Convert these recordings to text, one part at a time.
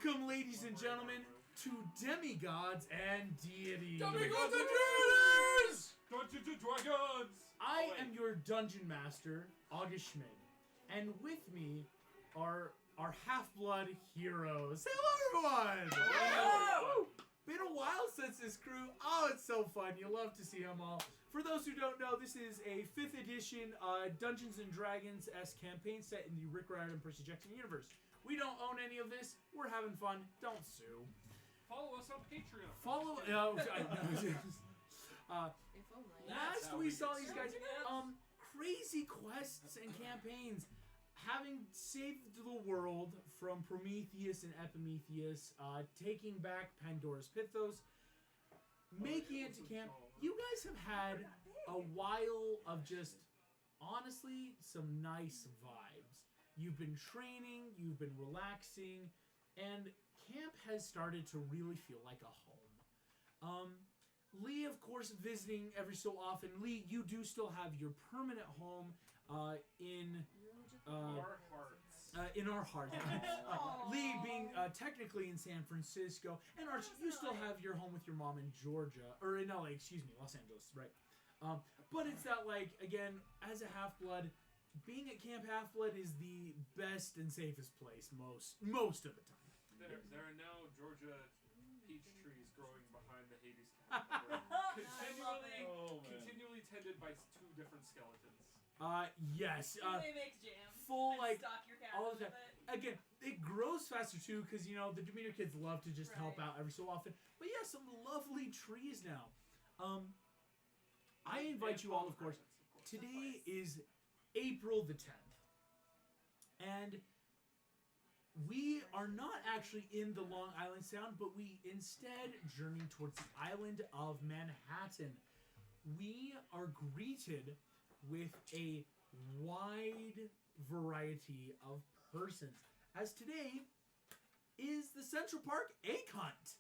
Welcome, ladies and gentlemen, to Demigods and Deities. Demigods and Deities! Dungeons and Dragons! I am your dungeon master, August Schmidt, and with me are our half-blood heroes. Hello, everyone! Hello! Been a while since this crew. Oh, it's so fun. You love to see them all. For those who don't know, this is a 5th edition Dungeons and Dragons-esque campaign set in the Rick Riordan and Percy Jackson universe. We don't own any of this. We're having fun. Don't sue. Follow us on Patreon. Last we saw these guys, crazy quests and campaigns, having saved the world from Prometheus and Epimetheus, taking back Pandora's Pythos, making it to camp. You guys have had a while of just, honestly, some nice vibes. You've been training, you've been relaxing, and camp has started to really feel like a home. Lee, of course, visiting every so often. Lee, you do still have your permanent home in our hearts. In our hearts. Lee being technically in San Francisco, and Archie, you still have your home with your mom in Georgia, or in LA, excuse me, Los Angeles, right? But it's that, like, again, as a half-blood, being at Camp Half-Blood is the best and safest place most of the time. There are now Georgia peach trees growing behind the Hades camp. Continually tended by 2 different skeletons. Yes. They make jam. Full, like, stock your all the cabin time. with it. Again, it grows faster, too, because, you know, the Demeter kids love to just help out every so often. But, yeah, some lovely trees now. I invite you all, of course. Today is April the 10th. And we are not actually in the Long Island Sound, but we instead journey towards the island of Manhattan. We are greeted with a wide variety of persons, as today is the Central Park egg hunt.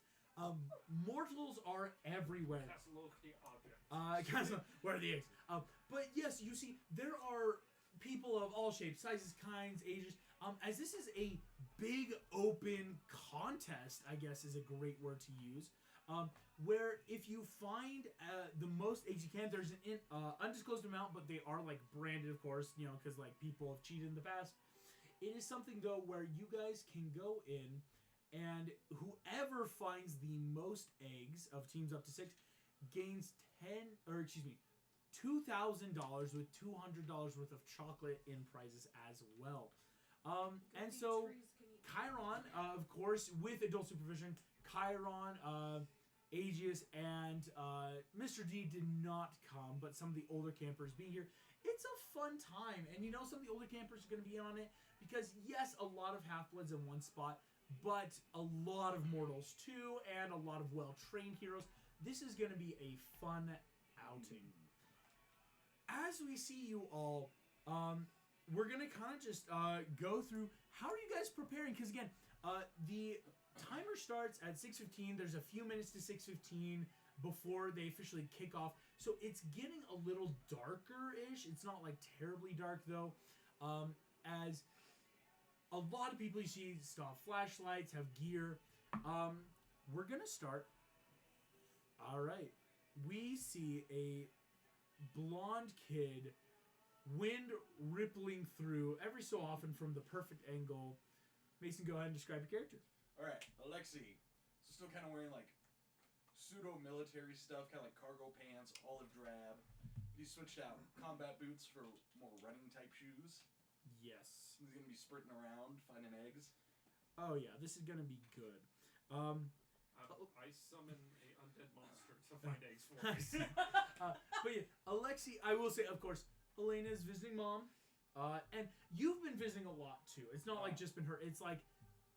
Mortals are everywhere. That's locally object. Where are the eggs? But yes, you see, there are people of all shapes, sizes, kinds, ages. As this is a big open contest, I guess is a great word to use. Where if you find the most eggs you can, there's an undisclosed amount, but they are like branded, of course, you know, because like people have cheated in the past. It is something though where you guys can go in, and whoever finds the most eggs of teams up to 6 gains $2,000 with $200 worth of chocolate in prizes as well. And so Chiron, of course, with adult supervision, Chiron, Aegeus, and Mr. D did not come, but some of the older campers being here, it's a fun time. And you know, some of the older campers are going to be on it because, yes, a lot of half-bloods in one spot, but a lot of mortals too, and a lot of well-trained heroes. This is going to be a fun outing. As we see you all, we're going to kind of just go through, how are you guys preparing? Because again, the timer starts at 6:15. There's a few minutes to 6:15 before they officially kick off. So it's getting a little darker-ish. It's not like terribly dark though. As a lot of people you see still have flashlights, have gear. We're going to start. All right. We see a blonde kid, wind rippling through every so often from the perfect angle. Mason, go ahead and describe your character. Alright, Alexi. So still kind of wearing like pseudo-military stuff, kind of like cargo pants, olive drab. He switched out combat boots for more running type shoes. Yes. He's going to be sprinting around, finding eggs. Oh yeah, this is going to be good. I summon a undead monster to find eggs for me. But yeah, Alexi, I will say, of course, Elena is visiting mom. And you've been visiting a lot too. It's not like just been her. It's like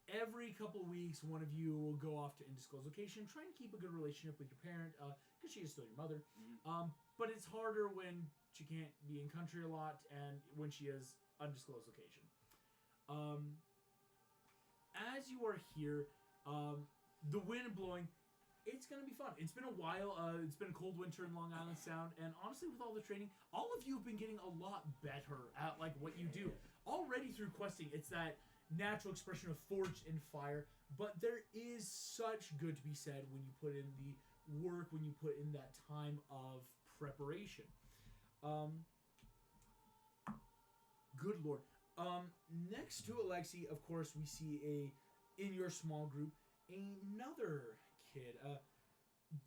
every couple weeks, one of you will go off to undisclosed location, trying to keep a good relationship with your parent, because she is still your mother. Mm-hmm. But it's harder when she can't be in country a lot and when she is undisclosed location. As you are here, the wind blowing, it's going to be fun. It's been a while. It's been a cold winter in Long Island Sound. And honestly, with all the training, all of you have been getting a lot better at like what you do. Already through questing, it's that natural expression of forged in fire, but there is such good to be said when you put in the work, when you put in that time of preparation. Good lord. Next to Alexi, of course, we see in your small group, another kid.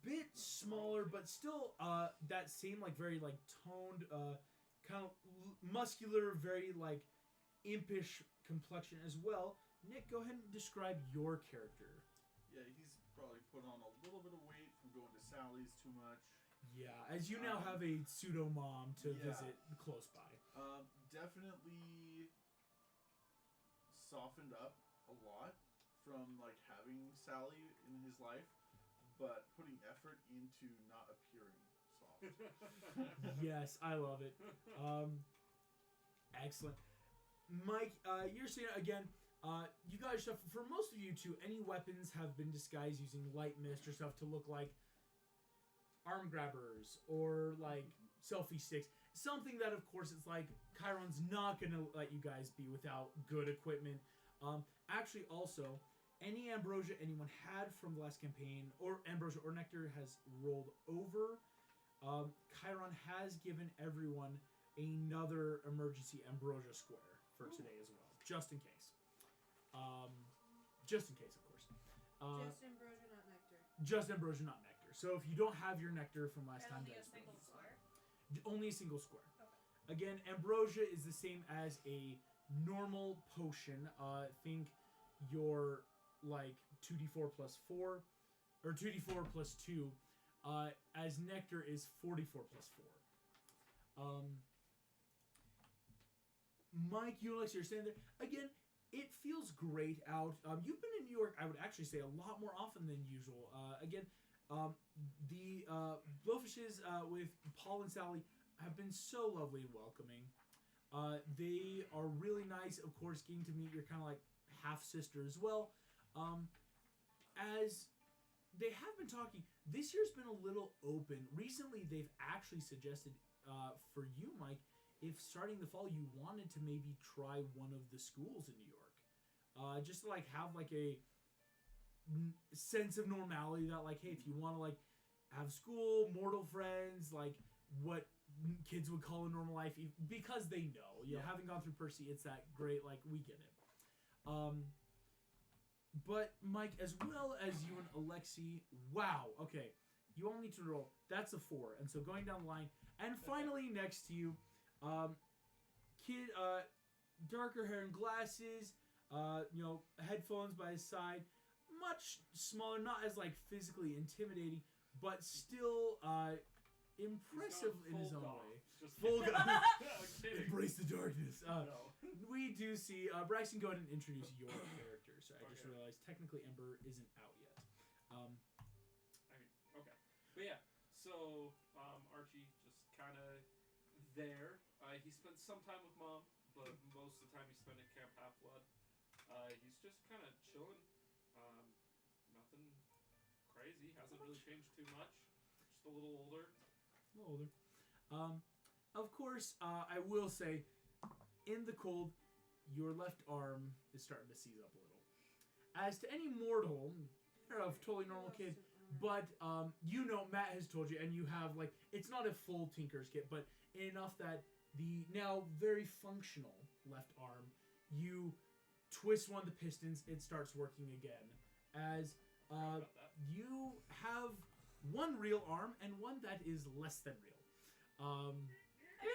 Bit smaller, but still that same like very like toned, kind of muscular, very like impish complexion as well. Nick, go ahead and describe your character. Yeah, he's probably put on a little bit of weight from going to Sally's too much. Yeah, as you now have a pseudo mom to visit close by. Definitely softened up a lot from like having Sally in his life, but putting effort into not appearing soft. Yes, I love it. Excellent. Mike, you're saying again, you guys stuff for most of you too, any weapons have been disguised using light mist or stuff to look like arm grabbers or like selfie sticks. Something that of course it's like Chiron's not gonna let you guys be without good equipment. Actually also, any ambrosia anyone had from the last campaign, or ambrosia or nectar has rolled over. Chiron has given everyone another emergency ambrosia square for today as well, just in case. Just in case, of course. Just ambrosia, not nectar. Just ambrosia, not nectar. So if you don't have your nectar from last time, only a that's single square. Only a single square. Okay. Again, ambrosia is the same as a normal potion. Think your like 2d4 plus 4, or 2d4 plus 2, as nectar is 44 plus 4. Mike, you Alex, you're standing there. Again, it feels great out. You've been in New York, I would actually say, a lot more often than usual. Again, the Blowfishes with Paul and Sally have been so lovely and welcoming. They are really nice, of course, getting to meet your kind of like half-sister as well. As they have been talking, this year's been a little open. Recently, they've actually suggested for you, Mike, if starting the fall you wanted to maybe try one of the schools in New York. Just to like have like a sense of normality that like, hey, if you want to like have school, mortal friends, like what kids would call a normal life, because they know, you know, having gone through Percy, it's that great, like, we get it. But Mike, as well as you and Alexi, wow, okay, you all need to roll. That's a 4, and so going down the line, and finally next to you, kid, darker hair and glasses, you know, headphones by his side, much smaller, not as like physically intimidating, but still impressive in his own way. Just Full guy. kidding. Embrace the darkness. No. We do see Braxton. Go ahead and introduce your character. Sorry, I just realized technically Ember isn't out yet. I mean, okay, but yeah. So Archie just kind of there. He spent some time with Mom, but most of the time he spent at Camp Half-Blood. He's just kind of chilling. Nothing crazy. Hasn't really changed too much. Just a little older. A little older. Of course, I will say, in the cold, your left arm is starting to seize up a little. As to any mortal, you're a totally normal kid, but you know, Matt has told you, and you have like, it's not a full Tinker's kit, but enough that the now very functional left arm, you twist one of the pistons, it starts working again. As you have one real arm and one that is less than real. I mean,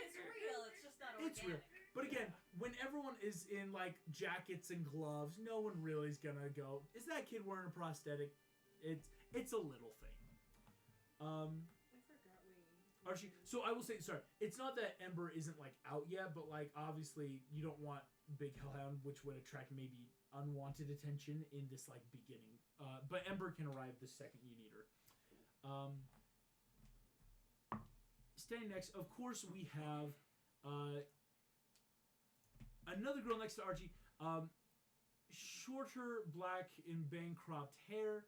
it's real, it's just not organic. It's real. But again, when everyone is in like jackets and gloves, no one really is gonna go, is that kid wearing a prosthetic? It's a little thing. I forgot we... Archie, so I will say, sorry, it's not that Ember isn't like out yet, but like obviously you don't want Big Hellhound, which would attract maybe unwanted attention in this like beginning. But Ember can arrive the second you need her. Standing next, of course, we have another girl next to Archie. Shorter, black and bang-cropped hair,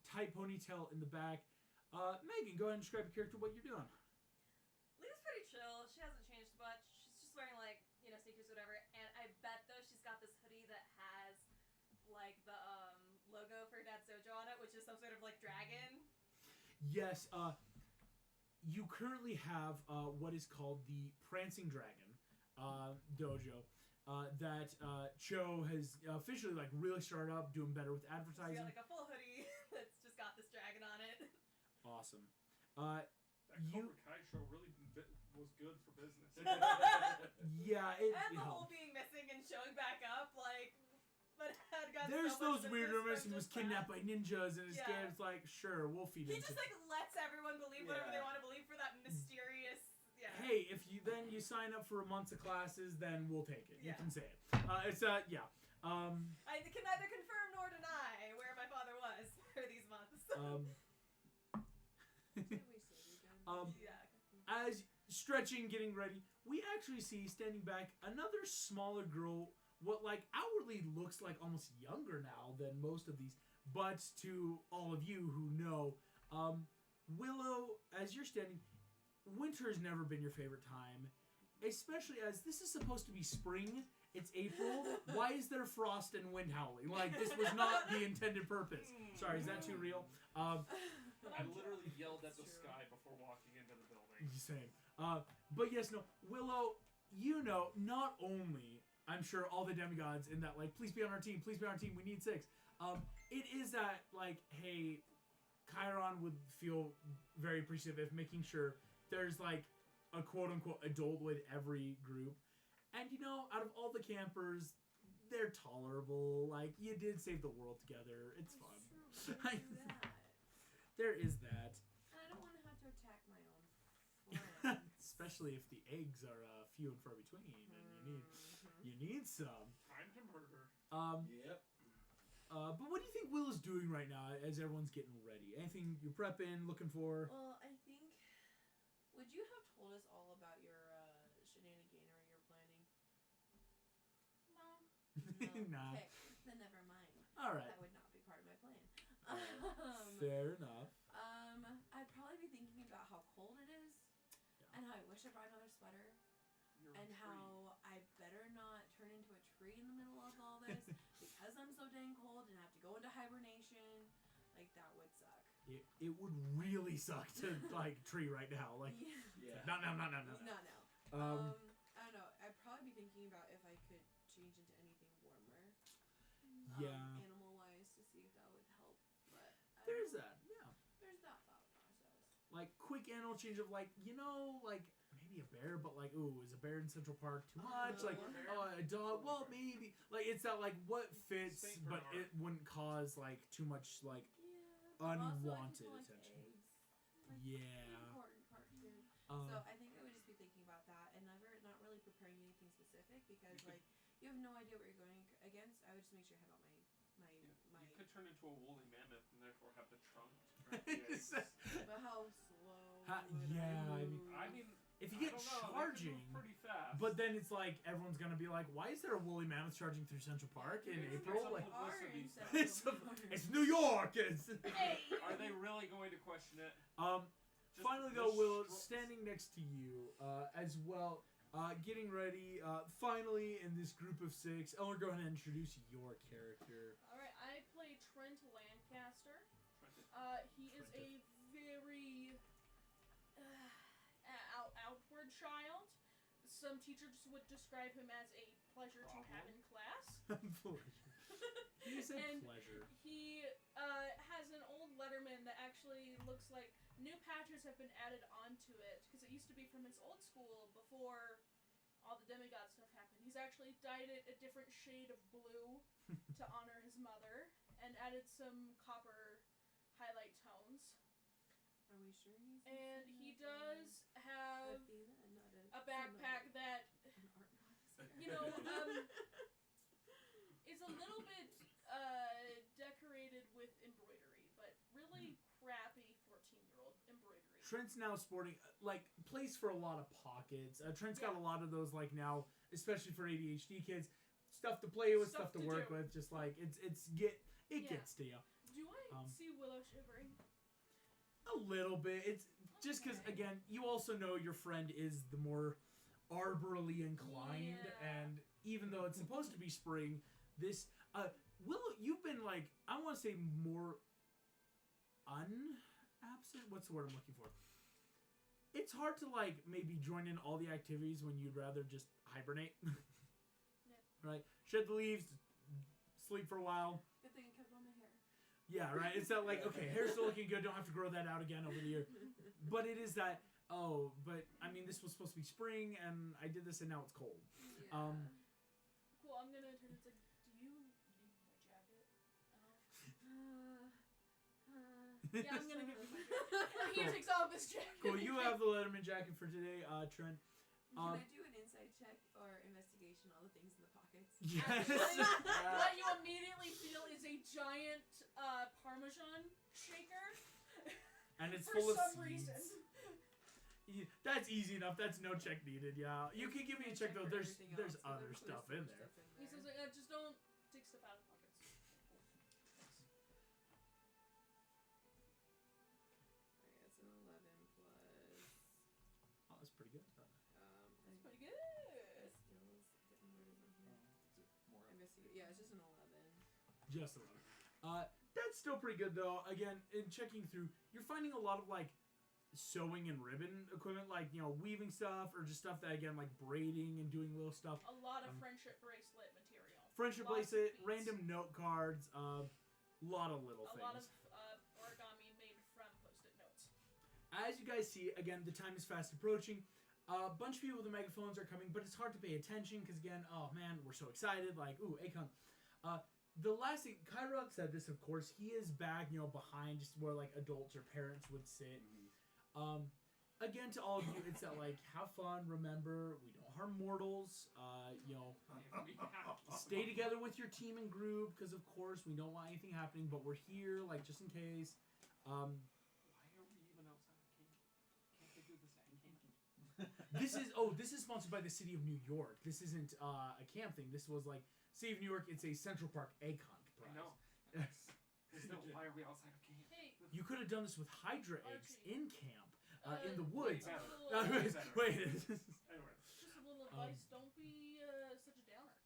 tight ponytail in the back. Megan, go ahead and describe your character, what you're doing. Leah's pretty chill. She hasn't changed much. She's just wearing, like, you know, sneakers, whatever. And I bet, though, she's got this hoodie that some sort of like dragon? Yes, you currently have what is called the Prancing Dragon dojo that Cho has officially like really started up, doing better with He's got advertising. like a full hoodie that's just got this dragon on it. Awesome. That You- Cobra Kai show really was good for business. Yeah, it And the whole helped. being missing and showing back up, like, but had got There's so much those weird business rumors from he was just that. kidnapped by ninjas and his Yeah. game. It's like, sure, we'll feed He into. just like lets everyone believe whatever they Yeah. want to believe for that mysterious. Yeah. Hey, if you sign up for a month of classes, then we'll take it. You Yeah. can say it. It's yeah. I can neither confirm nor deny where my father was for these months. Yeah. As stretching, getting ready, we actually see standing back another smaller girl. What like outwardly looks like almost younger now than most of these, but to all of you who know, Willow, as you're standing, winter has never been your favorite time, especially as this is supposed to be spring. It's April. Why is there frost and wind howling? Like this was not the intended purpose. Sorry, is that too real? I literally yelled at the It's true. sky before walking into the building. Same. But yes, no, Willow, you know, not only, I'm sure all the demigods in that, like, please be on our team, we need 6. It is that, like, hey, Chiron would feel very appreciative of making sure there's, like, a quote-unquote adult with every group. And, you know, out of all the campers, they're tolerable. Like, you did save the world together. It's fun. I do that. There is that. And I don't want to have to attack my own friends. Especially if the eggs are few and far between, and you need some. Time to murder. Yep. But what do you think Will is doing right now as everyone's getting ready? Anything you're prepping, looking for? Well, I think. Would you have told us all about your shenaniganery you're planning? No. Nah. Okay, then never mind. All right. That would not be part of my plan. Fair enough. I'd probably be thinking about how cold it is, Yeah. and how I wish I brought another sweater, You're and a tree. how I better not turn into a tree in the middle of all this because I'm so dang cold and have to go into hibernation. Like that would suck. It would really suck to like tree right now. Like Yeah. no. No. I don't know. I'd probably be thinking about if I could change into anything warmer. Yeah. Animal-wise, to see if that would help. But There's that. Yeah. There's that thought process. Like quick animal change of like like maybe a bear, but like ooh, is a bear in Central Park too much? Like a dog. Well, maybe like it's that like what fits, Saint but Bernard. it wouldn't cause like too much like Yeah. but also, unwanted people attention. Like eggs. Like, Yeah. the important part too. um, So I think I would just be thinking about that and not really preparing anything specific because like you have no idea what you're going against. I would just make sure I have all my You could turn into a woolly mammoth and therefore have the trunk to grab the eggs. But how slow? yeah, I would mean- I mean, if you I get don't know, they could charging, move pretty fast. but then it's like everyone's gonna be like, why is there a woolly mammoth charging through Central Park in There's April? some Like, publicity it's, it's New York. It's Hey! Are they really going to question it? Just Finally, the though, Will, stro- standing next to you as well, getting ready. Finally, in this group of 6, Eleanor, go ahead and introduce your character. Alright, I play Trent Lancaster. He is a very outward child. Some teachers would describe him as a pleasure to have in class. Pleasure. You said And pleasure. He has an old Letterman that actually looks like new patches have been added onto it because it used to be from his old school before all the demigod stuff happened. He's actually dyed it a different shade of blue to honor his mother and added some copper highlight tones. Are we sure he's? And he does have Could be then, not a backpack that, an art goddess. you know, is a little bit decorated with embroidery, but really crappy 14-year-old embroidery. Trent's now sporting, like, place for a lot of pockets. Trent's got a lot of those, like, now, especially for ADHD kids, stuff to play with, stuff to work do. with, just, like, it Yeah. gets to you. Do I see Willow shivering? A little bit. It's just because, Okay. again, you also know your friend is the more arborally inclined, Yeah. and even though it's supposed to be spring, this Willow, you've been like, I want to say more unabsent. What's the word I'm looking for? It's hard to like maybe join in all the activities when you'd rather just hibernate. Right? Shed the leaves, sleep for a while. Good thing I kept all my hair. Yeah, right. It's not like, okay, hair's still looking good. Don't have to grow that out again over the year. But it is that. Oh, but I mean, this was supposed to be spring, and I did this, and now it's cold. Yeah. Cool. I'm gonna turn. It's like, do you need my jacket? Yeah, I'm gonna give you my jacket. He takes off his jacket. Cool. You have the Letterman jacket for today, Trent. Can I do an insight check or investigation? All the things in the pockets. Yes. What you immediately feel is a giant Parmesan shaker. And it's For full of some seeds. reason. That's easy enough. That's no check needed. Yeah, you can give me a check though. There's other stuff in there. He says, like, just don't take stuff out of pockets. That's an 11 plus. Oh, that's pretty good. That's pretty good. Skills. What is on here? Is it more? Investigate. Yeah, it's just an 11. Just 11. That's still pretty good though. Again, in checking through, you're finding a lot of like sewing and ribbon equipment, like weaving stuff or just stuff that again like braiding and doing little stuff. A lot of friendship bracelet material. Friendship Lots of bracelet, beads. random note cards, lot of little A things. lot of origami made from post-it notes. As you guys see, again, the time is fast approaching. A bunch of people with the megaphones are coming, but it's hard to pay attention because, again, oh man, we're so excited. Like, ooh, Akon. The last thing, Kyrok said this, of course. He is back, behind just where like adults or parents would sit. Again, to all of you, it's that like, have fun. Remember, we don't harm mortals. Stay together with your team and group because, of course, we don't want anything happening. But we're here, like, just in case. Why are we even outside of camp? Can't they do this at camp? This is sponsored by the city of New York. This isn't a camp thing. This was like City of New York. It's a Central Park egg hunt prize. I know. Still, why are we outside of camp? Hey, You could have done this with Hydra eggs Archie. in camp, in the woods. Way Wait. better. Wait. Anyway. just a little advice: don't be such a downer.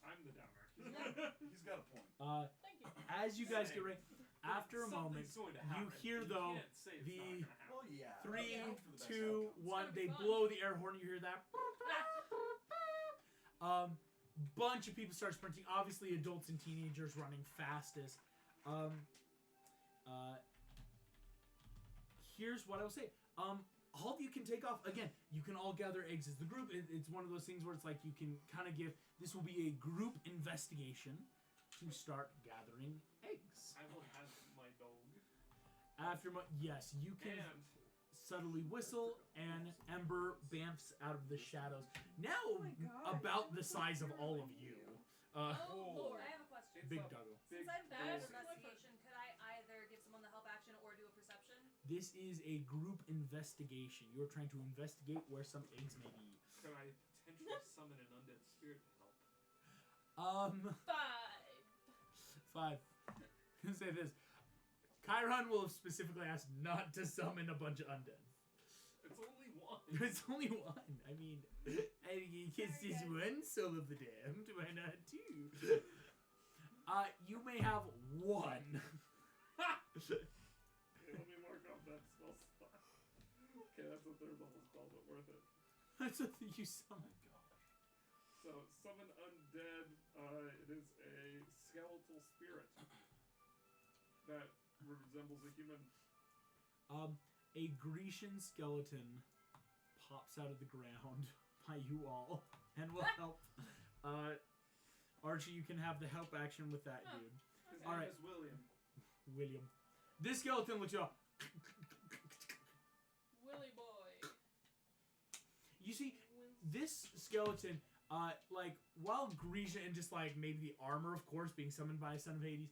I'm the downer. He's got a point. Thank you. As you guys get ready, after a moment, Something's going to you happen. hear, You though, can't say it's the- not gonna happen. Well, yeah. 3, Hope for the best 2, outcomes. 1. gonna They be fun. blow the air horn. You hear that? Bunch of people start sprinting. Obviously, adults and teenagers running fastest. Here's what I will say. All of you can take off. Again, you can all gather eggs as the group. It's one of those things where it's like you can kind of give. This will be a group investigation to start gathering eggs. I will have my dog. Yes, you can And subtly whistle, and Ember bamfs out of the shadows. Now, Oh my God, about I the size of all of you. Oh, Oh. Lord. I have a question. it's Big a doggo. big Since I'm bad That's at dog. investigation, could I either give someone the help action or do a perception? This is a group investigation. You're trying to investigate where some eggs may be. Could I potentially summon an undead spirit to help? 5. 5. Gonna say this. Chiron will have specifically asked not to summon a bunch of undead. It's only one. It's only one. I mean, it's just one soul of the damned. Why not two? You may have one. Okay, let me mark off that spell slot. Okay, that's a 3rd level spell, but worth it. That's what you summon. So, summon undead. It is a skeletal spirit that resembles a human. A Grecian skeleton pops out of the ground by you all and will help. Archie, you can have the help action with that Huh. dude. His All name right. is William. William. This skeleton looks you up. Willy boy. You see, this skeleton, like, while Grecian and just, like, maybe the armor, of course, being summoned by a son of Hades,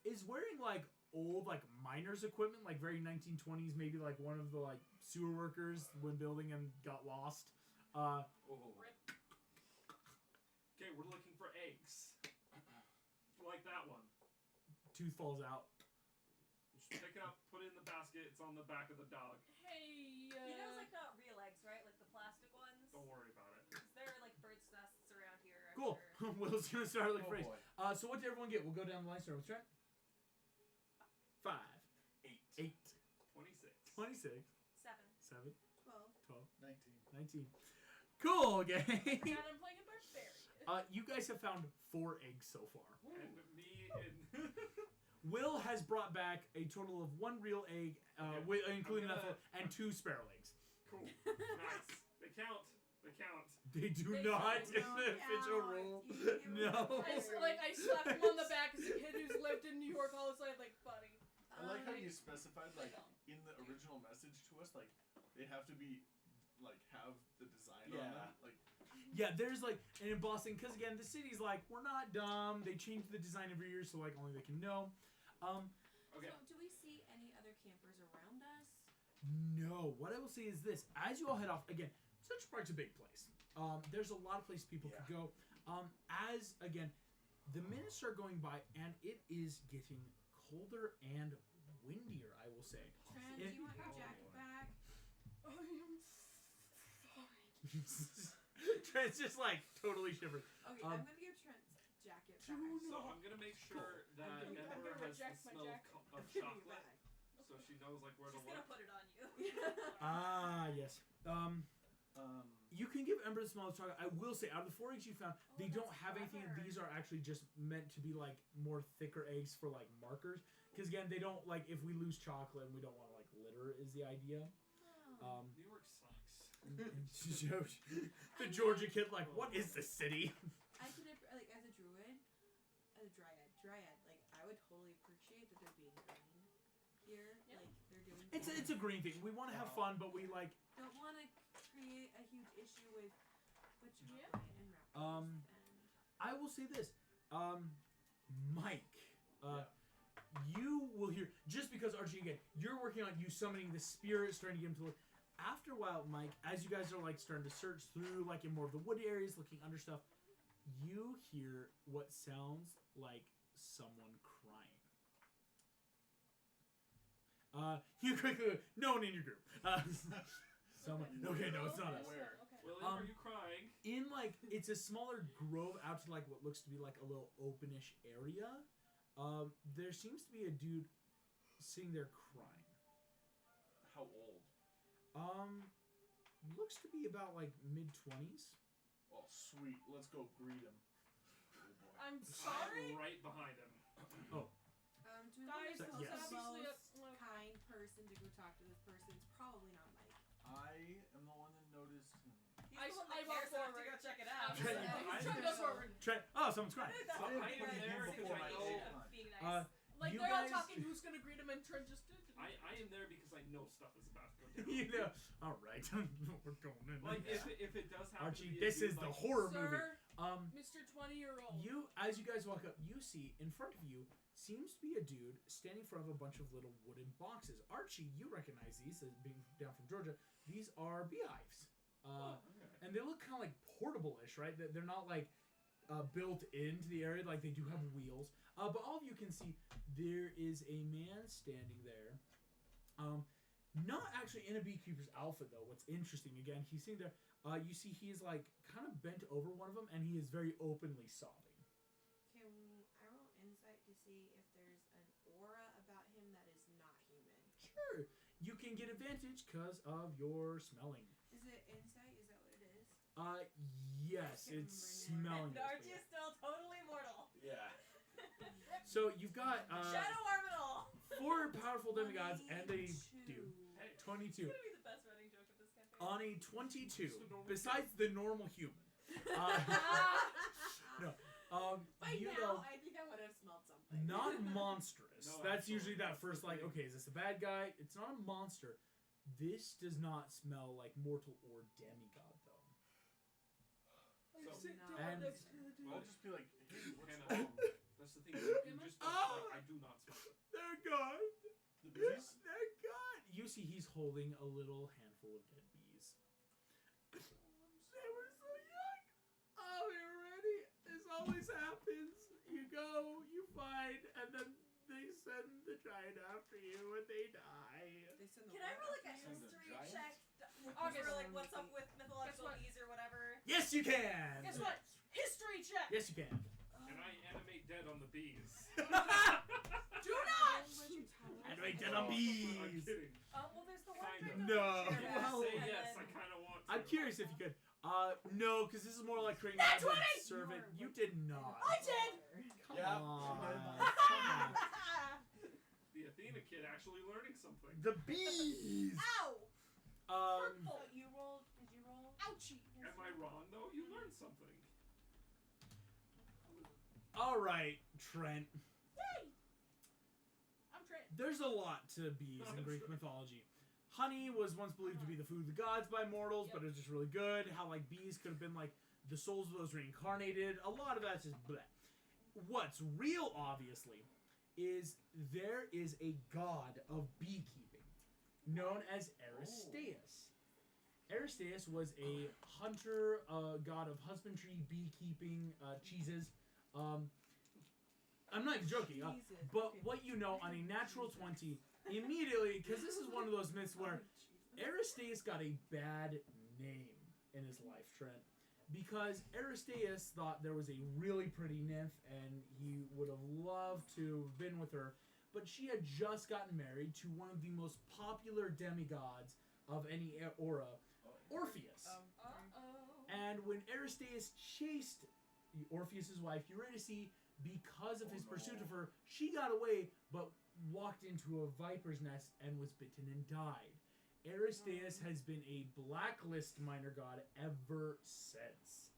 is wearing, like, old, like, miner's equipment, like, very 1920s, maybe, like, one of the, like, sewer workers when building and got lost. Oh. Rip. Okay, we're looking for eggs. Like that one. Tooth falls out. Just pick it up, put it in the basket. It's on the back of the dog. Hey, You know, it's like not real eggs, right? Like the plastic ones. Don't worry about it. Is there like bird's nests around here? I Cool. Sure. Will's gonna start like Oh phrase. boy. So what did everyone get? We'll go down the line. Start with Trent. 5, 8. 8, 26. 26, 7. 7, 12. 12, 19. 19. Cool, gang. God, I'm playing a barbarian. You guys have found 4 eggs so far. And me and Will has brought back a total of 1 real egg, including I'm that, gonna- and 2 sparrow eggs. cool. Nice. They count. They count. They do They not don't in the official count. rule. You can give No. them I slapped him on the back as a kid who's lived in New York all his life, like, buddy. I like how Um, you specified, like, in the original message to us, like, they have to be, like, have the design on Yeah. them. Like, Yeah, there's like, and in Boston, because again, the city's like, we're not dumb. They change the design every year, so like only they can know. Okay. So, do we see any other campers around us? No, what I will say is this: as you all head off, again, Central Park's a big place. There's a lot of places people could go. As again, the minutes are going by, and it is getting colder and windier. I will say. Trent, It- do you want your jacket back? I am Trent's just like totally shivering. Okay, Um, I'm gonna give Trent's jacket back. So I'm gonna make sure that I'm gonna Ember has the reject my smell jacket. of Give me chocolate, back. so she knows like where She's to gonna look. put it on you. Ah, yes. You can give Ember the smell of chocolate. I will say, out of the 4 eggs you found, they don't that's have anything. clever. These are actually just meant to be like more thicker eggs for like markers. Because again, they don't like if we lose chocolate and we don't want to like litter is the idea. Oh. New York sucks. The Georgia kid like, what is this city? I could have, like, as a druid, as a dryad, like, I would totally appreciate that there being green here. Yeah. Like, they're doing. It's a green thing. We want to have fun, but we like. Don't want to create a huge issue with what you Yeah. and rappers and. I will say this, Mike. You will hear just because Archie again, you're working on you summoning the spirit, starting to get him to look. After a while, Mike, as you guys are like starting to search through like in more of the wood areas, looking under stuff, you hear what sounds like someone crying. You quickly, no one in your group. Someone. Okay, no, it's not us. Where? Okay. William, Um, are you crying? In like it's a smaller grove out to like what looks to be like a little openish area. There seems to be a dude sitting there crying. How old? Looks to be about like mid-20s. Oh, sweet. Let's go greet him. Oh, boy. I'm I'm sorry. right behind him. Do we Guys, want to yes. the obviously, most kind person to go talk to this person? It's probably not Mike. I am the one that noticed him. He's I- the one I that walk cares enough to forward. go check it out. Trent, Trent goes forward. Trent, oh, someone's crying. That's So what I am we're there doing. because I know. Being nice. Like You they're all guys- talking. Who's gonna greet him? And Trent just did. I am there because I know stuff is about to go down. You know, all right, we're going in. Like if it does happen. Archie, to be a this dude, is the like, horror movie. Sir, Mr. 20-year-old. You, as you guys walk up, you see in front of you seems to be a dude standing in front of a bunch of little wooden boxes. Archie, you recognize these as being down from Georgia. These are beehives. Okay. And they look kind of like portable-ish, right? They're not like built into the area. Like they do have wheels. But all of you can see there is a man standing there. Not actually in a beekeeper's outfit though. What's interesting, again, he's sitting there. You see he's like kind of bent over one of them, and he is very openly sobbing. Can I roll insight to see if there's an aura about him that is not human? Sure, you can get advantage because of your smelling. Is it insight? Is that what it is? Yes, I can't it's remember now. smelling. And Archie is still totally mortal. Yeah. So you've got Shadow arm and all. 4 powerful demigods, and they do 22 It's gonna be the best running joke of this campaign. on a 22. Just a normal Besides the normal human. No. By You now, know, I think I would have smelled something. not monstrous. No, That's absolutely. usually that That's first the like, thing. okay, is this a bad guy? It's not a monster. This does not smell like mortal or demigod though. I So- sit down And- next to the dude. I'll just be like, hey, what's Hannah, wrong? That's the thing. You just don't Oh! smell. I do not smell it. They're gone. The bees? They're gone. You see he's holding a little handful of dead bees. They were so young. Oh, you're ready. This always happens. You go, you find, and then they send the giant after you and they die. They send the Can I roll like a Send a history giant? check? Okay, Or like what's up with mythological Guess what? bees or whatever? Yes, you can. Guess what? History check. Yes, you can. Can I animate dead on the bees? Do not. Where's your towel? Animate dead on I'm bees. kidding. Well, there's the one Kinda. drink No. of the chair Well- rest, Say and yes, then- I kind of want to. I'm curious if you could. No, because this is more like creating Nat a 20! servant. You did not. I did. Come Yeah, on. she did. Come on. The Athena kid actually learning something. The bees. Ow! Oh, you rolled. Did you roll? Ouchie. Am I wrong though? You learned something. All right, Trent. Yay! I'm Trent. There's a lot to bees in Greek mythology. Honey was once believed to be the food of the gods by mortals, but it was just really good. How like bees could have been like the souls of those reincarnated. A lot of that's just bleh. What's real, obviously, is there is a god of beekeeping known as Aristeus. Aristeus was a hunter, god of husbandry, beekeeping, cheeses. I'm not even joking. Jesus, But okay. what you know on a natural 20, immediately, because this is one of those myths where Aristeus got a bad name in his life, Trent. Because Aristeus thought there was a really pretty nymph and he would have loved to have been with her, but she had just gotten married to one of the most popular demigods of any aura, Orpheus. And when Aristeus chased Orpheus's wife Eurydice, because of his pursuit of her, she got away, but walked into a viper's nest and was bitten and died. Aristeus has been a blacklist minor god ever since,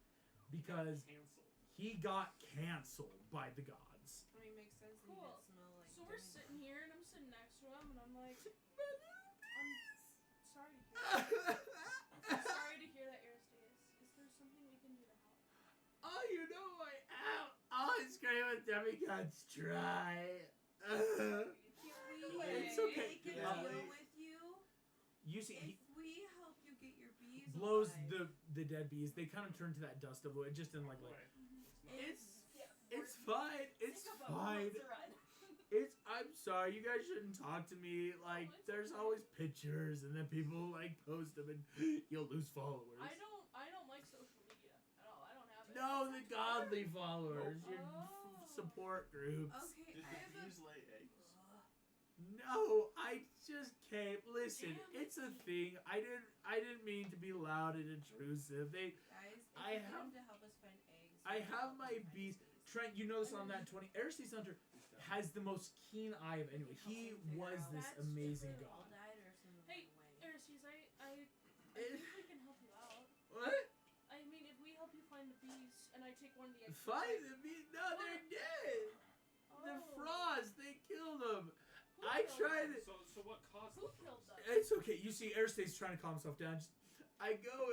because Cancelled. he got canceled by the gods. I mean, makes sense. That Cool. you did smell like. So we're demigod. sitting here, and I'm sitting next to him, and I'm like, I'm sorry to hear. I'm sorry to hear that, Aristeus. Is there something we can do to help? Oh, you know I am. Oh, it's great when demigods try. It's okay. Make a Yeah. deal with you. You see, he If we help you get your bees blows alive, the dead bees. They kind of turn to that dust of wood, just in like Right. it's fine. It's Think about fine. what's a run. I'm sorry. You guys shouldn't talk to me. Like, it's there's okay. always pictures, and then people like post them, and you'll lose followers. I don't like social media at all. I don't have it. No, the godly followers. Your Oh. support groups. Okay, Did I have the a. bees lay eggs? No, I just came. Listen, Damn it's a thing. I didn't mean to be loud and intrusive. Guys, if I you have- come to help us find eggs. I we'll have help my you find bees. bees. Trent, you know this on that 20. Aristeus Hunter has the most keen eye of anyone. He was this That's amazing true. god. All died or some Hey, went away. Aristeus, I think we can help you out. What? I mean, if we help you find the bees, and I take one of the eggs. Find the bees? No, they're dead. They're Oh. frost. They killed them. Who I killed tried them? it. So what caused Who the killed frost? them? It's okay. You see, Aristeus trying to calm himself down. Just, I go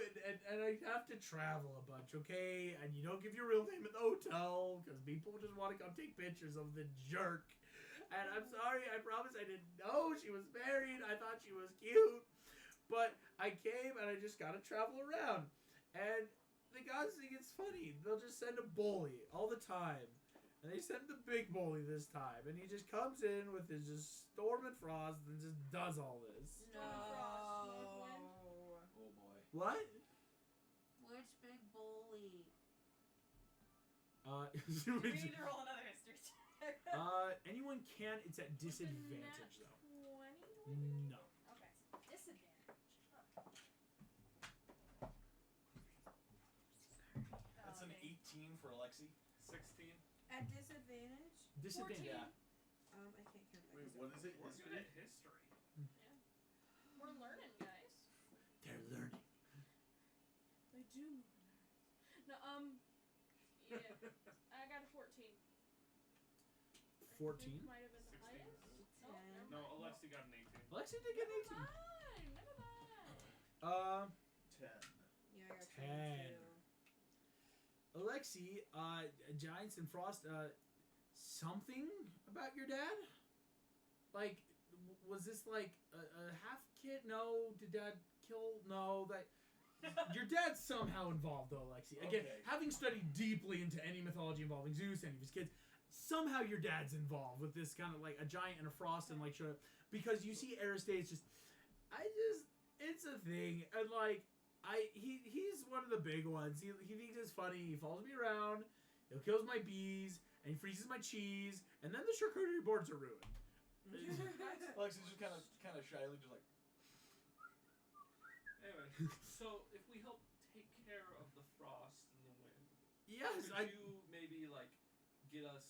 and I have to travel a bunch, okay? And you don't give your real name at the hotel because people just want to come take pictures of the jerk. And I'm sorry. I promise I didn't know she was married. I thought she was cute. But I came and I just got to travel around. And the guys think it's funny. They'll just send a bully all the time. And they sent the big bully this time. And he just comes in with his just storm and frost and just does all this. No. Oh boy. What? Which big bully? We need to roll another history check. Anyone can. It's at With a disadvantage nat though. 20? No. Okay. Disadvantage. That's an 18 for Alexi. 16. At disadvantage? Disadvantage. 14. Yeah. I can't count that. Wait, 'cause what I'm- is it? We're good at History? history. We're learning, guys. They're learning. They do move in nerds. No, yeah. I got a 14. 14. I think might have been the 16. highest. Oh, Ten. never No, mind. Alexi got an 18. Alexi did get an 18. Never mind. 10. Yeah, I got 10. 22. Alexi, Giants and Frost, something about your dad? Like, was this like a half kid? No. Did dad kill? No. That. Your dad's somehow involved, though, Alexi. Again, Okay. having studied deeply into any mythology involving Zeus, any of his kids, somehow your dad's involved with this kind of like a giant and a frost and like showed up. Because you see Aristeus it's a thing. And like, he's one of the big ones. He thinks it's funny. He follows me around. It kills my bees, and he freezes my cheese, and then the charcuterie boards are ruined. Alexi's just kind of shyly, just like. Anyway, so if we help take care of the frost and the wind, Yes, could you maybe like get us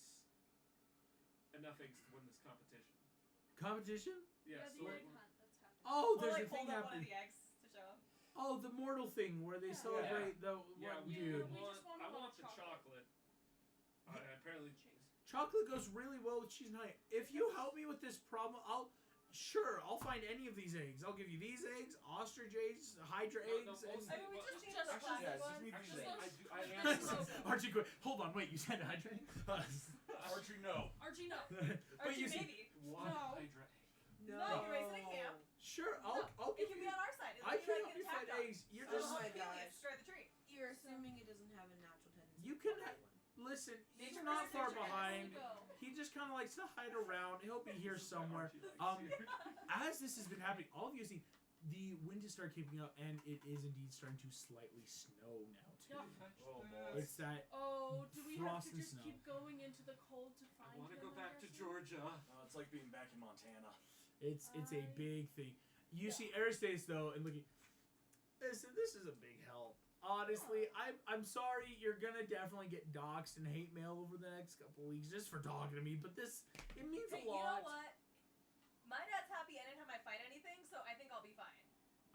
enough eggs to win this competition? Competition? Yeah. Yeah, So the egg hunt that's happening. Oh, We'll there's like a thing hold up one of happening. the eggs to show him. Oh, the mortal thing where they Yeah. celebrate the yeah, what we dude. We just want I a lot want of the chocolate. Apparently, Chocolate goes really well with cheese and honey. If you help me with this problem, I'll find any of these eggs. I'll give you these eggs, ostrich eggs, hydra eggs. mostly, And I mean, we just need the actually, plastic yeah, just one. need actually, these eggs. I am. Archie, quick. Hold on, wait. You said hydra? Archie, no. Archie, no. But Archie, you see, maybe. One No. Hydra egg. No, you're raising a camp. sure, No, I'll it give can you. be on our side. It'll I be can like help you attacked find on. eggs. You're So just we'll my kill you, gosh. destroy the tree. You're assuming it doesn't have a natural tendency. You to can kill ha- anyone. listen. He's Nature not versus far nature. behind. Go. He just kind of likes to hide around. He'll be here This is why somewhere. Archie likes you. As this has been happening, all of you see the wind has started keeping up, and it is indeed starting to slightly snow now too. Yeah. Oh boy. It's that. Oh, do we have Frost to and just snow. keep going into the cold to I find want to him, go back to guess? Georgia. It's like being back in Montana. It's a I- big thing. You see Aristeus though, and looking. Listen, this is a big help. Honestly, I'm sorry you're gonna definitely get doxxed and hate mail over the next couple weeks just for talking to me, but it means Hey, a you know lot. what? My dad's happy anytime I fight anything, so I think I'll be fine.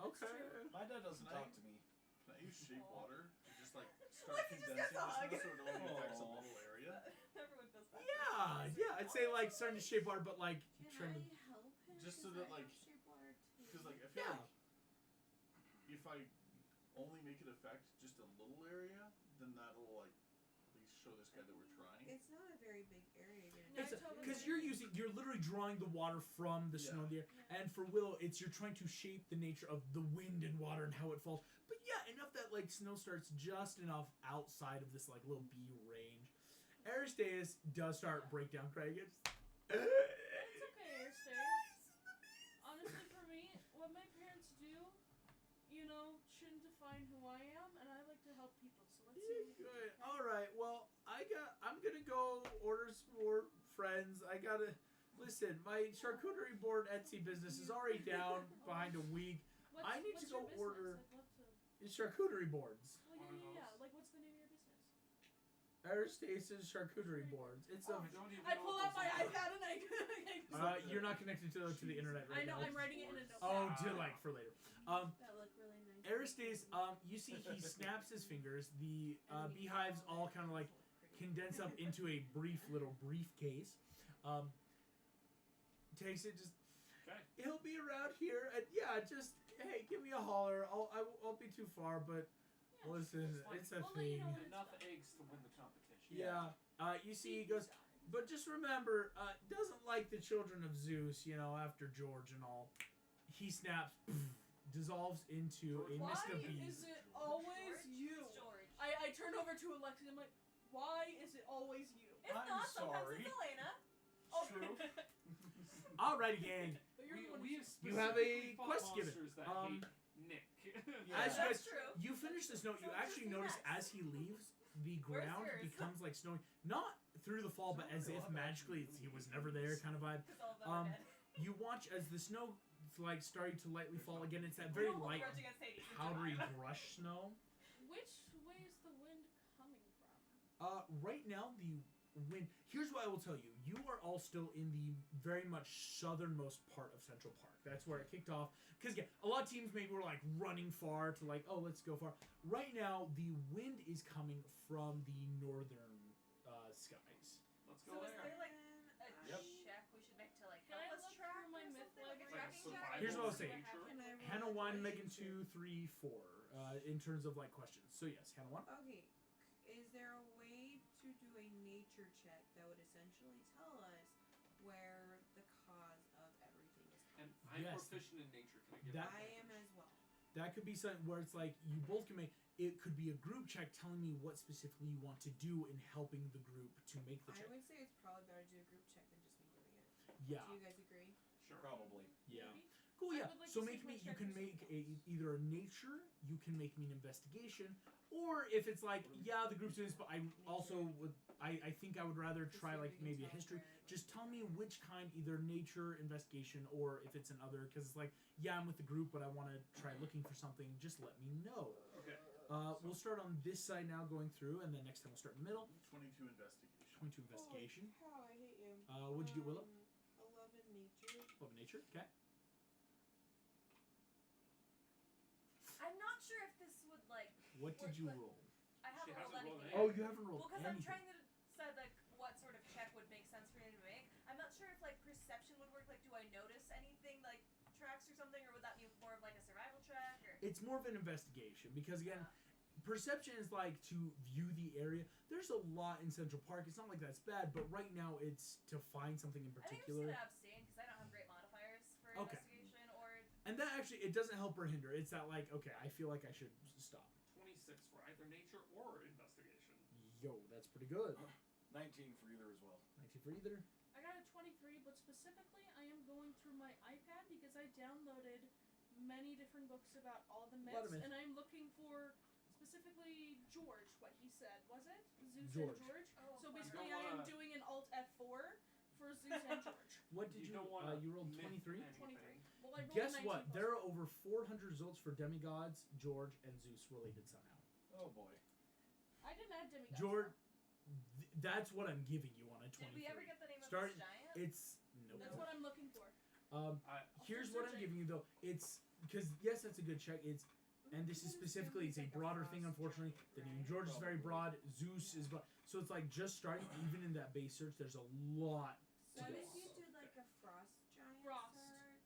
Okay. My dad doesn't talk to me. Can I use shape water to just like Look, start he just condensing gets a hug. this so it only affects a Aw. little area? Everyone feels bad. Yeah. I'd say like starting to shape water, but like Can trim. I help him? Just so 'Cause that, I like- have shape water too. Because like I feel Yeah. like if I only make it affect just a little area, then that'll like at least show this guy that we're trying. It's not a very big area. No, It's I totally because agree. you're literally drawing the water from the snow in the air, and for Willow, you're trying to shape the nature of the wind and water and how it falls. But yeah, enough that like snow starts just enough outside of this like little bee range. Aristeus does start breakdown crying. It's It's okay, Aristeus. Honestly, for me, what my parents do, shouldn't define who I am, and I like to help people. So let's see. good. All right. Well, I'm gonna go order some more friends. I gotta listen. My charcuterie board Etsy business is already down behind a week. I need to what's go your business? order- I'd love to. It's charcuterie boards. Well, One of yeah. those. Like, what's the name of your business? Aristeus charcuterie boards. It's a. I don't even I know pull if out my those are- iPad and I. You're not connected to the internet I right know. now. I'm writing it in a notepad. Oh, to like for later. That look really nice. Aristeus, you see he snaps his fingers. The beehives all kind of like condense up into a little briefcase. Takes it just. Okay. He'll be around here, and yeah, just hey, give me a holler. I won't be too far, but listen, it's a We'll let you thing. know when it's Enough done. eggs to win the competition. Yeah. You see, he goes. But just remember, doesn't like the children of Zeus, after George and all. He snaps, dissolves into a Why mist of is bees. it always George? you? It's George. I turn over to Alexis. I'm like, why is it always you? It's I'm not. Sometimes sorry. it's Elena. Oh, True. Alrighty, gang. But you're the one We who- have You have a specifically fought quest given. monsters that hate Nick. Yeah. As you guys, That's true. you finish this note, you So actually just notice relax. as he leaves, the Where's ground yours? becomes like snowing. Not through the fall, but as if magically he was never there kind of vibe. 'Cause all of them are dead. You watch as the snow like starting to lightly fall again. It's that We very don't hold a light, grudge against Hades, it's powdery fine. brush snow. Which way is the wind coming from? Right now the wind. Here's what I will tell you: you are all still in the very much southernmost part of Central Park. That's where it kicked off. Because yeah, a lot of teams maybe were like running far to like, oh, let's go far. Right now, the wind is coming from the northern skies. Let's So go is there. there like a Yep. check we should make to like Can I help us look track through my or myth something? Like a library? tracking Like check? Here's what I'll survival say. nature? Can I roll Hannah 1 for making nature? 2, 3, 4 in terms of like questions. So yes, Hannah 1. Okay. Is there a way to do a nature check that would essentially tell us where the cause of everything is And coming I'm Yes. proficient in nature. Can I get That- from? I am as well. That could be something where it's like you both can make. It could be a group check telling me what specifically you want to do in helping the group to make the I check. would say it's probably better to do a group check than just me doing it. Yeah, Do you guys agree? Sure. Probably. yeah. Maybe? Cool, I yeah. would like So to see make if my me. You can character's make something either a nature. You can make me an investigation, or if it's like, yeah, the group's doing this, but I also would. I think I would rather To try see if like we can maybe a tell history. where it Just was tell me there. which kind, either nature, investigation, or if it's another. Because it's like, yeah, I'm with the group, but I want to try looking for something. Just let me know. Okay. We'll start on this side now, going through, and then next time we'll start in the middle. 22 investigation. 22 investigation. Oh, I hate you. What'd you get, Willow? 11 nature. Love nature. Okay. I'm not sure if this would like. What did you roll? I haven't She rolled hasn't rolled anything. anything. Oh, you haven't rolled Well, because I'm anything. trying to decide like what sort of check would make sense for you to make. I'm not sure if like perception would work. Like, do I notice anything like tracks or something, or would that be more of like a survival check? Or It's more of an investigation because again, perception is like to view the area. There's a lot in Central Park. It's not like that's bad, but right now it's to find something in I think I'm just particular. gonna abstain because I don't have great modifiers for Okay. investigation or. And that actually, it doesn't help or hinder. It's that like, okay, I feel like I should stop. 26 for either nature or investigation. Yo, that's pretty good. 19 for either as well. 19 for either. I got a 23, but specifically I am going through my iPad because I downloaded many different books about all the A lot of myths, myths. and I'm looking for specifically George, what he said. Was it? Zeus George. and George? Oh, So wow. basically You I don't am wanna- doing an Alt F4 for Zeus and George. What did you? don't wanna You rolled myth 23. anything. 23. Well, I rolled Guess 19 what? plus There are 4. over 400 results for Demigods, George, and Zeus related somehow. Oh boy. I didn't add demigods. George, that's what I'm giving you on a 23. Did we ever get the name Start- of this giant? It's no. That's what I'm looking for. Here's what I'm giving you though. It's because yes, that's a good check. It's and this is specifically it's a broader thing. Unfortunately, the name George is very broad. Zeus is broad. So it's like just starting. Even in that base search, there's a lot. What to if go. you do like a frost giant Frost. search?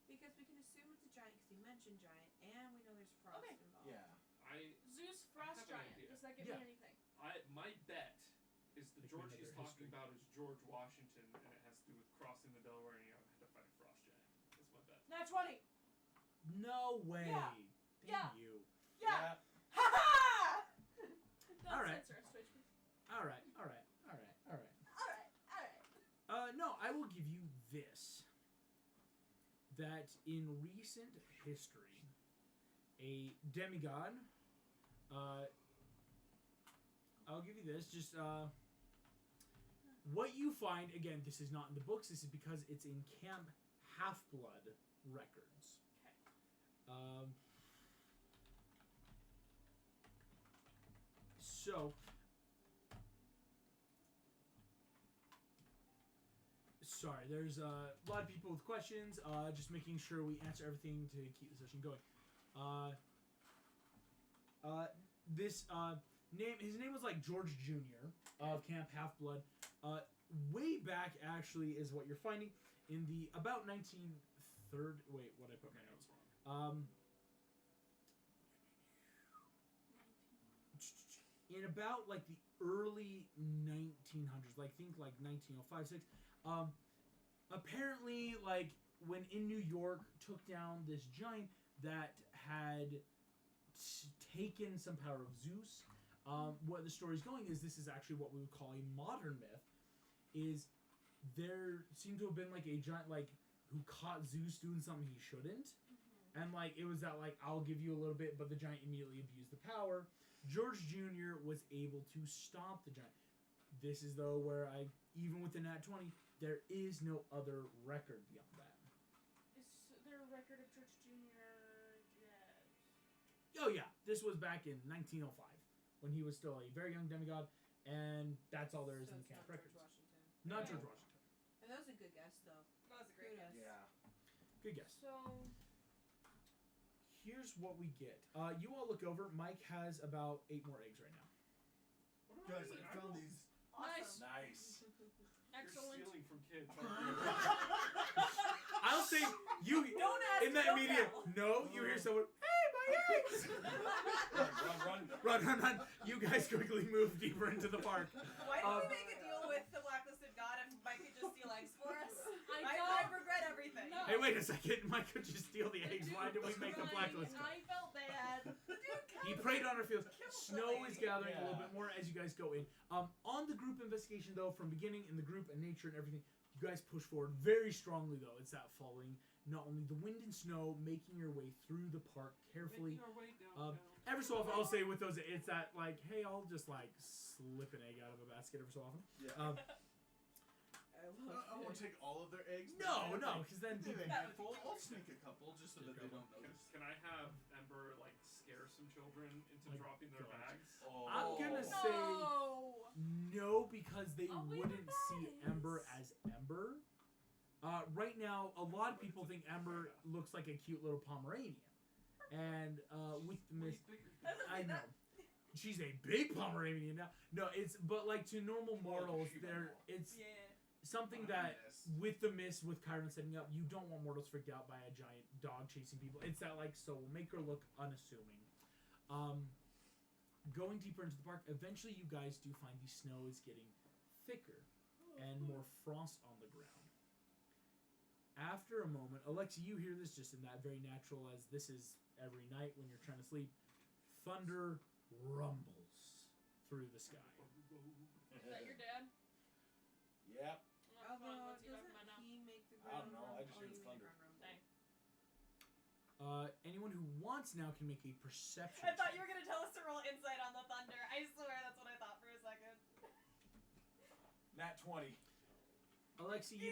Because we can assume it's a giant because you mentioned giant, and we know there's frost Okay. involved. Yeah. Zeus I Frost have an Giant. idea. Does that give Yeah. me anything? My bet is the Make George me he's another talking history. about is George Washington, and it has to do with crossing the Delaware, and you had to fight a frost giant. That's my bet. Nat 20. No way. Yeah. Damn Yeah. you. Yeah. Ha ha! Don't All right. censor us, Twitch, please. All right. Alright, alright. No, I will give you this. That in recent history, a demigod. I'll give you this. Just what you find. Again, this is not in the books. This is because it's in Camp Half-Blood records. Okay. So. Sorry, there's a lot of people with questions. Just making sure we answer everything to keep the session going. This name, his name was like George Jr. of Camp Half-Blood. Way back, actually, is what you're finding in the about 1930. Wait, what I put in my notes? In about like the early 1900s, like think like 1905, 6. Apparently, like when in New York, took down this giant that had taken some power of Zeus. What the story's going is this is actually what we would call a modern myth. Is there seemed to have been like a giant like who caught Zeus doing something he shouldn't, and like it was that like I'll give you a little bit, but the giant immediately abused the power. George Jr. was able to stop the giant. This is though where I even with the Nat 20, there is no other record beyond that. Is there a record of George Jr. dead? Oh yeah, this was back in 1905 when he was still a very young demigod, and that's all there is So in the it's camp not George records. Washington. Not Yeah. George Washington. And that was a good guess, though. That was a great guess. Kudos. Yeah. Good guess. So, Here's what we get. You all look over. Mike has about 8 more eggs right now. What do I Guys, mean? I found these. nice. Nice. Excellent. You're stealing from kids. I'll say you Don't ask, in that don't media. tell. No, you hear someone. Hey, my eggs! Run! You guys quickly move deeper into the park. Why don't we make a deal with the blacklisted god if Mike could just steal eggs for us? I I regret everything. No. Hey, wait a second. Mike could just steal the eggs. Why did we make a Crying, blacklist? and I felt bad. He prayed on our fields. Snow is gathering a little Yeah. bit more as you guys go in. On the group investigation, though, from beginning in the group and nature and everything, you guys push forward very strongly, though. It's that following not only the wind and snow, making your way through the park carefully. Making our way downtown. Every so often, I'll say with those, it's that like, hey, I'll just like slip an egg out of a basket every so often. Yeah. I I won't take all of their eggs. No, because then Give people, a handful. I'll sneak a couple just so that they don't Can, notice. can I have Ember like scare some children into My dropping their God. bags? Oh. I'm gonna No. say no, because they Oh, wait, wouldn't see bags. Ember as Ember. Right now, a lot of people think Ember looks like a cute little Pomeranian, and with the Way Miss, bigger I than was I like, know. She's a big Pomeranian now. No, it's but like to normal mortals, Shiba there now. it's yeah. something that with the Mist, with Chiron setting up, you don't want mortals freaked out by a giant dog chasing people. It's that like, so we'll make her look unassuming. Going deeper into the park, eventually you guys do find the snow is getting thicker and more frost on the ground. After a moment, Alexi, you hear this just in that very natural, as this is every night when you're trying to sleep. Thunder rumbles through the sky. Is that your dad? Yep. Come on, Although, what's he talking about now? doesn't he make the I ground don't know, I just rumble? hear the You make thunder. the ground rumble. Dang. Anyone who wants now can make a perception. I thought check. you were gonna tell us to roll insight on the thunder. I swear that's what I thought for a second. Nat 20. Alexi, He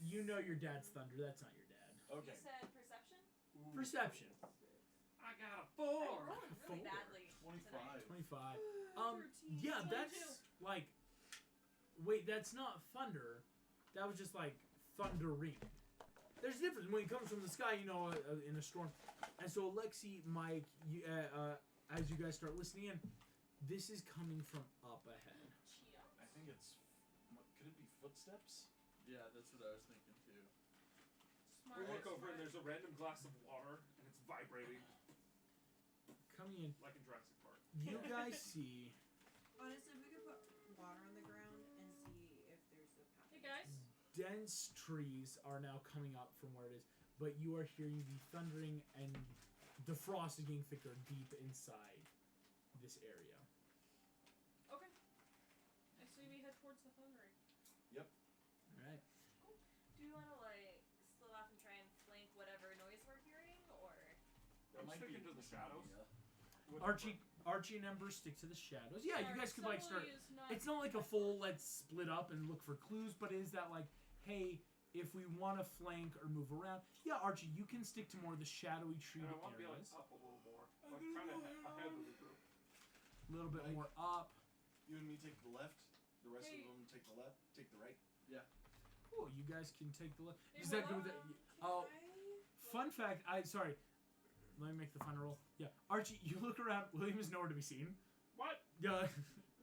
you know your dad's thunder. That's not your dad. Okay. You said perception? Ooh. Perception. I got a I'm 4. rolling really Four. badly. 25. 25. 13. Yeah, 22. that's like. Wait, that's not thunder. That was just like thundering. There's a difference when it comes from the sky, you know, in a storm. And so, Alexi, Mike, you, as you guys start listening in, this is coming from up ahead. I think it's. Could it be footsteps? Yeah, that's what I was thinking too. We Smart. look over and there's a random glass of water and it's vibrating Coming in, like in Jurassic Park. you guys see Honestly, we could put water on the ground and see if there's a path. Hey guys. dense trees are now coming up from where it is, but you are hearing the thundering and the frost is getting thicker deep inside this area. Okay. I say we head towards the thundering. All right. Do you want to like split off and try and flank whatever noise we're hearing, or? That I'm might be sticking to the shadows. Yeah. With Archie and Ember stick to the shadows. Yeah, you Sorry, guys could like start. Sully is not It's not like a full let's split up and look for clues, but it is that like, hey, if we want to flank or move around, yeah, Archie, you can stick to more of the shadowy tree And I want to be like areas. up a little more, like kind of ahead of the group. A little bit Like- more up. You and me take the left. The rest Hey. of them take the left. Take the right. Cool, you guys can take the left. Hey, Does that go Willow? with that? Oh, fun fact. Sorry. Let me make the fun roll. Yeah, Archie, you look around. William is nowhere to be seen. What? Yeah,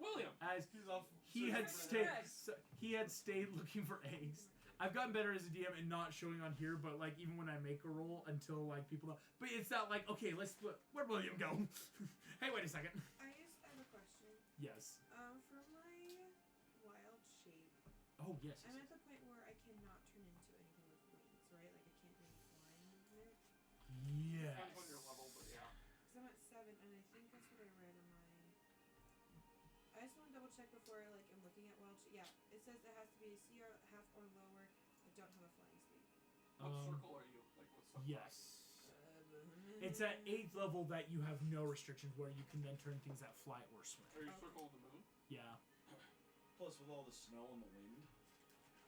William! as He's off. he had searching stayed. for eggs. He had stayed looking for eggs. I've gotten better as a DM and not showing on here, but like even when I make a roll until like people know. But it's not like okay, let's split. Where'd William go? Hey, wait a second. I just have a question. Yes. For my wild shape, Oh yes. I'm yes, at the point where I cannot turn into anything with wings, right? Like I can't do any flying movement. yes. Depends on your level, but yeah. Because I'm at 7, and I think that's what I read on my. I just want to double check before I like am looking at wild shape. Yeah, it says it has to be a CR half or lower that don't have a flying speed. What Um, circle are you? Like what subclass? Yes. It's at 8th level that you have no restrictions where you can then turn things that fly or swim. Are you Okay. circle of the moon? Yeah. Plus, with all the snow and the wind,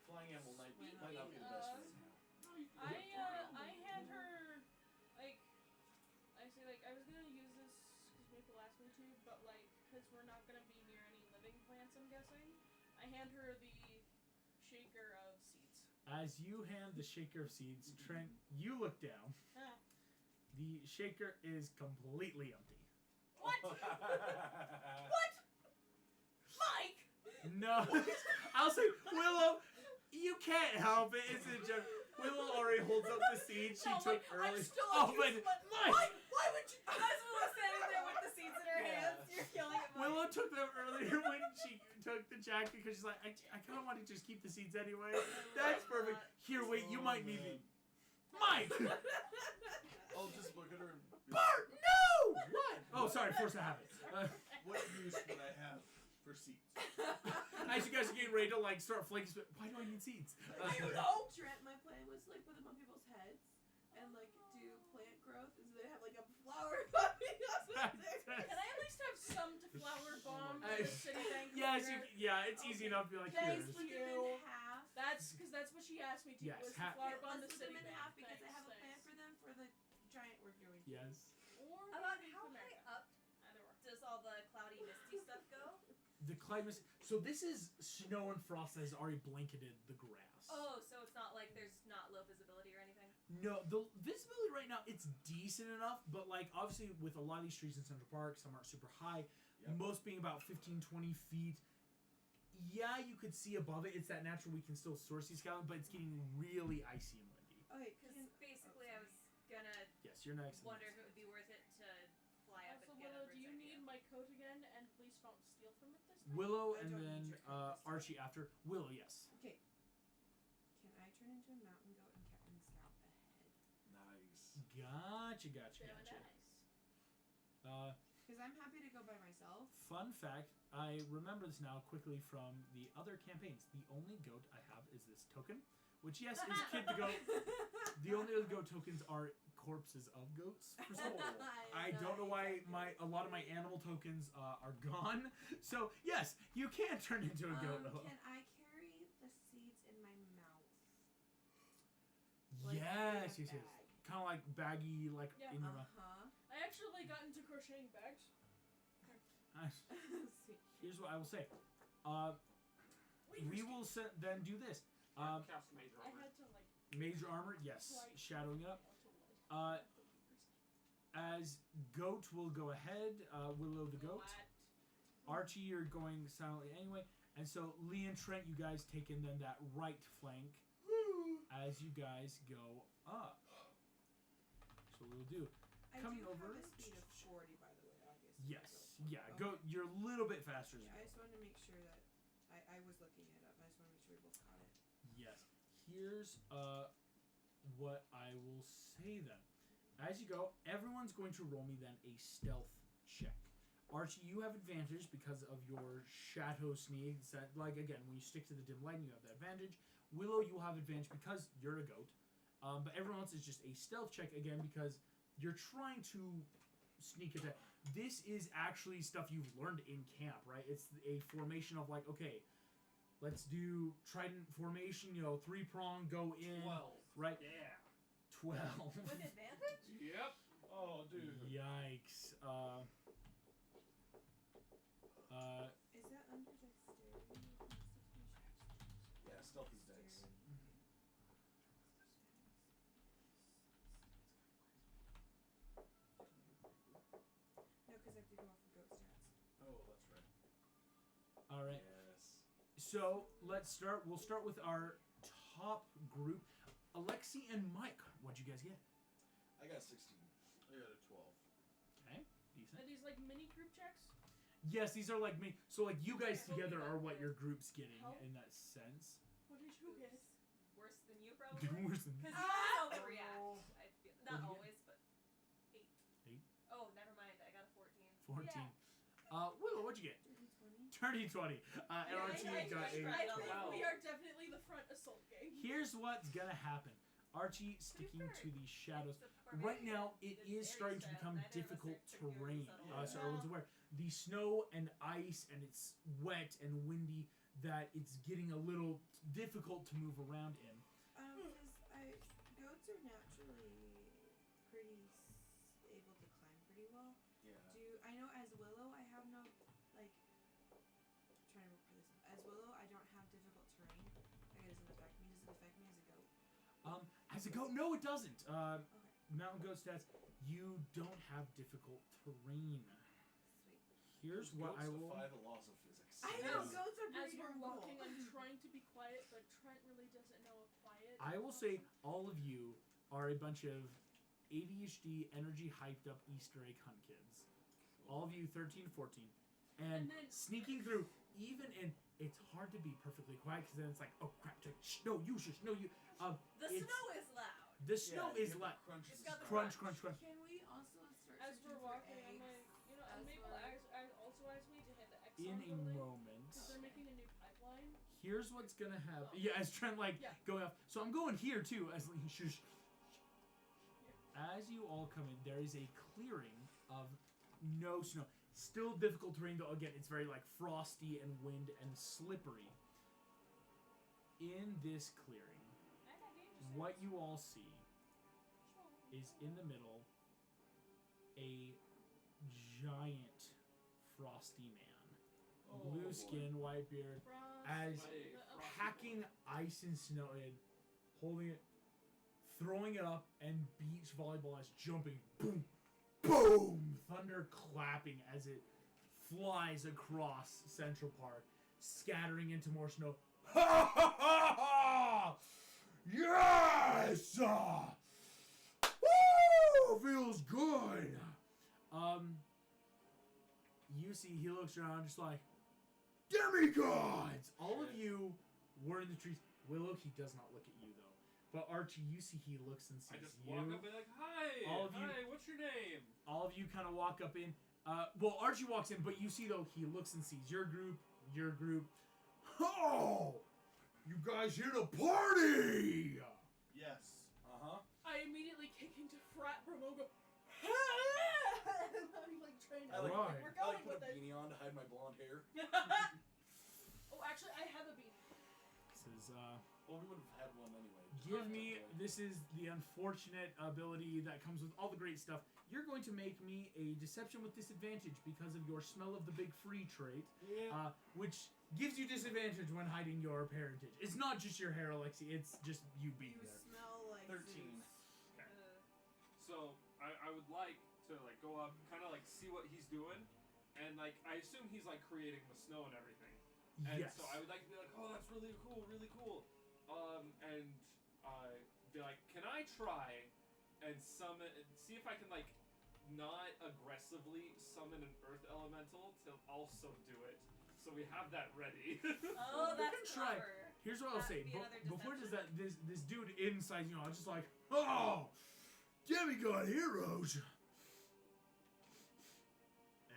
flying animal might Might not be the best right now. No, you can get tornado. I had her, like, I say like I was gonna use this because Maple asked me to, but like because we're not gonna be near any living plants, I'm guessing. I hand her the shaker of seeds. As you hand the shaker of seeds, Trent, you look down. Ah. The shaker is completely empty. What? What? Mike! No. I'll say, Willow, you can't help it. It's a joke. Willow already holds up the seed she No, took like, earlier. I'm still Oh, but accused, but Mike! why would you? As Willow's standing there with the seeds in her Yeah. hands, you're killing it. Mike. Willow took them earlier when she took the jacket because she's like, I kind of want to just keep the seeds anyway. That's perfect. Here, wait, you might need the. Mike! I'll just look at her and be Bart, no! What? Oh, sorry, force of habit. what use would I have for seats. As you guys are getting ready to like start flanking, why do I need seats? I don't know. My plan was to like put them on people's heads and like do plant growth, and so they have like a flower popping up. Can I at least have some to flower bomb in the city bank? Yes, it's easy enough to be like, Thanks, here's. Split them in half. That's because that's what she asked me to. Yes, Was to flower bomb the Let's split city them in bank. half because I Thanks, have a plan thanks. for them for the giant we're doing. Yes. Or About maybe how America. high up Either or. does all the cloudy, misty stuff go? The climate. So this is snow and frost that has already blanketed the grass. Oh, so it's not like there's not low visibility or anything? No, the visibility right now, it's decent enough, but like obviously with a lot of these trees in Central Park, some aren't super high, most being about 15, 20 feet. Yeah, you could see above it. It's that natural we can still source these scouting, but it's getting really icy and windy. Okay, Because basically I was gonna Yes, you're next. wonder if it would be worth it to fly up Also, and get Willow, a do you bird's need eye view. my coat again? And please don't steal from it this time. Willow I and don't then need your coat this time. Archie after. Willow, yes. Okay. Can I turn into a mountain goat and Captain Scout ahead? Nice. Gotcha. Very nice. Because I'm happy to go by myself. Fun fact, I remember this now quickly from the other campaigns. The only goat I have is this token, which yes is Kid the Goat. The only other goat tokens are corpses of goats. For some I don't know why a lot of my animal tokens are gone. So yes, you can turn into a goat. Can I carry the seeds in my mouth? Like Yes, in a yes, yes. bag? Kind of like baggy, like Yeah. in your mouth. I actually got into crocheting bags. Nice. Sweet. Here's what I will say. We will then do this. Cast major I armor. had to like. Major armor, yes. Right. Shadowing it up. Uh, As Goat will go ahead, Willow the Goat. Archie, you're going silently anyway. And so Lee and Trent, you guys take in then that right flank as you guys go up. So we'll do. I Coming do over. have a speed of 40, by the way, obviously. Yes. So- Yeah. okay. Go. You're a little bit faster as you Yeah, go. I just wanted to make sure that I was looking it up. I just want to make sure we both caught it. Yes. Here's what I will say then. As you go, everyone's going to roll me then a stealth check. Archie, you have advantage because of your shadow sneak. That, like again, when you stick to the dim lighting, you have that advantage. Willow, you will have advantage because you're a goat. But everyone else is just a stealth check again because you're trying to sneak attack. This is actually stuff you've learned in camp, right? It's a formation of like, okay, let's do trident formation. 3-prong, go in, 12. right? Yeah. 12. With advantage? Yep. Oh, dude. Yikes. Is that under dexterity? Yeah, stealth is dex. Dexterity. No, because I have to go off of goat stats. Oh, that's right. All right. Yes. So let's start. We'll start with our top group. Alexi and Mike, what'd you guys get? I got 16. I got a 12. Okay, decent. Are these like mini group checks? Yes, these are like me. So like you guys Okay, together hope you are what got your group's getting help. in that sense. What did you get? Worse than you, probably? Worse than Because me. you overreact. I feel. Not What'd you always, but 8. 8? Oh, never mind. I got a 14. 14. Yeah. Willow, what'd you get? Dirty 20. 30, 20. And Yeah, Archie I got think a I 12. think We are definitely the front assault gang. Here's what's gonna happen. Archie sticking to the shadows. Right now, it is starting to become difficult terrain. So everyone's aware. The snow and ice, and it's wet and windy, that it's getting a little difficult to move around in. Goats are naturally pretty able to climb pretty well. Yeah. I know as Willow, I have no, like, trying to reply this. As Willow, I don't have difficult terrain. Like, it doesn't affect me. Does it affect me as a goat? As a goat, no, it doesn't. Okay. Mountain goat stats, you don't have difficult terrain. Sweet. Here's what Goats I will. defy the laws of physics. I know, Yes. goats are As pretty we're darn walking, cool. I'm trying to be quiet, but Trent really doesn't know a quiet. I will say all of you are a bunch of ADHD, energy hyped up Easter egg hunt kids. All of you 13 to 14. And then- sneaking through, even in, it's hard to be perfectly quiet because then it's like, oh crap, shh, no, you shush, no, you. The it's- snow is loud. The snow Yeah, is you loud. have crunch. It's got the Crunch, crunch, crunch. Can we also start As searching we're for walking, I'm eggs? like, and as Mabel we're- also asked me to hit the X in a building? moment. Because they're making a new pipeline. Here's what's gonna happen. Oh. Yeah, as Trent Yeah. going off. So I'm going here too. As shush. As you all come in, there is a clearing of no snow. Still difficult terrain though. Again, it's very like frosty and wind and slippery. In this clearing, what you all see is in the middle a giant frosty man. Oh, Blue boy. skin, white beard, Frost. as Hey, packing ice and snow in, holding it, throwing it up, and beach volleyball as jumping. Boom! Boom! Thunder clapping as it flies across Central Park, scattering into more snow. Ha ha ha ha! Yes! Woo! Feels good. You see, he looks around just like, Demigods! All of you were in the trees. Willow, he does not look at you though. But Archie, you see, he looks and sees I just you. walk up and be like, hi! All of you- Hi, what's your name? All of you kind of walk up in. Well, Archie walks in, but you see though, he looks and sees your group. Oh! You guys here to party! Yes. Uh-huh. I immediately kick into frat bro and go, I'm like trying to. I like, Right. We're I going like put with a it. beanie on to hide my blonde hair. Oh, actually, I have a beanie. This is, Well, we would have had one anyway. give me, this is the unfortunate ability that comes with all the great stuff. You're going to make me a deception with disadvantage because of your smell of the big free trait, Yeah. which gives you disadvantage when hiding your parentage. It's not just your hair, Alexi, it's just you being You there. smell like 13. Zeus. Okay. So I would like to like go up, kind of like see what he's doing, and like I assume he's like creating the snow and everything. And Yes. so I would like to be like, oh, that's really cool, really cool. And be like, can I try and summon, see if I can like not aggressively summon an earth elemental to also do it. So we have that ready. Oh, You that's can try. clever. Here's what I'll That'd say. be another Before does deception. that, this dude inside, you know, I was just like, oh, Demigod heroes.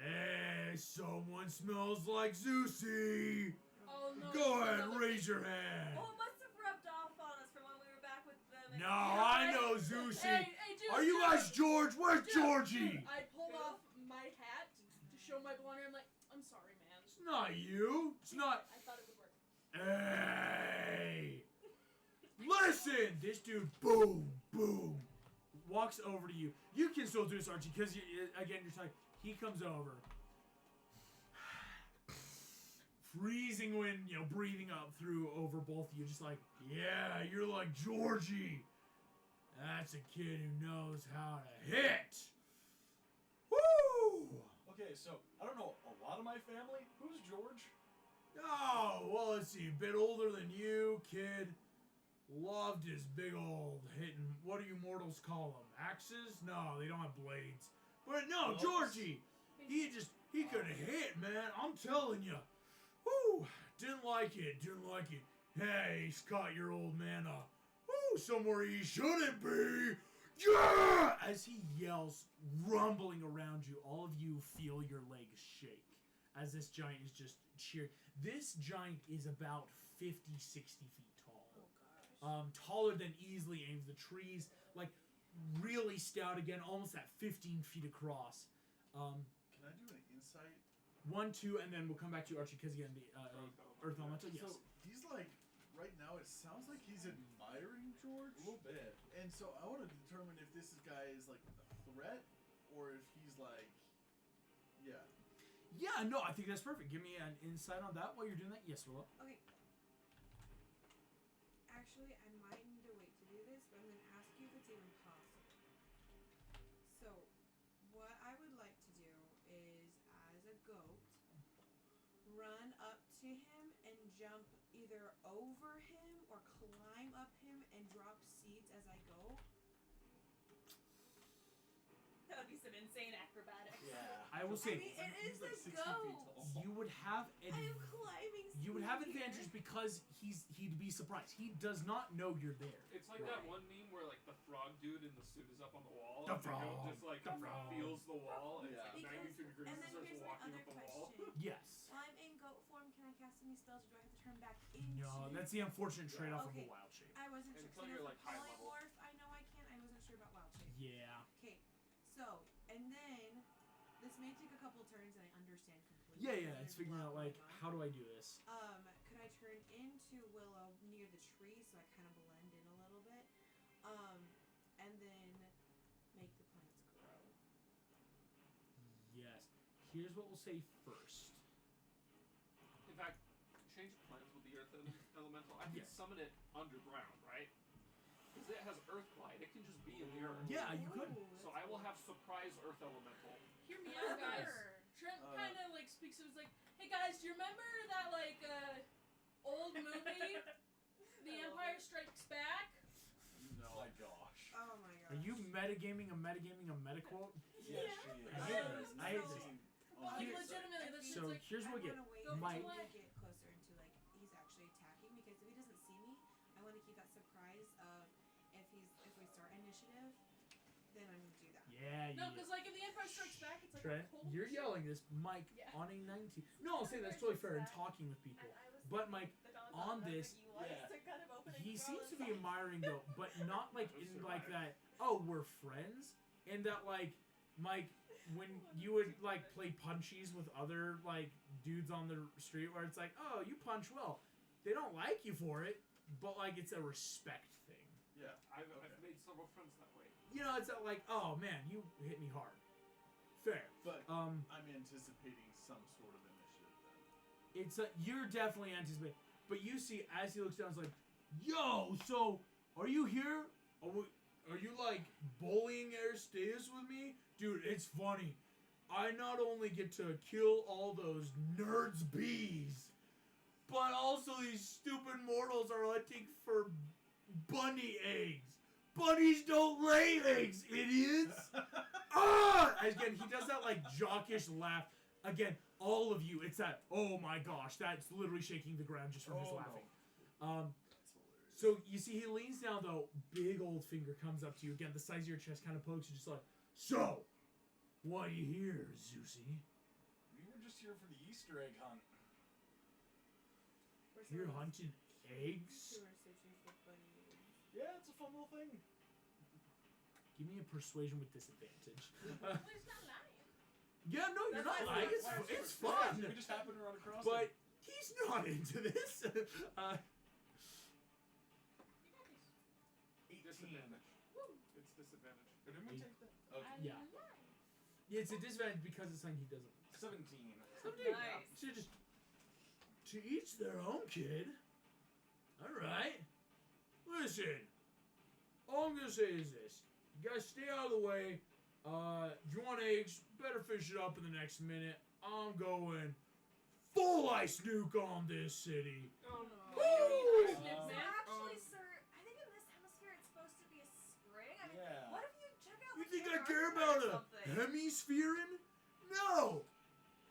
Hey, someone smells like Zeusy. Oh no. Go ahead, another raise beanie. your hand. Oh, it must have rubbed off on us from when we were back with them. No, I know Zeusy. Hey, dude. Are you dude, guys George? Where's dude, Georgie? dude, I pulled off my hat to show my blonde hair. I'm like, I'm sorry, man. It's not you. It's not. I thought it would work. Hey! Listen! This dude, boom, boom, walks over to you. You can still do this, Archie, because again, you're like, he comes over. Freezing wind, you know, breathing up through over both of you, just like, yeah, you're like Georgie. That's a kid who knows how to hit. Woo! Okay, so I don't know a lot of my family. Who's George? Oh, well, let's see. A bit older than you, kid. Loved his big old hitting. What do you mortals call them? Axes? No, they don't have blades. But no, Gloves? Georgie. He could have hit, man. I'm telling you. Woo! Didn't like it. Hey, he's caught your old man somewhere he shouldn't be. Yeah! As he yells, rumbling around you, all of you feel your legs shake as this giant is just cheering. This giant is about 50, 60 feet tall. Oh gosh. Taller than easily any of the trees. Like, really stout again, almost at 15 feet across. Can I do an insight? 1, 2, and then we'll come back to you, Archie, because again, the Earth Elemental, yes. So he's like, right now it sounds like he's admiring George. A little bit. And so I want to determine if this guy is like a threat or if he's like, yeah. Yeah, no, I think that's perfect. Give me an insight on that while you're doing that. Yes, Willow. Okay. Actually, I might need to wait to do this, but I'm going to ask you if it's even possible. So, what I would like to do is, as a goat, run up to him and jump either over him or climb up him and drop seeds as I go. That would be some insane acrobatics. Yeah. I will I say mean, it He's is like a 60 feet goat. tall. you would have I am climbing. you would have here. advantage because he'd be surprised. He does not know you're there. It's like that one meme where like the frog dude in the suit is up on the wall. The and goat frog, just like the frog. feels the wall. And Yeah. it's like 92 degrees And and then starts here's my walking other up the wall. question. Yes. While I'm in goat form, can I cast any spells, or do I have to turn back into? No, that's the unfortunate trade-off of Okay. a wild shape. I wasn't sure. Until So you're, for like, high level. polymorph, I know I can. I wasn't sure about wild shape. Yeah. Okay, so and then this may take a couple turns, and I understand completely. Yeah, because yeah. It's there's a figuring lot out like going on. how do I do this? Could I turn into Willow near the tree so I kind of blend in a little bit? And then make the plants grow. Yes. Here's what we'll say first. In fact, change the plans with the earth elemental. I can Yes. summon it underground, right? Because it has earth glide. It can just be in the earth. Yeah, you could. Ooh, So I will have surprise earth elemental. Hear me out, guys. Sure. Trent kind of like speaks. It was like, hey guys, do you remember that like old movie, The Empire Strikes Back? No. Oh my gosh. Oh my gosh. Are you metagaming a metaquote? Yes, she is. I hate this. I hate this. But like Here- legitimately, this is So like here's what we get. I want to wait Go for Mike- until July. we get closer into like he's actually attacking, because if he doesn't see me, I want to keep that surprise of if we start initiative, then I'm gonna do that. Yeah, no, yeah. because like in The Empire Strikes Back, it's like Trent, a cold you're mission. yelling this, Mike, Yeah. on a 19. No, I'll say that's totally fair in talking with people. But Mike, on this, Yeah. kind of opening he for seems all to this be stuff. admiring though, but not like in like that. Oh, we're friends, and that like Mike, when you would like play punchies with other like dudes on the street, where it's like, oh, you punch well, they don't like you for it, but like it's a respect thing. Yeah. I've Okay. made several friends that way. You know, it's not like, oh man, you hit me hard. Fair. But Um, I'm anticipating some sort of initiative then. it's you're definitely anticipating, but you see as he looks down, it's like, yo, so are you here? Are you like bullying Aristeus with me, dude? It's funny. I not only get to kill all those nerds bees, but also these stupid mortals are hunting for bunny eggs. Bunnies don't lay eggs, idiots! Ah! Again, he does that like jockish laugh. Again, all of you, it's that, oh my gosh, that's literally shaking the ground just from his Oh, no. laughing. That's hilarious. So you see he leans down though, big old finger comes up to you. Again, the size of your chest kind of pokes you, just like, so, why you here, Zeusy? We were just here for the Easter egg hunt. You're hunting eggs? Who are searching for bunny eggs. Yeah, it's a fun little thing. Give me a persuasion with disadvantage. Well, he's not lying. Yeah, no, you're not That's lying. fine. It's fun. We just happened to run across But it. he's not into this. You got this. 18. Disadvantage. Woo. It's disadvantage. Didn't we take that? Okay. Yeah. Yeah, it's a disadvantage because it's something he doesn't. 17. Nice. So just to each their own, kid. All right. Listen, all I'm gonna say is this: you guys stay out of the way. If you want eggs, better fish it up in the next minute. I'm going full ice nuke on this city. Oh no. Woo! Arsenic, So man. actually, sir, I think in this hemisphere it's supposed to be a spring. I mean, Yeah. what if you check out You like think I Antarctica care or about a something? hemispherean? No.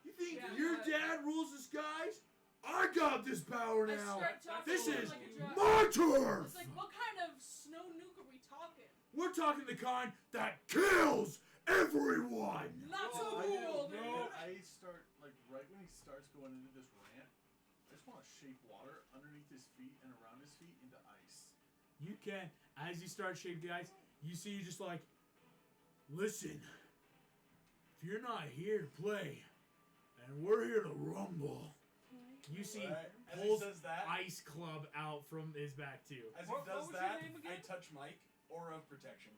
You think Yeah, your but- dad rules the skies? I got this power I now. start talking This to him is like a jock. my turf. It's like, what kind of snow nuke are we talking? We're talking the kind that kills everyone. Not so I cool, do. dude. I start like right when he starts going into this rant. I just want to shape water underneath his feet and around his feet into ice. You can, as you start shaping the ice, you see you just like, listen, if you're not here to play, and we're here to rumble, you see Right. As he pulls says that, Ice Club out from his back too. as What he does was your that, name I again? touch Mike, Aura of Protection.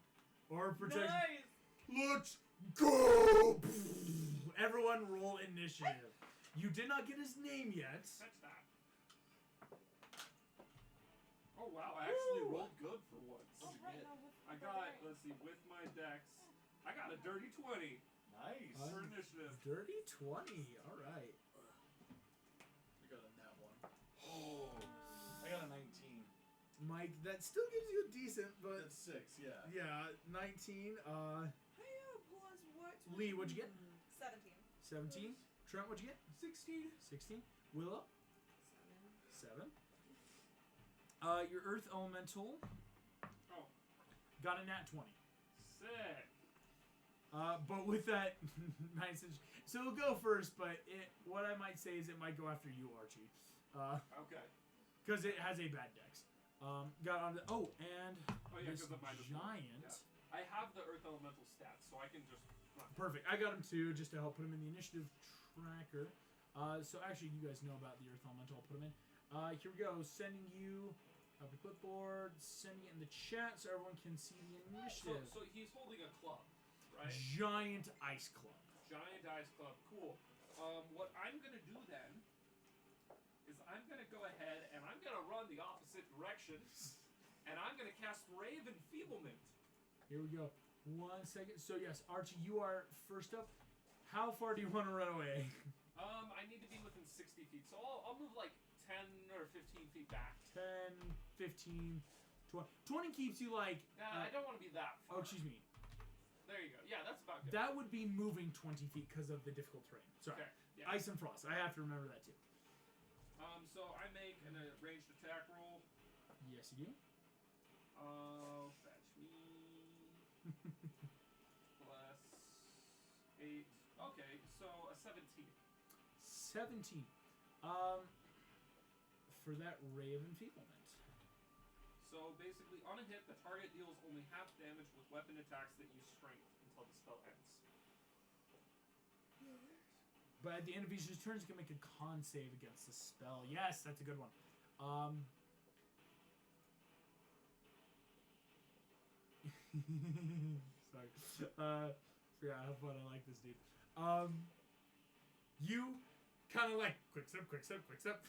Or protection. Nice. Let's go! Everyone roll initiative. You did not get his name yet. Touch that. Oh wow, I actually Woo. rolled good for once. Oh, right, no, with I the got, barbarian. let's see, with my dex, I got a dirty 20 Nice. for initiative. Dirty 20. All right. I got a nat one. Oh, I got a 19. Mike, that still gives you a decent, but That's 6. Yeah. yeah, 19. Hiya, plus Lee, what'd you get? 17. 17. Trent, what'd you get? 16. 16. Willow? 7. 7. Your Earth Elemental Oh, got a nat 20. sick. But with that nice, so it'll go first. But what I might say is it might go after you, Archie, Okay. because it has a bad dex. Got on the Oh yeah, this because of my giant. Yeah. I have the Earth Elemental stats, so I can just. Perfect. I got him too, just to help put him in the initiative tracker. So actually, you guys know about the Earth Elemental. I'll put him in. Here we go. Sending you. Copy clipboard. Sending it in the chat so everyone can see the initiative. So he's holding a club, right? Giant ice club. Giant Ice Club. Cool. What I'm gonna do then is I'm gonna go ahead and I'm gonna run the opposite direction, and I'm gonna cast Rave Enfeeblement. Here we go. 1 second. So yes, Archie, you are first up. How far do you want to run away? I need to be within 60 feet, so I'll move like 10 or 15 feet back. 10, 15, 20. 20 keeps you like. Nah, I don't want to be that far. Oh, excuse me. There you go. Yeah, that's about good. That would be moving 20 feet because of the difficult terrain. Sorry. Okay. Yeah. Ice and frost. I have to remember that too. So I make a ranged attack roll. Yes, you do. Fetch me. Plus 8. Okay, so a 17. 17. For that Ray of Enfeeblement. So basically, on a hit, the target deals only half damage with weapon attacks that use strength until the spell ends. But at the end of each turn, you can make a con save against the spell. Yes, that's a good one. Sorry. Forgot how fun I like this dude. You kind of like quick step, quick step, quick step.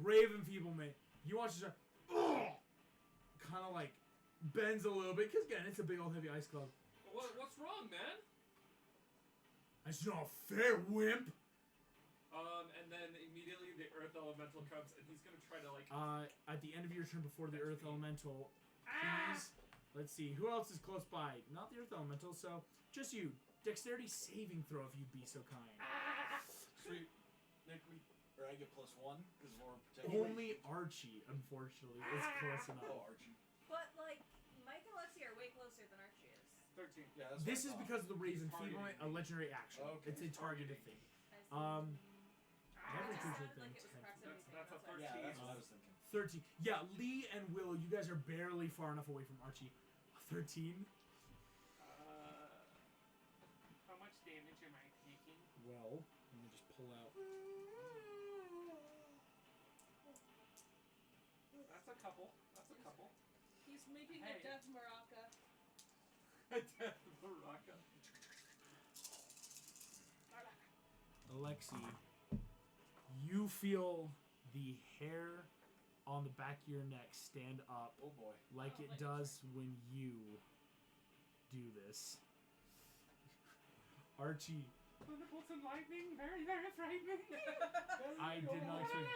Rave Enfeeblement. You watch this kind of like bends a little bit because again, it's a big old heavy ice club. What's wrong, man? That's not fair, wimp. And then immediately the Earth Elemental comes, and he's gonna try to like. At the end of your turn before the Earth Elemental, please. Let's see who else is close by. Not the Earth Elemental, so just you. Dexterity saving throw, if you'd be so kind. Sweet. Nick, I get +1 because we're protecting. Only Archie, unfortunately, is close enough. Oh, Archie. But, like, Mike and Lexi are way closer than Archie is. 13. Yeah, that's This is what I thought. because of the Raven Targeting. Enfeeblement, a legendary action. Okay. It's a targeted thing. I see. Every It creature sounded like it was within 10 proximity feet. That's a thing, Yeah, why I that's said what I it. was thinking. 13. Yeah, Lee and Will, you guys are barely far enough away from Archie. 13. How much damage am I taking? Well, let me just pull out. That's a couple. That's a couple. He's making Hey. a death maraca. Death Baraka. Alexi, you feel the hair on the back of your neck stand up Oh boy. like Oh, it like does when you do this. Archie, Thunderbolts and lightning, very, very frightening. I did not expect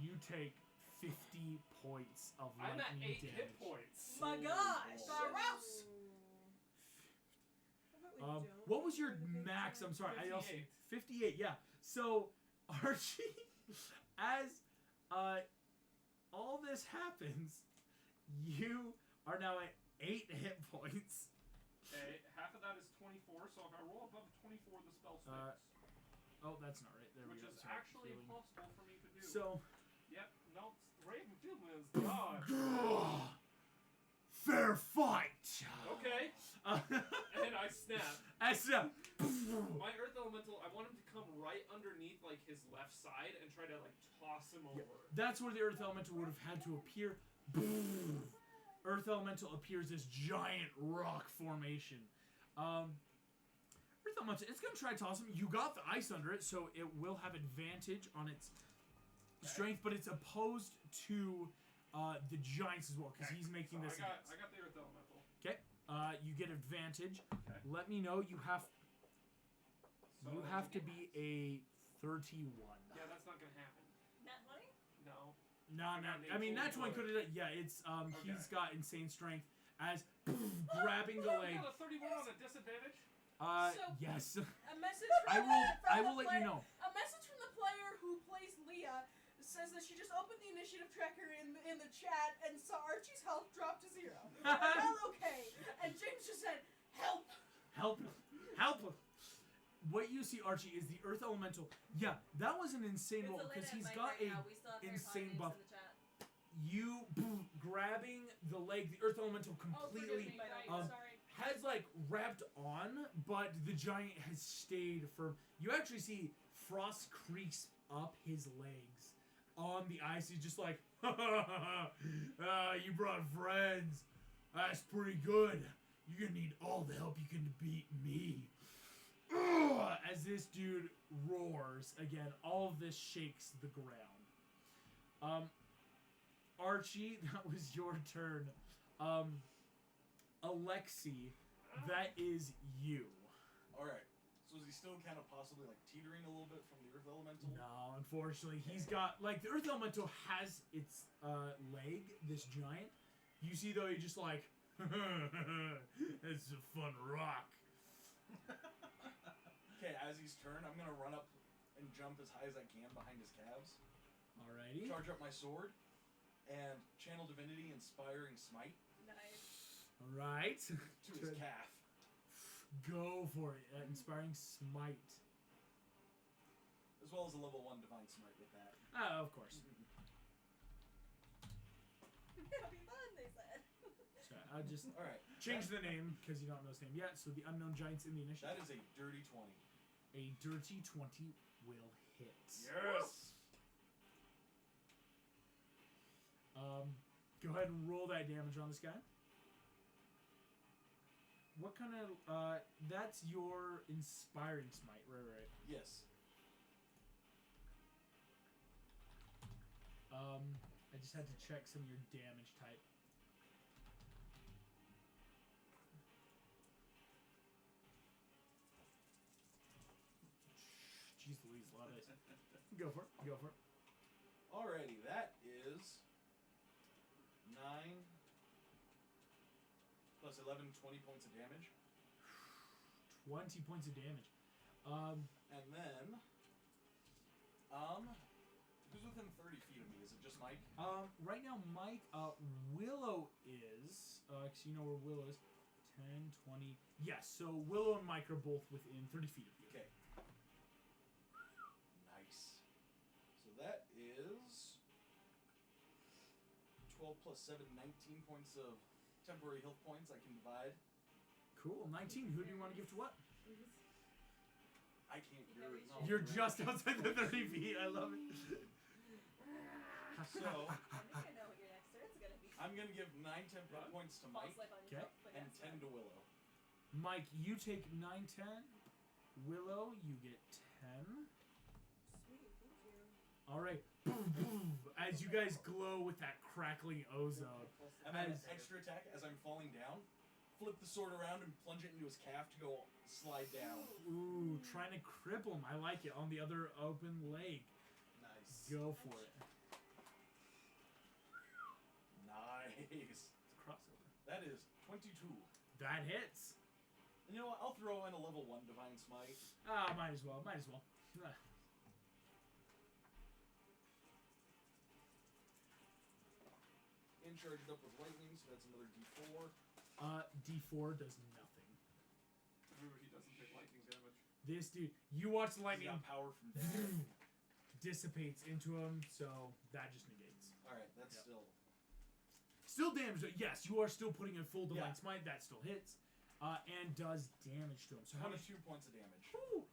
you take 50 points of I'm at lightning 8 damage. hit points. My gosh! Gross! What was your max? I'm sorry, I also 58. Yeah. So Archie, as all this happens, you are now at 8 hit points. Okay, half of that is 24, so if I roll above 24, the spell sticks. Oh, that's not right. There Which we go. is Sorry, actually healing. impossible for me to do. So. Yep, no, Raven Fieldman is gone. Fair fight. Okay. And I snap. My Earth Elemental, I want him to come right underneath, like, his left side and try to, like, toss him over. That's where the Earth Elemental would have had to appear. Earth Elemental appears as giant rock formation. Earth Elemental, it's going to try to toss him. You got the ice under it, so it will have advantage on its strength, but it's opposed to the giants as well, because he's making So this against. I got the Earth Elemental. Okay, you get advantage. Okay. Let me know. You have So you have to be a 31. Yeah, that's not gonna happen. Nat 20? No. No. I got an I mean, 18 that's one roll. could have. Yeah, it's Okay. he's got insane strength as grabbing the leg. Got a 31 on a disadvantage. So- Yes. A message I from will. the, I from will the let you player- know. A message from the player who plays Leah says that she just opened the initiative tracker in the chat and saw Archie's health drop to 0. Well, okay. And James just said, "Help." Help! Help! What you see, Archie, is the Earth Elemental. Yeah, that was an insane roll because he's got a We still have insane insane buff. in the chat. you grabbing the leg, the Earth Elemental Oh, forgive completely me. Right, sorry. has like wrapped on, but the giant has stayed firm. You actually see frost crease up his legs on the ice. He's just like, you brought friends. That's pretty good. You're gonna need all the help you can to beat me. As this dude roars again, all of this shakes the ground. Archie, that was your turn. Alexi, that is you. Alright. So is he still kind of possibly like teetering a little bit from the Earth Elemental? No, unfortunately, he's got like the Earth Elemental has its leg, this giant. You see though, he's just like, it's a fun rock. Okay, as he's turned, I'm gonna run up and jump as high as I can behind his calves. Alrighty. Charge up my sword and channel divinity, inspiring smite Nice. Alright. to his calf. Go for it. Inspiring smite. As well as a level 1 divine smite with that. Of course. That'll be fun, they said. So I'll just Alright. change the name because you don't know his name yet. So the unknown giants in the initiative. That is a dirty 20. A dirty 20 will hit. Yes! Go ahead and roll that damage on this guy. What kind of that's your inspiring smite, right? Yes. I just had to check some of your damage type. Jeez Louise, love it. Go for it. Go for it. Alrighty, that is 9 plus 11, 20 points of damage. 20 points of damage. And then, who's within 30 feet of me? Is it just Mike? Right now, Mike, Willow is, cause you know where Willow is. 10, 20. Yes, so Willow and Mike are both within 30 feet of you. Okay. Nice. So that is 12 plus 7, 19 points of temporary health points I can divide. Cool. 19. Who do you want to give to what? I can't. You're just outside the 30 feet. I love it. So, I'm just gonna know what your next turn's gonna be. I'm going to give 9 temporary points to False Mike life on Okay. yourself, but and yes, 10 to Willow. Mike, you take 9, 10. Willow, you get 10. Sweet, thank you. All right. As you guys glow with that crackling ozone. And then extra attack as I'm falling down. Flip the sword around and plunge it into his calf to go slide down. Ooh, trying to cripple him. I like it. On the other open leg. Nice. Go for it. Nice. It's a crossover. That is 22. That hits. And you know what? I'll throw in a level 1 divine smite. Might as well. Might as well. And charged up with lightning, so that's another D4. D4 does nothing. Remember, he doesn't take lightning damage. This dude, you watch the He's lightning got power from death. dissipates into him, so that just negates. Alright, that's Yep. still. Still damage. Yes, you are still putting a full divine Yeah. smite. That still hits, and does damage to him. So how much? 22 points of damage. Woo!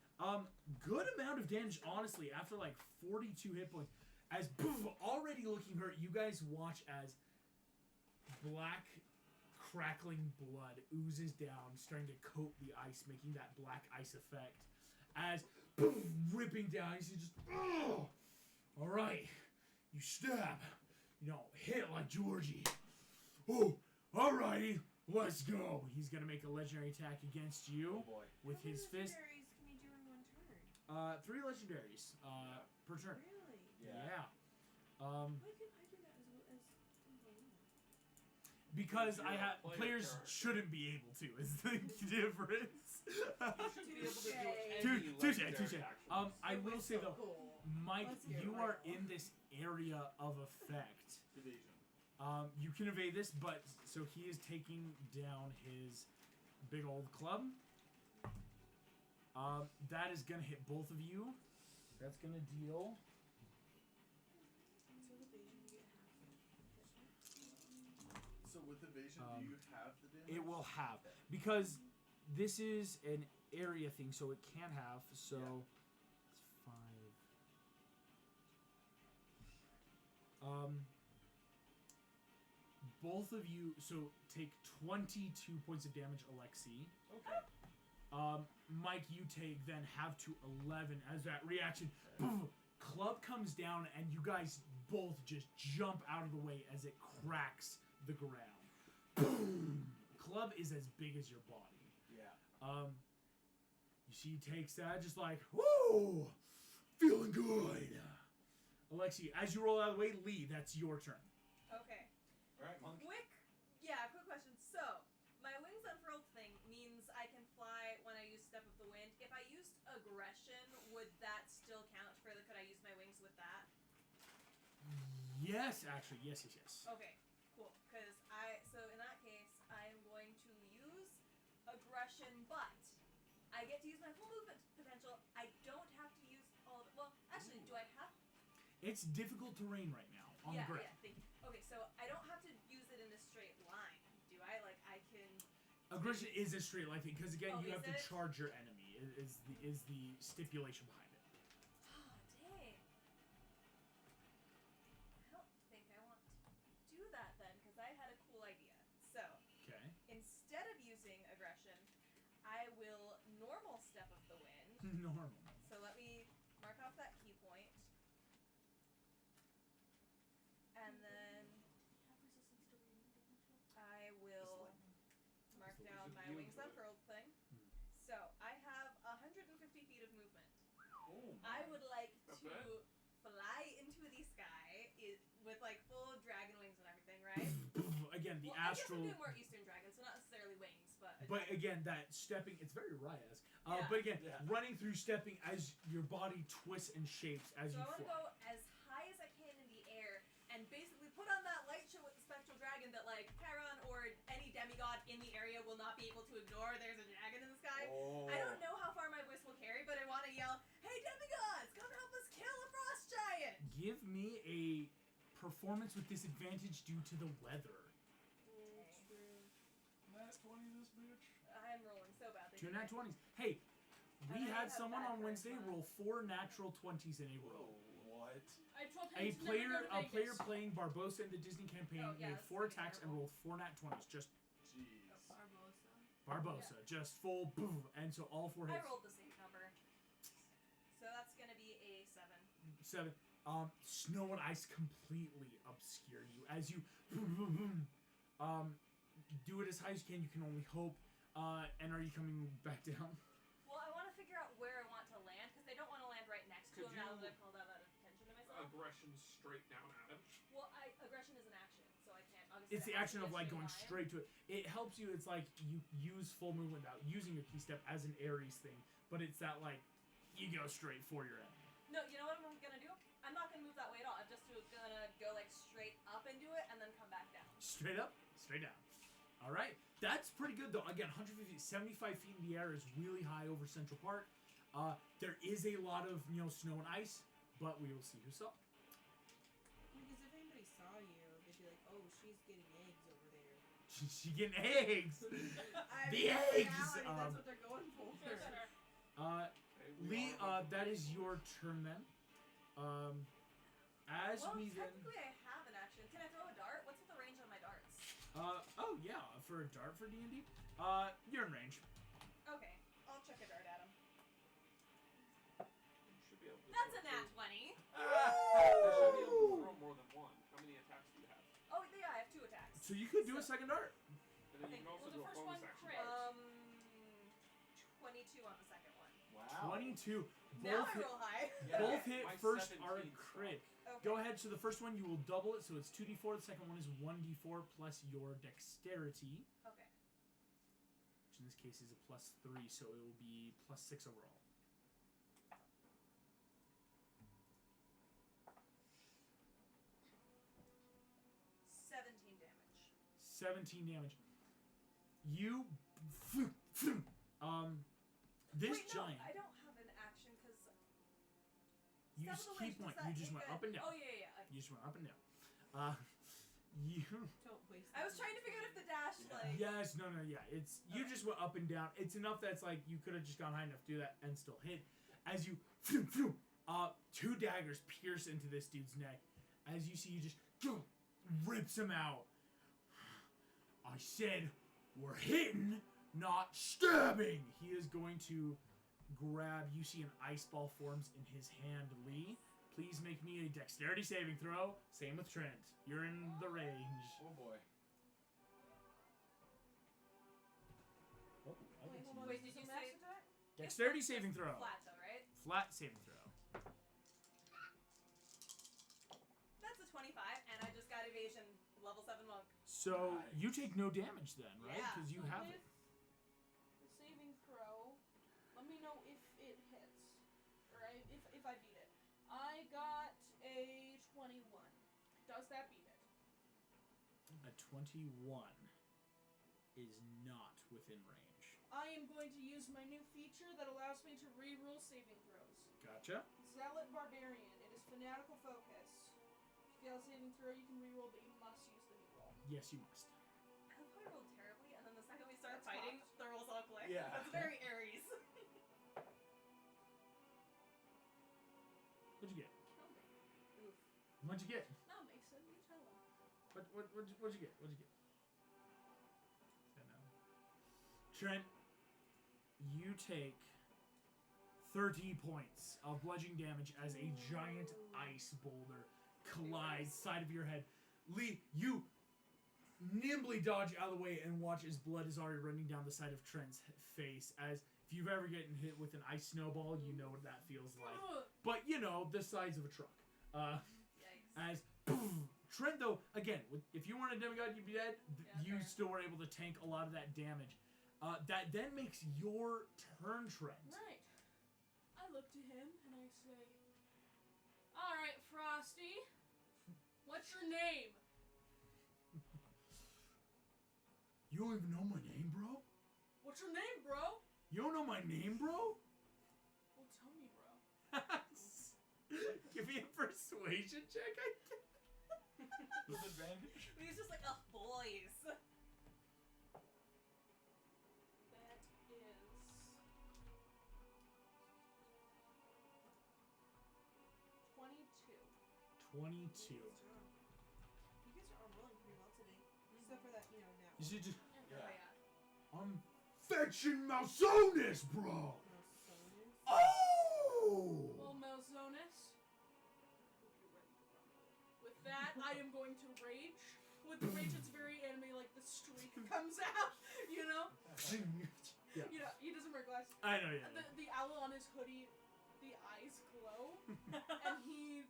Good amount of damage, honestly. After like 42 hit points, as already looking hurt, you guys watch as black, crackling blood oozes down, starting to coat the ice, making that black ice effect. As ripping down, you see just, all right, you stab, hit like Georgie. Oh, alrighty, let's go. He's gonna make a legendary attack against you Oh boy. with How many his fist. legendaries can you do in one turn? 3 legendaries per turn. Really? Yeah. Yeah. Why couldn't I do that as well as Timberlina? Because You're I a have player players character. shouldn't be able to. Is the difference? You should be able to do any Touche. legendary action. I will say though, Cool. Mike, Let's get you right are on. in this area of effect. Evasion. You can evade this, but so he is taking down his big old club. That is gonna hit both of you. That's gonna deal. So with evasion, do you have the damage? It will have because this is an area thing, so it can have. So it's 5. Both of you take 22 points of damage, Alexi. Okay. Mike, you take then have to 11 as that reaction. Boom, club comes down and you guys both just jump out of the way as it cracks the ground. Boom! Club is as big as your body. Yeah. You see, he takes that just like, woo, feeling good. Alexi, as you roll out of the way, Lee, that's your turn. Okay. All right, monk. Quick question. So, my wings unfurled thing means I can fly when I use Step of the Wind. If I used aggression, would that still count for could I use my wings with that? Yes, actually, yes. Okay, cool. So in that case, I am going to use aggression, but I get to use my full movement potential. I don't have to use all of it. Well, actually, do I have? It's difficult terrain right now on the ground. Yeah, thank you. Okay, so I don't have to use it in a straight line, do I? Like, I can... Aggression is a straight line thing because again, you have to it? charge your enemy. Is the stipulation behind it? Oh, dang. I don't think I want to do that then, because I had a cool idea. So, Okay. instead of using aggression, I will normal Step of the Wind. Normal. So let me mark off that key point. And then I will mark That's the down wizard my you wings enjoy. unfurled thing. So I have 150 feet of movement. Oh, I would like Not to bad. fly into the sky with like full dragon wings and everything, right? Again, the well, I guess astral. I'm doing more Eastern Dragon, so not necessarily wings, but. But again, that stepping, it's very Raya-esque. Yeah. But again, Yeah. running through stepping as your body twists and shapes as So you I want to fly. go as high as I can in the air and basically put on that light show with the spectral dragon that like Chiron or any demigod in the area will not be able to ignore. There's a dragon in the sky. Oh. I don't know how far my voice will carry, but I want to yell, "Hey demigods, come help us kill a frost giant!" Give me a performance with disadvantage due to the weather. Last 20 this bitch. I'm rolling so badly. 2 nat 20s. Hey, we And I had have someone bad on Wednesday charisma. roll 4 natural 20s in a row. What? I told him A to player, never go to a player Vegas. playing Barbosa in the Disney campaign Oh, yeah, made that's 4 fucking attacks and terrible. rolled 4 nat 20s. Just Jeez. Barbosa, just full boom, and so all 4 I hits. rolled the same number. So that's gonna be a 7. 7. Snow and ice completely obscure you as you do it as high as you can. You can only hope. And are you coming back down? Well, I want to figure out where I want to land because I don't want to land right next to Could him now you- that I've called out that attention to myself. Aggression straight down at him. Well, aggression is an action, so I can't. Obviously, It's the it has action to of be a like going line. straight to it. It helps you. It's like you use full movement without using your key step as an Aries thing, but it's that like you go straight for your enemy. No, you know what I'm gonna do? I'm not gonna move that way at all. I'm just gonna go like straight up into it and then come back down. Straight up, straight down. All right, that's pretty good though. Again, 150, 75 feet in the air is really high over Central Park. There is a lot of snow and ice, but we will see who saw. Because if anybody saw you, they'd be like, "Oh, she's getting eggs over there." She getting eggs. I The mean, eggs! reality, that's what they're going for. Hey, we Lee, are- that is your turn then. As Well, we then. technically I have an action. Can I throw a dart? What's the range on my darts? Oh yeah, for a dart for D&D. You're in range. Okay, I'll chuck a dart at him. You should be able to That's a throw nat two. 20. You should be able to throw more than one. How many attacks do you have? Oh yeah, I have 2 attacks. So you could do a second dart. And then you can also Well, the do a first bonus one action. crit. 22 on the second one. Wow. Wow. 22. Now Both I hit, roll high. Yeah. both hit. My First are 17 crit. Okay. Go ahead. So the first one you will double it, so it's 2d4. The second one is 1d4 plus your dexterity, Okay. which in this case is a +3, so it will be +6 overall. 17 damage. 17 damage. You, this Wait, giant. No, I don't have an action because. You just keep one. You just went up and down. Oh yeah. You just went up and down. You. Don't waste. I was trying to figure out if the dash like. Yes, no, yeah. It's you Okay. just went up and down. It's enough that's like you could have just gone high enough to do that and still hit. As you, 2 daggers pierce into this dude's neck. As you see, you just rips him out. I said, we're hitting, not stabbing. He is going to grab. You see an ice ball forms in his hand, Lee. Please make me a dexterity saving throw. Same with Trent. You're in the range. Oh boy. Oh, I Wait, can hold on. see Wait, Is did this you a max say- attack? Dexterity saving throw. Flat though, right? Flat saving throw. That's a 25, and I just got evasion level 7 monk. So Nice. you take no damage then, right? Yeah. Because you So have with it. the saving throw, let me know if it hits, or if I beat it. I got a 21. Does that beat it? A 21 is not within range. I am going to use my new feature that allows me to reroll saving throws. Gotcha. Zealot Barbarian. It is fanatical focus. If you fail a saving throw, you can reroll, but you must use the new roll. Yes, you must. I love how I rolled terribly, and then the second we start That's fighting, cocked. the rolls all click. Yeah. That's very Aries. What'd you get? Kill me. Oof. What'd you get? Now, Mason, you tell him. What'd you get? What'd you get? Say no. Trent, you take 30 points of bludgeoning damage as a giant ice boulder collides side of your head. Lee, you nimbly dodge out of the way and watch as blood is already running down the side of Trent's face. As if you've ever gotten hit with an ice snowball, you know what that feels like. But you know, the size of a truck. Yikes. As Trent, though, again, if you weren't a demigod, you'd be dead. Yeah, You fair. still were able to tank a lot of that damage. That then makes your turn, Trent. Right. I look to him and I say, "Alright, Frosty. What's your name?" You don't even know my name, bro? What's your name, bro? You don't know my name, bro? Well, tell me, bro. Give me a persuasion check, I guess. With advantage. He's just like, oh, boys. That is 22. 22. You guys are all rolling pretty well today, except for that, now. You should just... Oh, Yeah. yeah. I'm fetching Malsonis, bro! Malsonis. Oh! Well, Malzonis, I hope you're ready to rumble. With that, I am going to rage. With the rage, it's very anime, like the streak comes out, you know? Yeah. You know, he doesn't wear glasses. I know, yeah. The owl on his hoodie, the eyes glow, and he,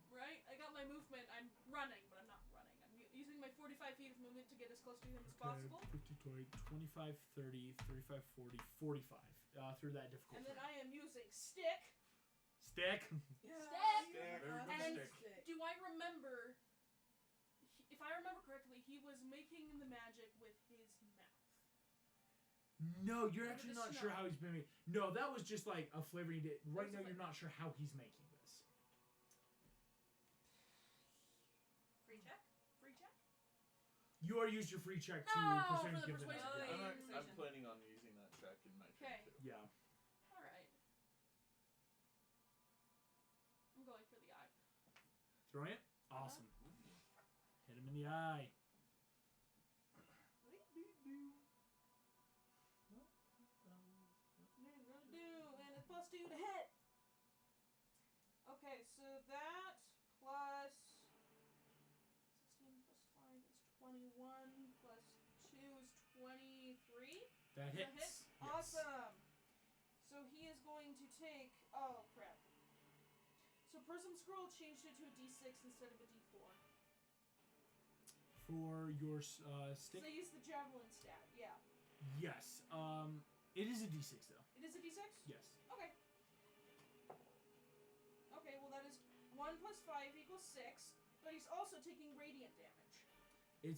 right? I got my movement. I'm running, but I'm not running. I'm using my 45 feet of movement to get as close to him as possible. 50, 20, 25, 30, 35, 40, 45. Through that difficult. And then I am using stick. Stick. Yeah. Stick. Very good And stick. do I remember? If I remember correctly, he was making the magic with his mouth. No, you're Under actually the not sure snow. how he's making. No, that was just like a flavor he did. Right There's now, a you're flavor. not sure how he's making this. Free check? Free check. You already used your free check to No, persuade for the give it persuasion. back. Oh, I'm, yeah. I'm planning on using that check in my turn Okay. too. Yeah. All right. I'm going for the eye. Throwing it? Awesome. Hit him in the eye. And it's +2 to hit. Okay, so that plus 16 plus 5 is 21 plus 2 is 23. That Does that hit? hits. Yes. Awesome. So he is going take. Oh crap. So Prism Scroll changed it to a D6 instead of a D4. For your So stick? they use the javelin stat. Yeah. Yes. It is a D6 though. It is a D6. Yes. Okay. Okay. Well, that is 1 plus 5 equals 6. But he's also taking radiant damage.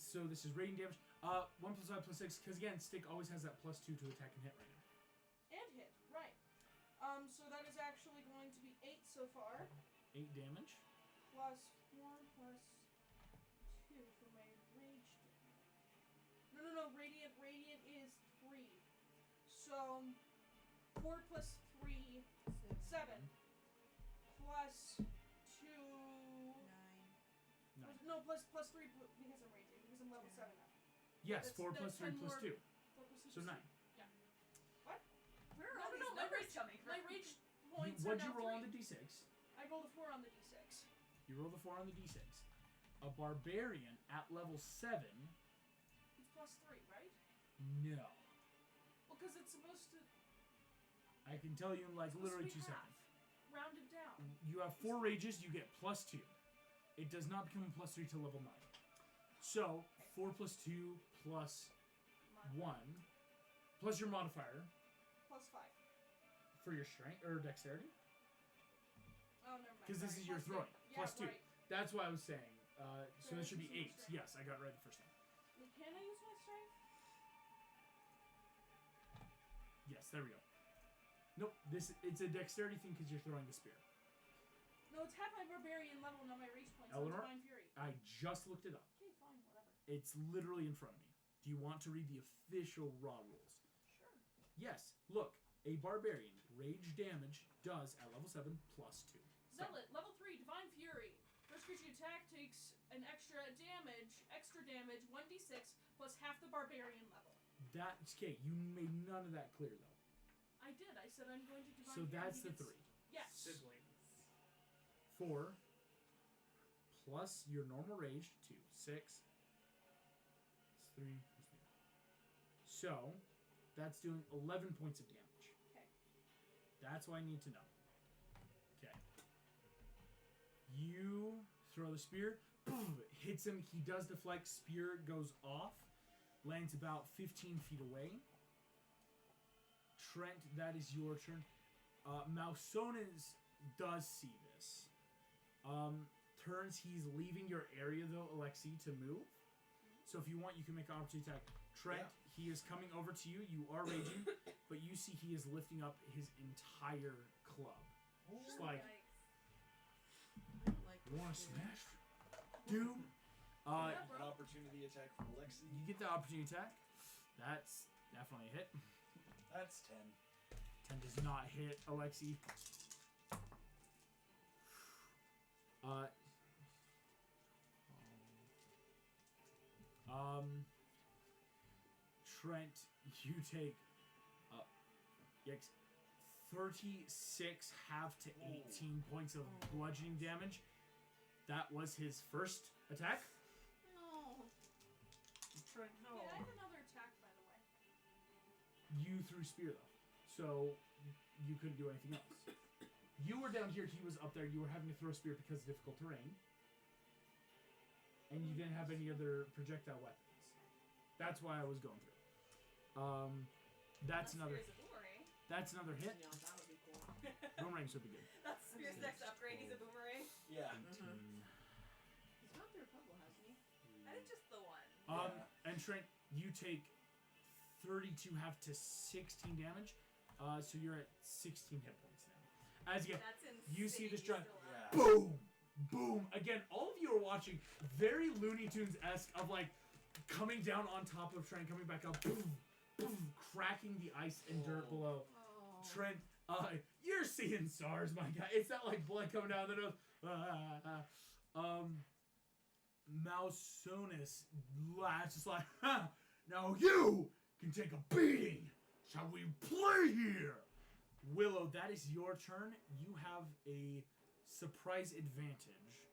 So this is radiant damage. 1 plus 5 plus 6, because again, stick always has that +2 to attack and hit right now. And hit. Right. So that is actually going to be 8 so far. 8 damage. Plus 4 plus 2 for my rage damage. No. Radiant is 3. So 4 plus 3, 7. Plus 2. 9. No, plus 3 because I'm raging, because I'm level 7 now. Yes, That's- 4 that's plus 3 10 plus more- 2. 4 plus 2 So plus 9. 2. Where are No, all no, these no, my numbers rage- coming from? My rage points are What'd now you roll 3. on the D6? I rolled a 4 on the D6. You roll the 4 on the D6. A barbarian at level 7. It's plus 3, right? No. Well, because it's supposed to. I can tell you in like it's supposed literally to be 2 half. seconds. Rounded down. You have 4 rages, you get +2. It does not become +3 till level 9. So, 4 plus 2 plus 1 plus your modifier Plus 5. for your strength or dexterity. Oh, never mind. Because this Sorry, is your plus throwing. three. Yeah, Plus 2. Right. That's why I was saying. So this should be this is 8. strength. Yes, I got it right the first time. Can I use my strength? Yes, there we go. Nope, it's a dexterity thing because you're throwing the spear. No, it's half my barbarian level, not my rage points. Eleanor? Divine Fury. I just looked it up. Okay, fine, whatever. It's literally in front of me. Do you want to read the official raw rules? Sure. Yes, look. A barbarian, rage damage, does at level 7 plus 2. Zealot, level 3, Divine Fury. First creature you attack takes an extra damage, 1d6, plus half the barbarian level. That's okay. You made none of that clear, though. I did. I said I'm going to Divine So Fury. that's He the gets- 3. Yes. Siblings. 4 plus your normal rage, 2. 6. It's 3 plus 3. So, that's doing 11 points of damage. Okay. That's what I need to know. Okay. You throw the spear. Boom, it hits him. He does deflect. Spear goes off. Lands about 15 feet away. Trent, that is your turn. Malsones does see this. Turns, he's leaving your area though, Alexi, to move. So if you want, you can make an opportunity attack. Trent, he is coming over to you. You are raging, but you see he is lifting up his entire club. Just like, I don't like you want this to dude. smash? Dude. An opportunity attack from Alexi. You get the opportunity attack. That's definitely a hit. That's 10. 10 does not hit Alexi. Trent, you take, yikes, 36 half to 18 points of bludgeoning damage. That was his first attack. No. Trent, no. Okay, I have another attack, by the way. You threw spear though, so you couldn't do anything else. You were down here, he was up there. You were having to throw a spear because of difficult terrain, and you didn't have any other projectile weapons. That's why I was going through. That's another. Spear's a boomerang. That's another hit. Yeah, that would be cool. Boomerangs would be good. That's Spear's next upgrade. He's a boomerang. Yeah. 18. He's gone through a couple, hasn't he? I think just the one. And Trent, you take 32 half to 16 damage. So you're at 16 hit points now. As again, That's insane. you see this He's giant still alive. Yeah. boom, boom. Again, all of you are watching very Looney Tunes-esque of like coming down on top of Trent, coming back up, boom, boom, cracking the ice and dirt below. Oh. Trent, you're seeing stars, my guy. It's not like blood coming down the nose. Malsones laughs just like, huh, now you can take a beating. Shall we play here? Willow, that is your turn. You have a surprise advantage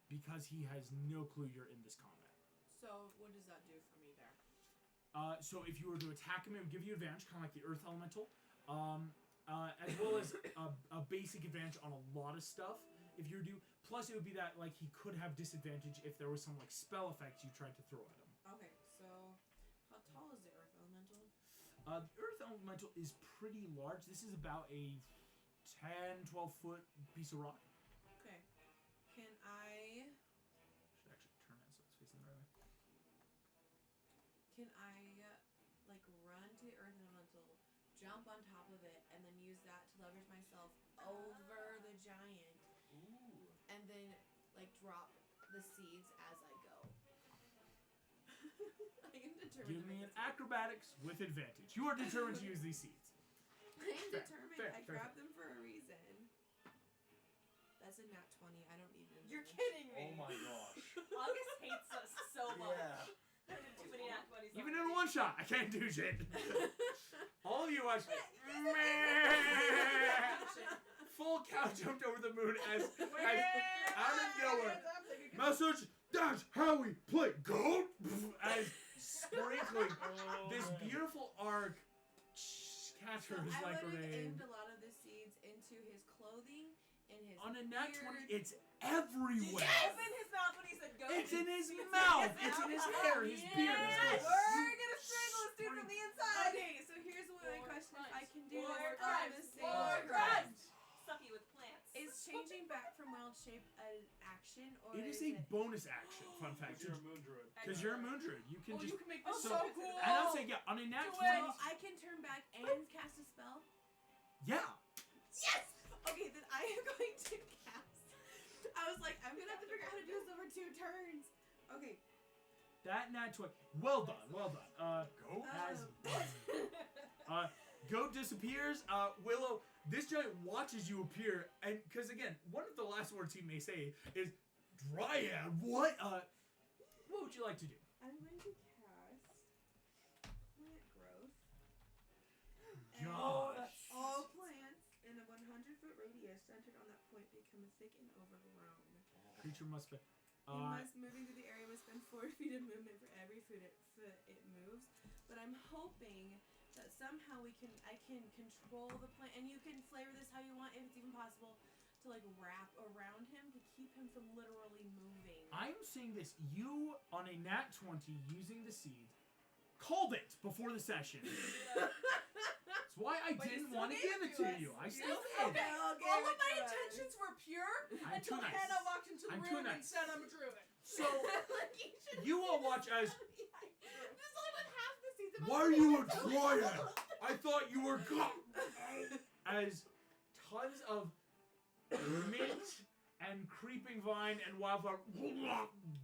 because he has no clue you're in this combat. So, what does that do for me there? So if you were to attack him, it would give you advantage, kind of like the Earth Elemental. as well as a basic advantage on a lot of stuff if you do. Plus, it would be that like he could have disadvantage if there was some like spell effects you tried to throw at him. Okay, so how tall is the earth elemental? The earth elemental is pretty large. This is about a 10, 12-foot piece of rock. Okay. Can I... Should actually turn it so it's facing the right way. Can I, like, run to the earth elemental, jump on top of it, and then use that to leverage myself over the giant, Ooh. and then, like, drop the seeds as I go? I am determined Give to me make an this work. acrobatics with advantage. You are determined to use these seeds. I am Fair, determined. fair, I fair. grabbed them for a reason. That's a nat 20. I don't need it. You're kidding Oh me. my gosh. August hates us so much. Yeah. I did too many nat 20s. Even in one shot, I can't do shit. All of you watch. Full cow jumped over the moon as out of nowhere. Message, that's how we play goat. As sprinkling this beautiful arc catchers I like would have rain. aimed a lot of the seeds into his clothing and his On a nat 20, beard. it's Did you everywhere. open his mouth when he said go? It's in his You mouth. said It's in his mouth. hair, his beard, his Yes. clothes. We're gonna strangle this dude from the inside. Okay, so here's what my More question: if I crimes. can do More this on crimes. the same More turn. crimes. Suck you with plants. Is changing back from wild shape an action or It is is a it? bonus action, fun fact. You're a moon druid. Because you're a moon druid. You can Oh, just. you can make this So- so cool. And I'm saying, yeah, on a nat Do 20. it. So I can turn back and cast a spell. Yeah. Yes. Okay, then I am going to cast. I was like, I'm gonna have to figure out how to do this over 2 turns. Okay. That nat 20. Well done, well done. Go. As Goat disappears. Willow, this giant watches you appear, and because again, one of the last words he may say is, "Dryad, what? What would you like to do?" I'm going to cast plant growth. And Gosh. all plants in a 100-foot radius centered on that point become thick and overgrown. Creature must be. Unless moving through the area must spend 4 feet of movement for every foot it moves. But I'm hoping that somehow I can control the plant, and you can flavor this how you want, if it's even possible, to like wrap around him to keep him from literally moving. I'm saying this. You on a nat 20 using the seeds called it before the session. That's why I But you didn't still want to gave give it it to to us. you. I You still still did. gave All of my intentions were pure I'm until too nice. Hannah walked into the I'm too room and nice. said I'm a druid. So Like, should you all watch as. There's only about half the season. Why are you a dryad? I thought you were God. As tons of mint and creeping vine and wildflower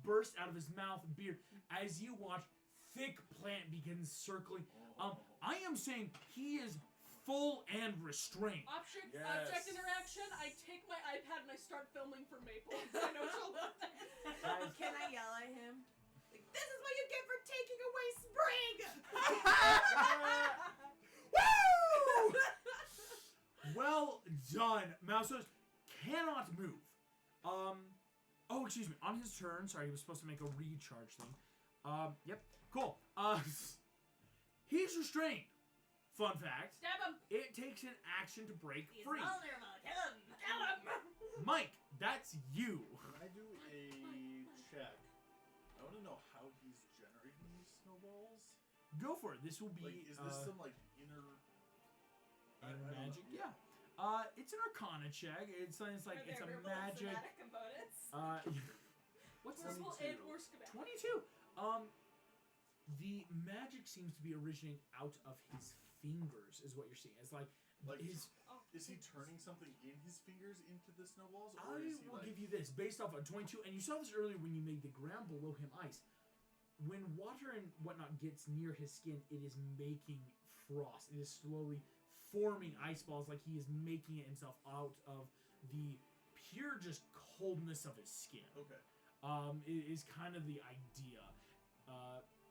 burst out of his mouth and beard as you watch thick plant begins circling. I am saying he is full and restrained. Object Yes. interaction. I take my iPad and I start filming for Maple. I know she'll love that. Can I yell at him? Like, this is what you get for taking away spring! Woo! Well done. Mouseos cannot move. Oh, excuse me. On his turn, sorry, he was supposed to make a recharge thing. Yep. Cool. He's restrained. Fun fact. Stab him. It takes an action to break He's free. vulnerable. Kill him. Kill him. Mike, that's you. Can I do a check? I want to know how he's generating these snowballs. Go for it. This will be Like, is this some like inner I don't know. magic? Yeah. It's an Arcana check. It's like Are it's there a herbal magic. somatic components? What's this? Purple 22. and or schematic. 22. The magic seems to be originating out of his fingers, is what you're seeing. It's like his. Is he turning something in his fingers into the snowballs, I or is he will like? give you this based off of 22, and you saw this earlier when you made the ground below him ice. When water and whatnot gets near his skin, it is making frost. It is slowly forming ice balls, like he is making it himself out of the pure just coldness of his skin. Okay. It is kind of the idea.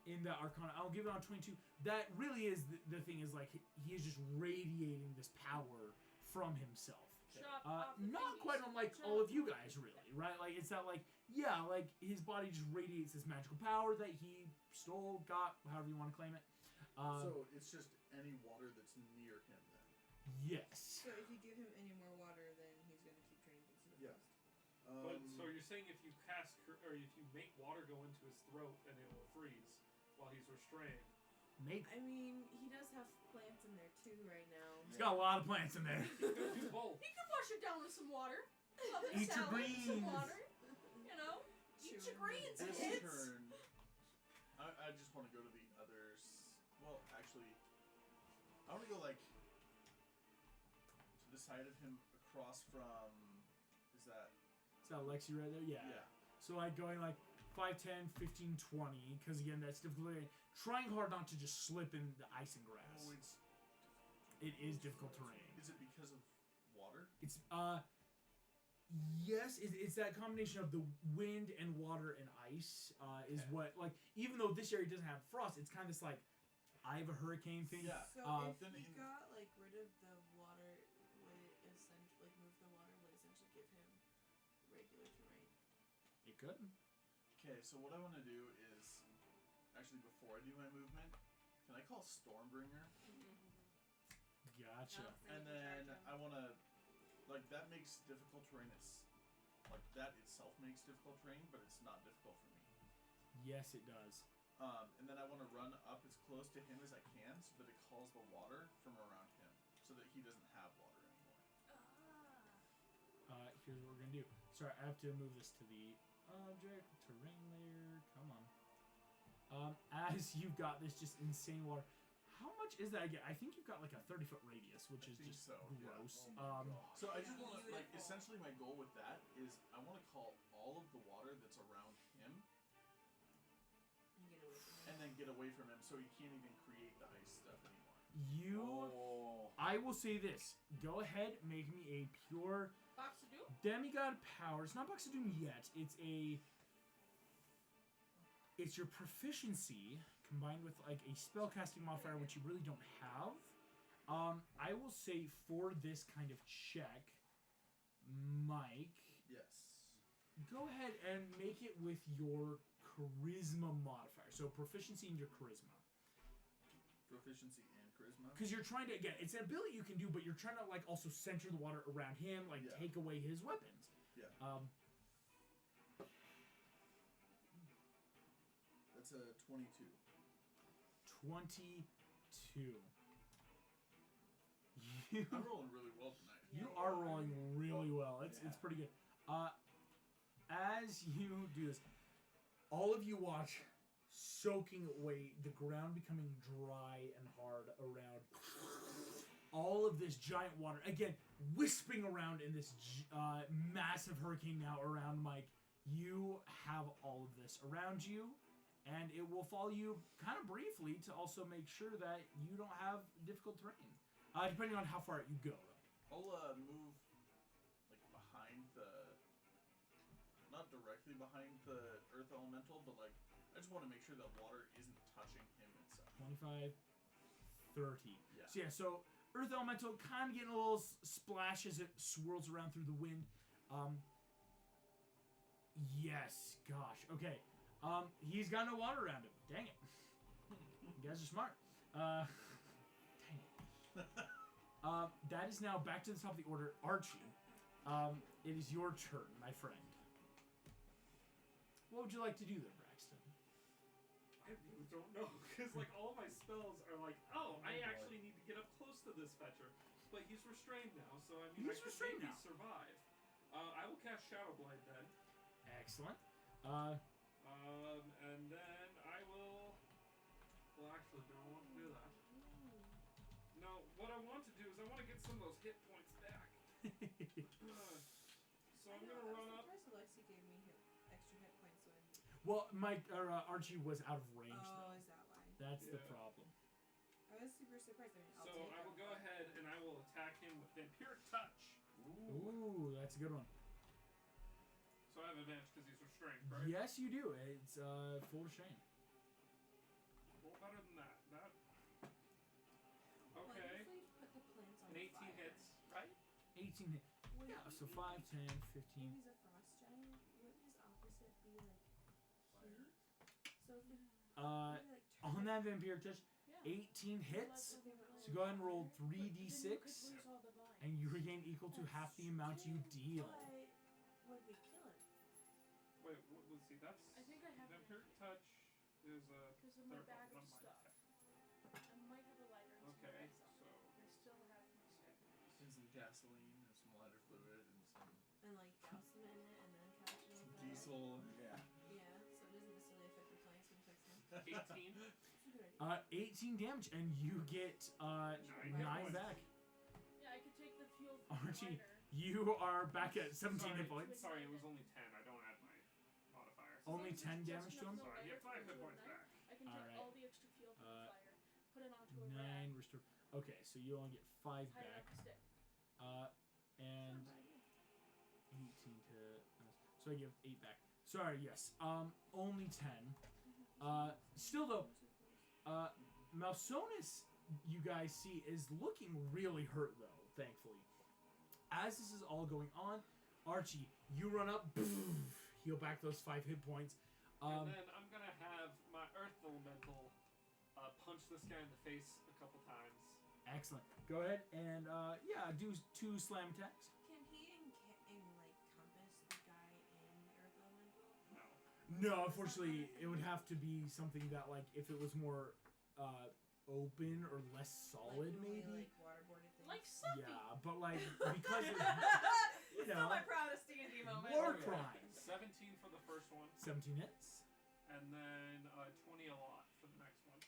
In the Arcana, I'll give it on 22. That really is the thing. Is like he is just radiating this power from himself. Chop off the Not thingies. quite unlike Chop all of you off guys, the really, right? Like it's not like like his body just radiates this magical power that he stole, got, however you want to claim it. So it's just any water that's near him then. Yes. So if you give him any more water, then he's gonna keep turning things into Yeah. frost. But so you're saying if you or if you make water go into his throat and it will freeze while he's restrained. Maybe. I mean, he does have plants in there too right now. He's got a lot of plants in there. You could do both. You can wash it down with some water. Love Eat your salad, greens. some water. You know, eat your Chewing greens, it. This kids. turn, I just want to go to the others. Well, actually, I want to go like to the side of him across from. Is that? Is that Lexi right there? Yeah. Yeah. So like going like 5, 10, 15, 20, because again that's difficult. Trying hard not to just slip in the ice and grass. Oh, it's. It is difficult terrain. Is it because of water? It's yes, it's that combination of the wind and water and ice is Okay. what like even though this area doesn't have frost, it's kind of this like eye of a hurricane thing. Yeah. So if then he in- got like rid of the water, would it essentially like move the water? Would essentially give him regular terrain? It could. Okay, so what I want to do is actually before I do my movement, can I call Stormbringer? Gotcha. Oh, And then I want to, like, that makes difficult terrain. Like, that itself makes difficult terrain, but it's not difficult for me. Yes, it does. And then I want to run up as close to him as I can so that it calls the water from around him, so that he doesn't have water anymore. Here's what we're gonna do. Sorry, I have to move this to the object terrain layer. Come on. As you've got this just insane water. How much is that again? I think you've got like a 30-foot radius, which I is think just so, yeah. gross. Oh my So I just want to, like, Beautiful. essentially my goal with that is I want to call all of the water that's around him And get away from him. and then get away from him so he can't even create the ice stuff anymore. Oh. I will say this. Go ahead, make me a pure Box to do. demigod power. It's not Box of Doom yet. It's your proficiency combined with like a spellcasting modifier, which you really don't have. I will say for this kind of check, Mike, Yes. go ahead and make it with your charisma modifier. So proficiency in your charisma. Proficiency and charisma. Because you're trying to, again, it's an ability you can do, but you're trying to like also center the water around him, like Yeah. take away his weapons. Yeah. That's a 22. 22. You, I'm rolling really well tonight. you Yeah, are you are. rolling really well. It's Yeah. pretty good. As you do this, all of you watch soaking away, the ground becoming dry and hard around all of this giant water. Again, wisping around in this massive hurricane now around Mike. You have all of this around you, and it will follow you kind of briefly to also make sure that you don't have difficult terrain. Depending on how far you go. I'll move like behind not directly behind the earth elemental, but like I just want to make sure that water isn't touching him itself. 25, 30. Yeah. So yeah, so Earth Elemental kind of getting a little splash as it swirls around through the wind. Yes, gosh, okay. He's got no water around him. Dang it. You guys are smart. Dang it. That is now back to the top of the order. Archie, it is your turn, my friend. What would you like to do there, Braxton? I really don't know, because like all of my spells are like, oh, I actually need to get up close to this fetcher, but he's restrained now, so I mean, He's I could restrained maybe now. survive. I will cast Shadow Blade then, Excellent. and then I will. Well, actually, do I want to do that? No, what I want to do is I want to get some of those hit points back. So I'm gonna run up. I'm surprised Alexi gave me extra hit points when. Well, Mike or Archie was out of range. Oh, though. is that why? That's the Yeah. problem. I was super surprised. I mean, I'll So take I will them, go but- ahead and I will attack him with Vampiric Touch. Ooh, that's a good one. So I have advantage because he's restrained, right? Yes, you do. It's full restraint. Roll better than that. That. What Okay. if we put the plants on An 18 fire? hits, right? 18 hit. Would Yeah, he so be 5, like- 10, If 15. he's a frost giant, wouldn't his opposite be like heat? So if we Uh, maybe, like on turn that vampire touch, Yeah. 18 hits. Let's So go ahead and roll Then you 3d6, could lose all the vines. and you regain equal to half the amount you deal. Why would we kill him? Wait, let's see. That's. I think I have Vampiric touch is a because of my third bag level, of not mine. stuff. I might have a lighter and some Okay, of so I still have my stick. And some gasoline and some lighter fluid and some And like douse them in it and then catch it on fire. diesel. Yeah. Yeah, so it doesn't necessarily affect the plants, but affects him. 18. It's a good idea. 18 damage, and you get 9 points. back. Yeah, I could take the fuel from Archie, the lighter. You are back at 17 sorry, hit points. Sorry, it was only 10. I don't add my modifier. Only As long 10 as it's damage just to him? enough So I lighter get for 5 me hit to points ignite, back. I can take Alright. all the extra fuel from the fire, put it onto a 9 rag, restore. Okay, so you only get 5 hide it back. on the stick. And Not a bad idea. 18 to. So I give 8 back. Sorry, yes. Only 10. Still though, Malsonis, you guys see, is looking really hurt though, thankfully. As this is all going on, Archie, you run up, heal back those 5 hit points. And then I'm gonna have my Earth Elemental punch this guy in the face a couple times. Excellent. Go ahead and do 2 slam attacks. Can he compass the guy in the Earth Elemental? No. No, unfortunately, it would have to be something that, like, if it was more open or less solid, like, maybe. Like waterboarded things. Like Suffy. Yeah, but like because of, you Still know, my proudest D&D moment. war Okay. crimes. 17 for the first one, 17 hits. and then 20 a lot for the next one.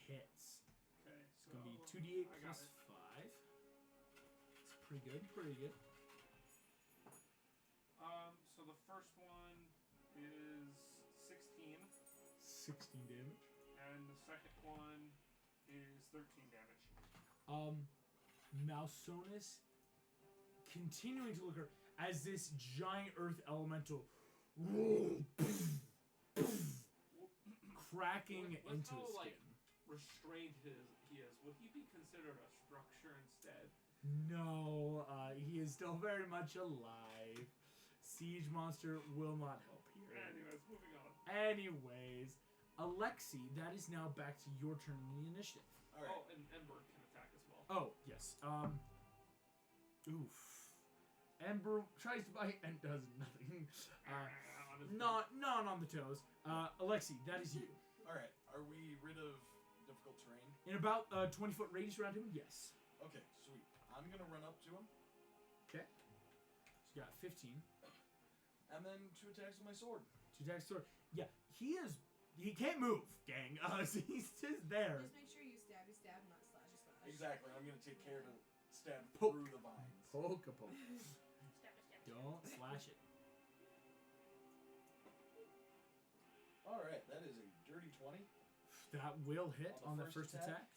Hits. Okay, It's so gonna be 2d8 I got plus it. 5. It's pretty good. Pretty good. So the first one is 16, 16 damage. and the second one is 13 damage. Malsonis continuing to look at her as this giant earth elemental cracking With into how, his like, skin. Restrained he is. Would he be considered a structure instead? No, he is still very much alive. Siege monster will not help here. Anyways, moving on. Anyways, Alexi, that is now back to your turn in the initiative. All right. Oh, and Ember can attack as well. Oh, yes. Oof. Ember tries to bite and does nothing. On his Not on the toes. Alexi, that is you. All right. Are we rid of difficult terrain? In about a 20-foot radius around him, yes. Okay, sweet. I'm gonna run up to him, Okay. So you got 15. and then 2 attacks with my sword. 2 attacks sword. Yeah, he can't move, gang. So he's just there. Just make sure you stabby stab, not slashy slash. Exactly. I'm gonna take care to stab Poke. through the vines. Poke a poke. Stab it, stab it. Don't slash it. All right, that is a dirty 20. That will hit on On the the first first attack. attack?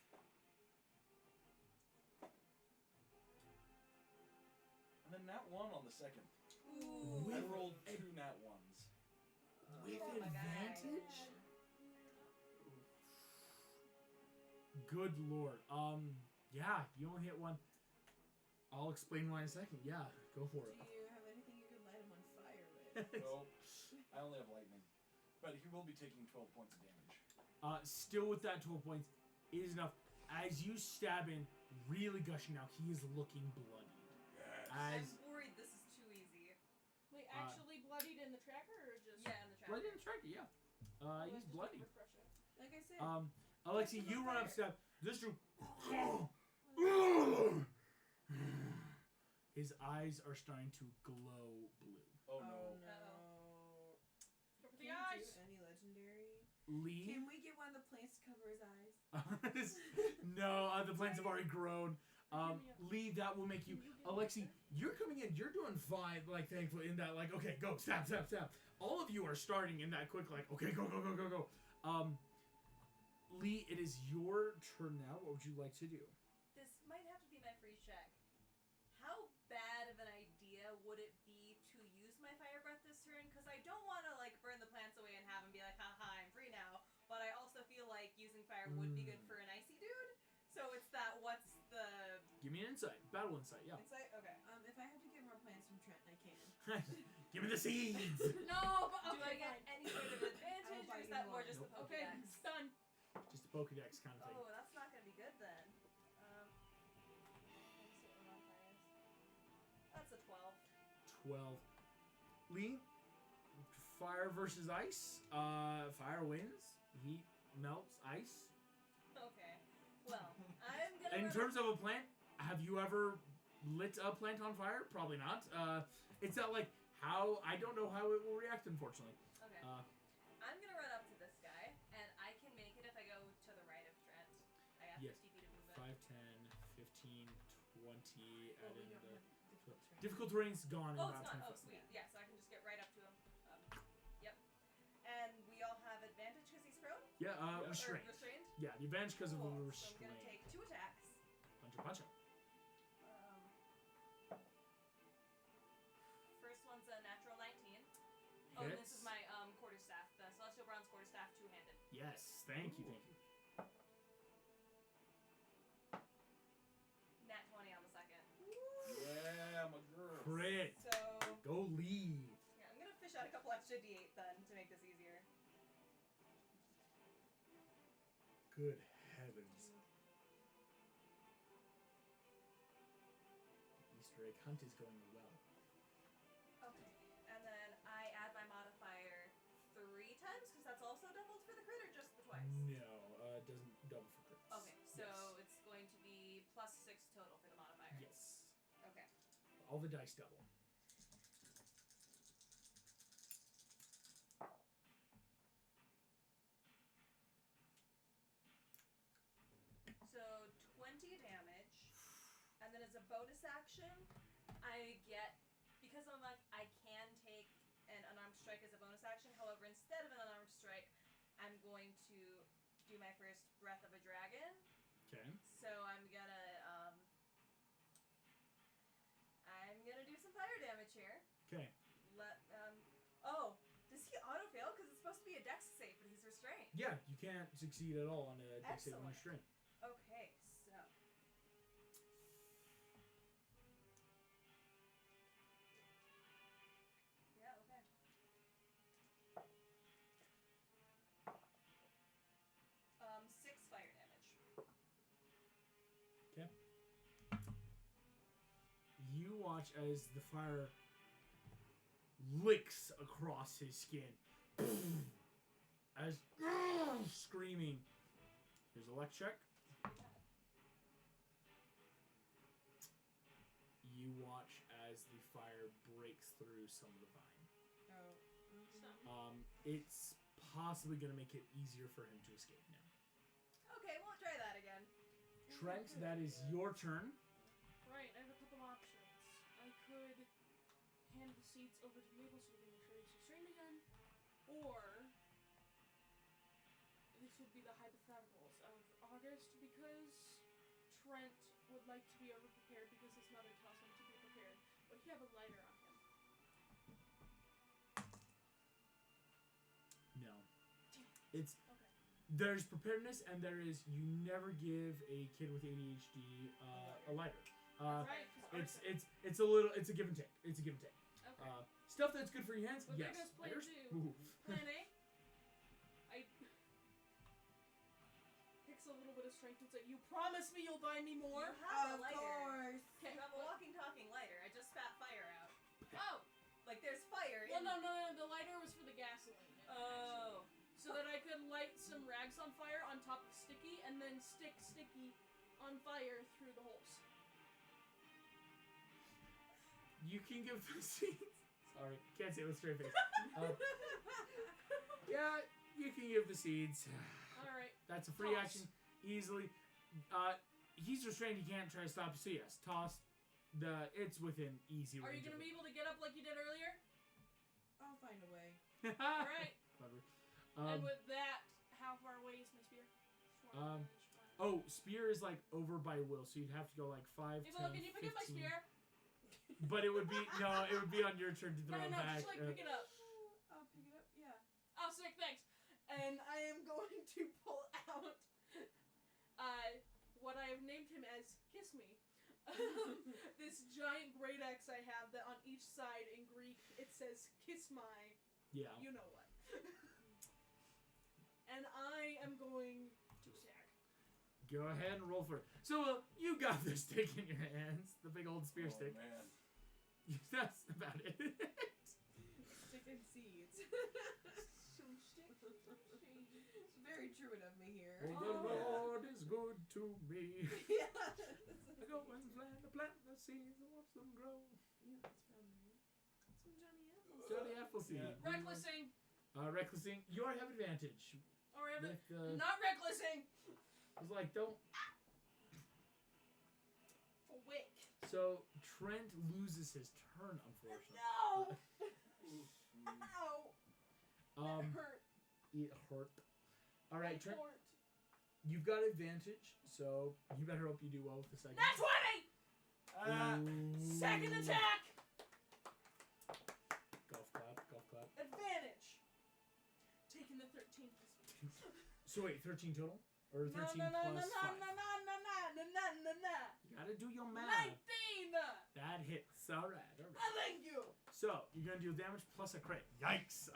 And then nat 1 on the second. Ooh. I With rolled a- 2 nat 1s. With Oh my God. advantage? Good lord. Yeah, you only hit one. I'll explain why in a second. Yeah, go for Do it. you have anything you could light him on fire with? Nope. I only have lightning. But he will be taking 12 points of damage. Still with that 12 points is enough. As you stab in, really gushing now, he is looking bloody. I'm As worried this is too easy. Wait, actually bloodied in the tracker or just? Yeah, in the tracker. bloody in the tracker, yeah. Oh, He's just bloody. refresh it. Like I said. Alexi, Light him you on run up, fire. stab. This dude. His eyes are starting to glow blue. Oh no. no. Go for Can the you eyes. do any legendary? Lee. Can we get one of the plants to cover his eyes? No, the plants have already grown. Give me Lee, that will make you. Can you get Alexi, me you're coming in. You're doing fine. Like, thankfully, in that, like, okay, go, stab, stab, stab. All of you are starting in that quick, like, okay, go, go, go, go, go. Lee, it is your turn now. What would you like to do? This might have to be my free check. How bad of an idea would it be to use my fire breath this turn? Because I don't want to like burn the plants away and have them be like, haha, I'm free now. But I also feel like using fire would be good for an icy dude. So it's that. What's the Give me an insight. Battle insight, yeah. insight? Okay. If I have to get more plants from Trent, I can. Give me the seeds. No, but Do I okay, get fine. any sort of advantage, or is that more just the Nope. Okay, Pokédex? it's done. Just a Pokedex kind of thing. Oh, that's not gonna be good then. 12. 12. Lee, fire versus ice. Fire wins. Heat melts ice. Okay. Well, I'm gonna. In terms of a plant, have you ever lit a plant on fire? Probably not. It's not like how. I don't know how it will react, unfortunately. Okay. I'm gonna run up to this guy, and I can make it if I go to the right of Trent. I got Yes. 50 feet of movement. 5, 10, 15, 20. Well, Add we in don't the have difficult terrain. difficult terrain's gone in Oh, about it's 10 not. Oh, foot. sweet. Yeah, so I can just get right up to him. Yep. And we all have advantage because he's prone? Yeah, Or restrained. restrained? Yeah, the advantage because of the Cool. So I'm restraint. gonna take 2 attacks. Punch it. First one's a natural 19. Oh, and this Hits. is my quarterstaff, the Celestial Bronze quarterstaff, 2-handed. Yes, thank you. Nat 20 on the second. Yeah, my girl. Crit. So Go Lee. yeah, I'm gonna fish out a couple extra D8 then to make this easier. Good heavens. The Easter egg hunt is going well. Okay, and then I add my modifier 3 times because that's also doubled for the crit, or just the twice? No, it doesn't double for crits. Okay, so it's going to be +6 total for the modifier. Yes. Okay. All the dice double. So 20 damage, and then as a bonus action, I get, because I'm like, I can take an unarmed strike as a bonus action. However, instead of an unarmed strike, I'm going to do my first Breath of a Dragon. Okay. So I'm gonna do some fire damage here. Okay. Oh, does he auto fail? Because it's supposed to be a dex save, but he's restrained. Yeah, you can't succeed at all on a dex saving Excellent. restraint. Okay, so. Yeah, okay. Six fire damage. Okay. You watch as the fire licks across his skin. As screaming. Here's a luck check. You watch as the fire breaks through some of the vine. Oh. It's possibly going to make it easier for him to escape now. Okay, we'll try that again. Trent, that is your turn. Right, I have a couple options. I could hand the seeds over to Mabel so we can make sure he's restrained again, or this would be the hypotheticals of August, because Trent would like to be over-prepared because his mother tells him to be prepared. Would he have a lighter on him? No. It's Okay. there's preparedness and there is you never give a kid with ADHD a lighter. Right, 'cause It's a little it's a give and take. It's a give and take. Okay. Stuff that's good for your hands, Well, there yes. goes plan Lighters? two. Ooh. Plan A. I takes a little bit of strength and say, "You promise me you'll buy me more." You have a Of lighter. course. Okay, you have a walking, talking lighter. I just spat fire out. Oh, Like, there's fire well, in... no. The lighter was for the gasoline. Oh. Actually. So that I could light some rags on fire on top of Sticky, and then stick Sticky on fire through the holes. You can give the seeds. Sorry, can't say it with a straight face. Yeah, you can give the seeds. All right. That's a free Toss. action, easily. He's restrained. He can't try to stop you. So yes, toss. It's within easy range. Are you gonna be able to get up like you did earlier? I'll find a way. All right. Clever. And with that, how far away is my spear? Oh, spear is like over by Will, so you'd have to go like 5, Hey, 10, Will, can you pick up my 15. spear? But it would be it would be on your turn to throw No, it back. just like pick it up. I'll pick it up. Yeah. Oh, sick, thanks. And I am going to pull out what I have named him as Kiss Me. This giant great axe I have that on each side in Greek it says Kiss My, Yeah. you know what. And I am going to attack. Go ahead and roll for it. So you got the stick in your hands, the big old spear stick. Man. That's about it. Stick and seeds. Some sticks and some seeds. It's very druid of me here. Oh, the Lord is good to me. Yeah. I go and plant the seeds and watch them grow. You know that's from, right? Some Johnny Appleseed. Johnny Appleseed. Yeah. Recklessing. Recklessing. You already have advantage. Or With, not recklessing. I was like, don't. Wick. So Trent loses his turn, unfortunately. No. Ow. That hurt. It hurt. All right, It Trent. hurt. You've got advantage, so you better hope you do well with the second. That's 20. Ooh. Second attack. Golf clap. Golf clap. Advantage. Taking the 13 plus. So wait, 13 total, or 13 no, plus 5? No. You gotta do your math. 19. That hits. All right. Thank you. So you're gonna deal damage plus a crit. Yikes.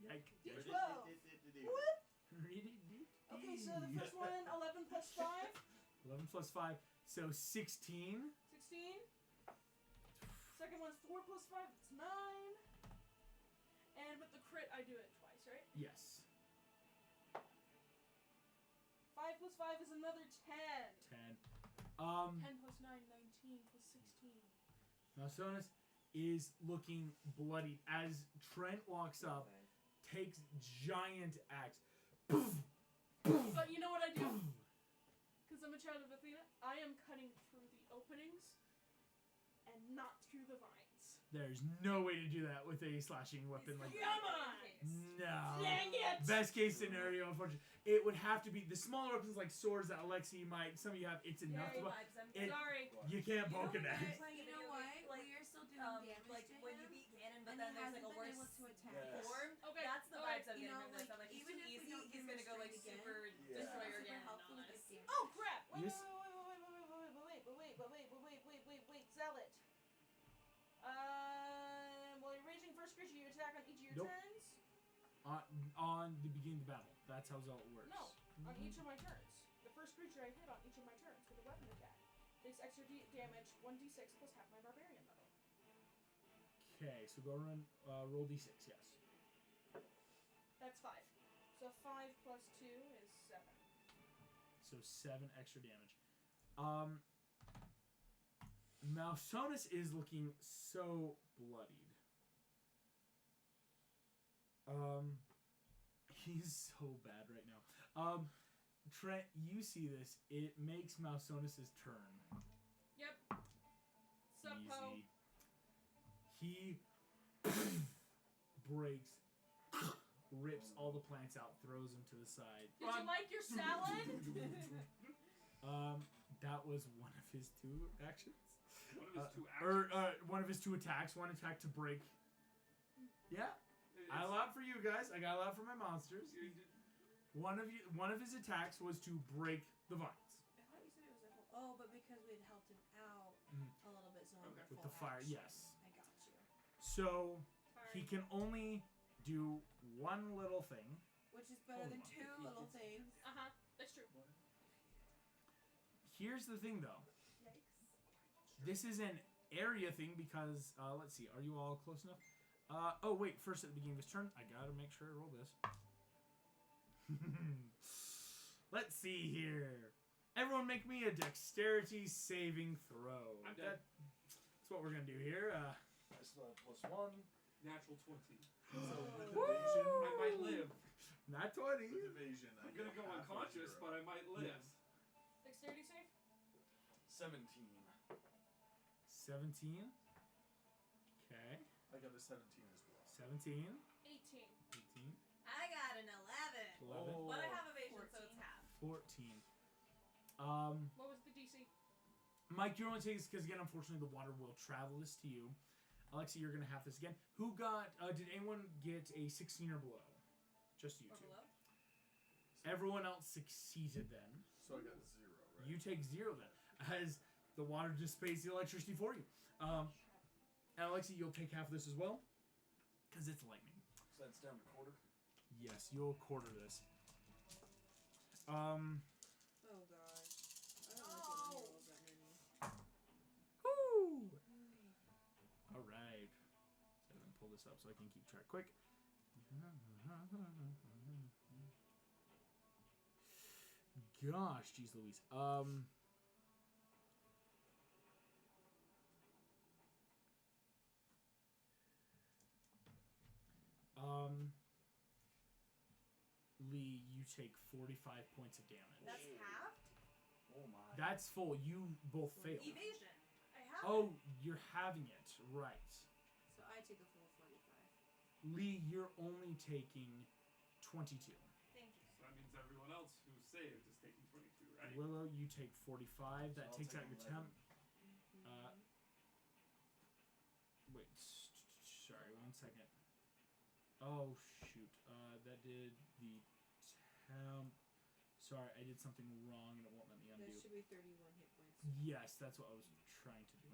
Yike. D12. Okay, so the first one, 11 plus 5. 11 plus 5, so 16. 16. Second one's 4 plus 5, it's 9. And with the crit, I do it twice, right? Yes. 5 plus 5 is another 10. 10. 10 plus 9, 19 plus 16. Malsonis is looking bloodied as Trent walks up, takes giant axe. But you know what I do? Because I'm a child of Athena, I am cutting through the openings and not through the vines. There's no way to do that with a slashing weapon like that. Come on! No. Dang it! Best case scenario, unfortunately. It would have to be the smaller weapons like swords that Alexi might, some of you have, it's enough to Vibes, I'm It- Sorry. You can't You know poke an when axe. you're You know playing a what? video game, We are still doing damage like to when him, you beat Ganon, but and then he there's like hasn't a been worse able to attack Yes. us. form. Okay. That's the okay. vibes I'm You getting know, from this. like, I'm like, he's even too if we easy. don't He's give gonna him go like strength super Yeah. destroyer Super again. helpful and all with that. damage. Oh crap! Yes. Zealot. While you're raging first creature, you attack on each of your Nope. turns. On the beginning of the battle. That's how Zealot works. No, on each of my turns. The first creature I hit on each of my turns with a weapon attack takes extra damage, 1d6 plus half my barbarian level. Okay, so go run, roll d6, yes. That's 5. So 5 plus 2 is 7. So 7 extra damage. Malsonis is looking so bloodied. He's so bad right now. Trent, you see this. It makes Malsonis' turn. Yep. Suppo. Easy. He breaks, rips all the plants out, throws them to the side. Did you like your salad? That was one of his 2 actions. One of his 2 actions. One of his 2 attacks. One attack to break. Yeah, It's- I allowed for you guys. I got allowed for my monsters. you did- One of his attacks was to break the vines I thought you said it was a whole. Oh, but because we had helped him out Mhm. a little bit, so Okay. okay. with the fire. Yes. I got you. So Sorry. he can only do one little thing. Which is better Hold than on. 2 little things. That's true. Here's the thing, though. Yikes. This is an area thing because let's see. Are you all close enough? Oh wait. First at the beginning of his turn, I gotta make sure I roll this. Let's see here. Everyone, make me a dexterity saving throw. I'm dead. That's what we're gonna do here. I still have +1. Natural 20. So with Woo! evasion, I might live. Not 20. with evasion, I I'm gonna get go half of unconscious, 0. but I might live. Yes. Dexterity save? 17. 17. Okay. I got a 17 as well. 17. 18. 18. I got an 11. 11. Oh. But I have evasion, so 14. it's half. 14. What was the DC? Mike, you only take this because, again, unfortunately, the water will travel this to you. Alexi, you're going to have this again. Who got, did anyone get a 16 or below? Just you Or two. below? Everyone else succeeded then. So I got 0, right? You take 0 then, as the water dissipates the electricity for you. And Alexi, you'll take half of this as well, because it's lightning. So that's down to quarter. Yes, you'll quarter this. Oh god. I don't like it when he rolls that many. this up so I can keep track quick. Gosh, geez Louise. Lee, you take 45 points of damage. That's halved? Oh my. That's full. You both failed. Evasion. I have Oh, you're having it. Right. So I take the full 45. Lee, you're only taking 22. Thank you. So that means everyone else who saved is taking 22, right? Willow, you take 45. That I'll takes take out your 11. temp. Wait. Sorry, 1 second. Oh, shoot. That did the temp. Sorry, I did something wrong and it won't let me undo. That should be 31 hit points. Yes, that's what I was trying to do.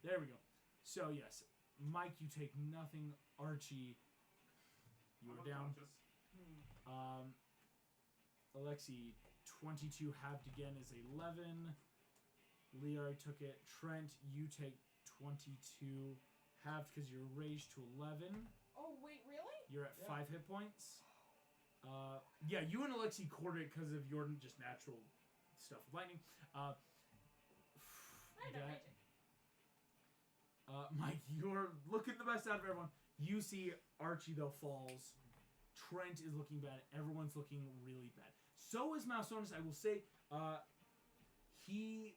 There we go. So, yes. Mike, you take nothing. Archie, you I'm are down. unconscious. Alexi, 22 halved again is 11. Lear took it. Trent, you take 22 halved because you're raised to 11. Oh wait, really? You're at Yeah. 5 hit points. Yeah, you and Alexi quartered it because of your just natural stuff with lightning. I know that- magic. Mike, you're looking the best out of everyone. You see Archie, though, falls. Trent is looking bad. Everyone's looking really bad. So is Mousonis. I will say he's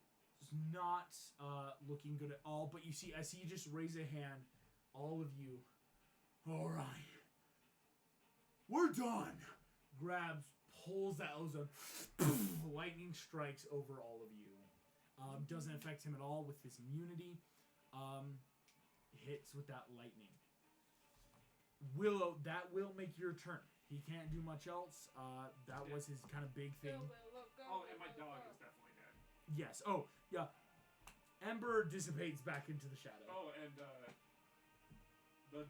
not looking good at all. But you see, as he just raises a hand, all of you, all right, we're done. Grabs, pulls that ozone. Lightning strikes over all of you. Doesn't affect him at all with his immunity. Hits with that lightning. Willow, that will make your turn. He can't do much else. That was his kind of big thing. Go, Willow, go, Oh, and my Willow, dog go. is definitely dead. Yes. Oh, yeah. Ember dissipates back into the shadow. Oh, and the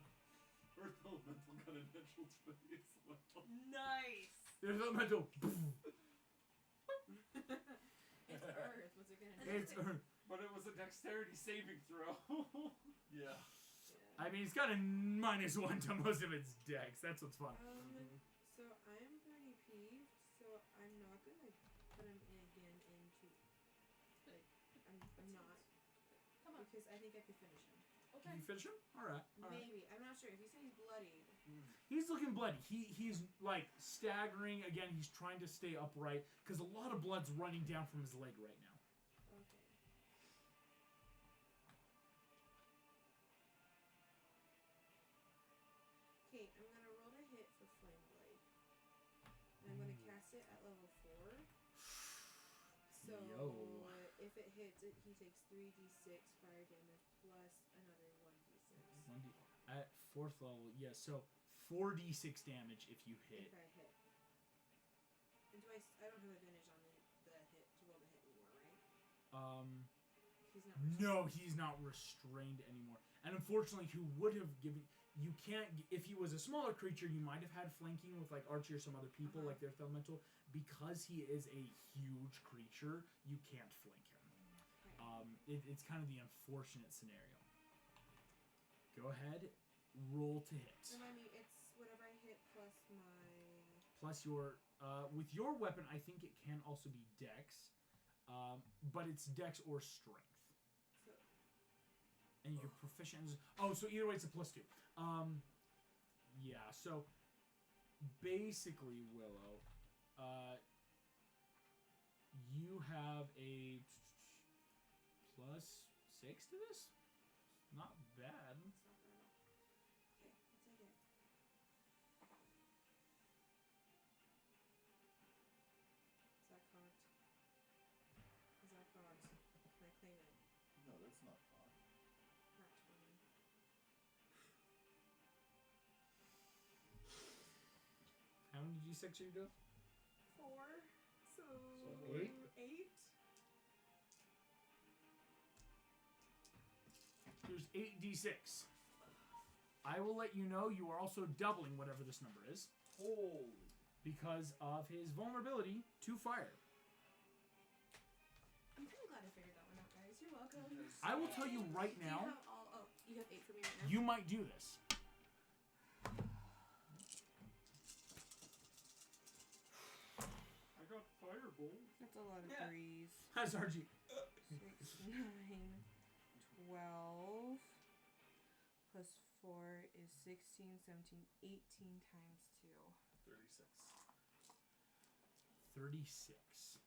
Earth Elemental got a natural 20 as well. Nice. There's elemental. It's Earth. What's it gonna do? It's But it was a dexterity saving throw. Yeah. I mean, it's got a -1 to most of its dex. That's what's fun. So I'm pretty peeved. So I'm not gonna put him in again into like I'm not Come on. because I think I could finish him. Okay. Can you finish him? All right. Maybe I'm not sure. If you say he's bloodied, He's looking bloody. He's like staggering again. He's trying to stay upright because a lot of blood's running down from his leg right now. okay. Okay, I'm gonna roll to hit for Flame Blade, and I'm gonna cast it at level 4. So Yo. if it hits, he takes 3d6 fire damage plus another 1d6 At 4th level, yes. So 4d6 damage if you hit. if I hit. And do I don't have advantage on the hit to roll the hit anymore, right? He's not. No, he's not restrained anymore. And unfortunately, who would have given you can't if he was a smaller creature, you might have had flanking with like Archie or some other people like their elemental. Because he is a huge creature, you can't flank him. Okay. It's kind of the unfortunate scenario. Go ahead, roll to hit. Remind me, it's whatever I hit plus my. Plus your with your weapon, I think it can also be dex, but it's dex or strength. So, And your proficient is so either way it's a +2. Yeah, so basically, Willow, you have a +6 to this. Not bad. it's not bad at all. Okay, I'll take it. Is that cocked? Is that cocked? Can I claim it? No, that's not cocked. Not 20. How many d6 are you doing? 4. So 8? 8. There's 8d6. I will let you know you are also doubling whatever this number is Holy. because of his vulnerability to fire. I'm kind of glad I figured that one out, guys. You're welcome. I will tell you right Do you now, have all? Oh, you have 8 for me right now. you might do this. That's a lot of Yeah. threes. How's Archie? 6, 9, 12. Plus 4 is 16, 17, 18 times 2. 36. 36.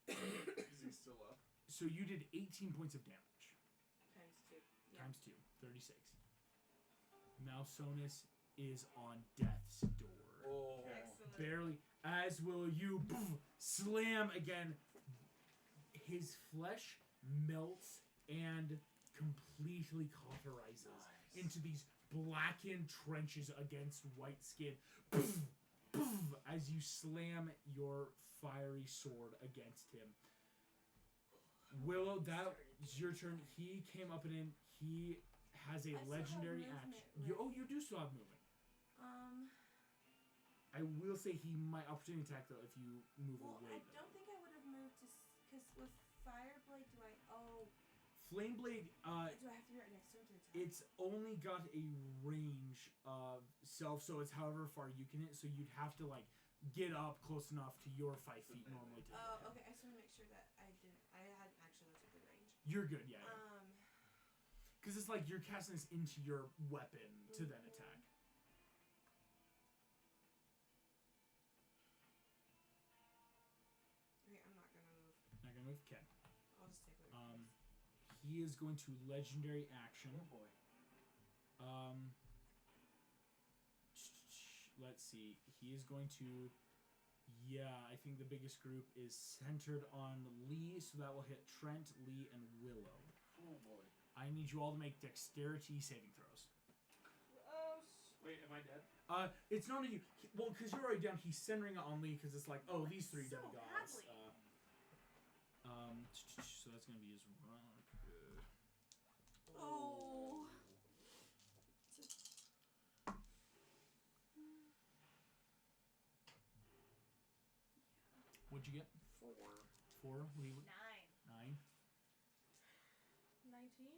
Is he still up? So you did 18 points of damage. Times 2. Yeah. Times 2. 36. Malsonis is on death's door. Oh. Excellent. Barely. As will you slam again. His flesh melts and completely cauterizes into these blackened trenches against white skin. As you slam your fiery sword against him. Willow, that is your turn. He came up and in. He has a I still have legendary movement, action. right? You do still have movement. I will say he might opportunity attack though if you move Well, away. I don't think I would have moved to because with Fireblade, do I? Oh, Flameblade, do I have to be right next to him to attack? it's only got a range of self, so it's however far you can hit. So you'd have to like get up close enough to your 5 feet normally to hit him. Okay. I just want to make sure that I didn't. I hadn't actually looked at the range. You're good, yeah. Because it's like you're casting this into your weapon to then attack. Okay, I'm not gonna move. Not gonna move. Okay. I'll just take whatever. He is going to legendary action. Oh boy. Let's see. He is going to. Yeah, I think the biggest group is centered on Lee, so that will hit Trent, Lee, and Willow. Oh boy. I need you all to make dexterity saving throws. Gross. Wait, am I dead? It's not you. Well, because you're already down. He's centering it on Lee because it's like, oh, these 3 So demigods. badly. So that's gonna be his rock. Oh. What'd you get? 4. 4. Lee. 9. 9. 19?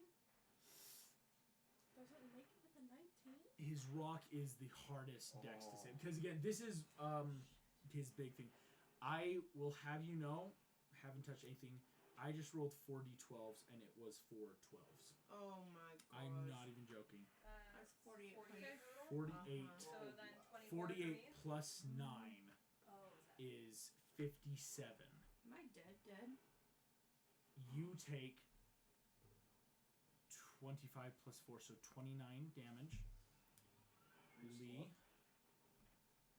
Doesn't make it with a 19? His rock is the hardest dex to save because again, this is his big thing. I will have you know, haven't touched anything. I just rolled 4 d12s and it was 4 12s. Oh my god. I'm not even joking. That's 48. 48. So then 24 48 for me. plus 9 Oh, is that? is 57. Am I dead? You take 25 plus 4, so 29 damage. Lee.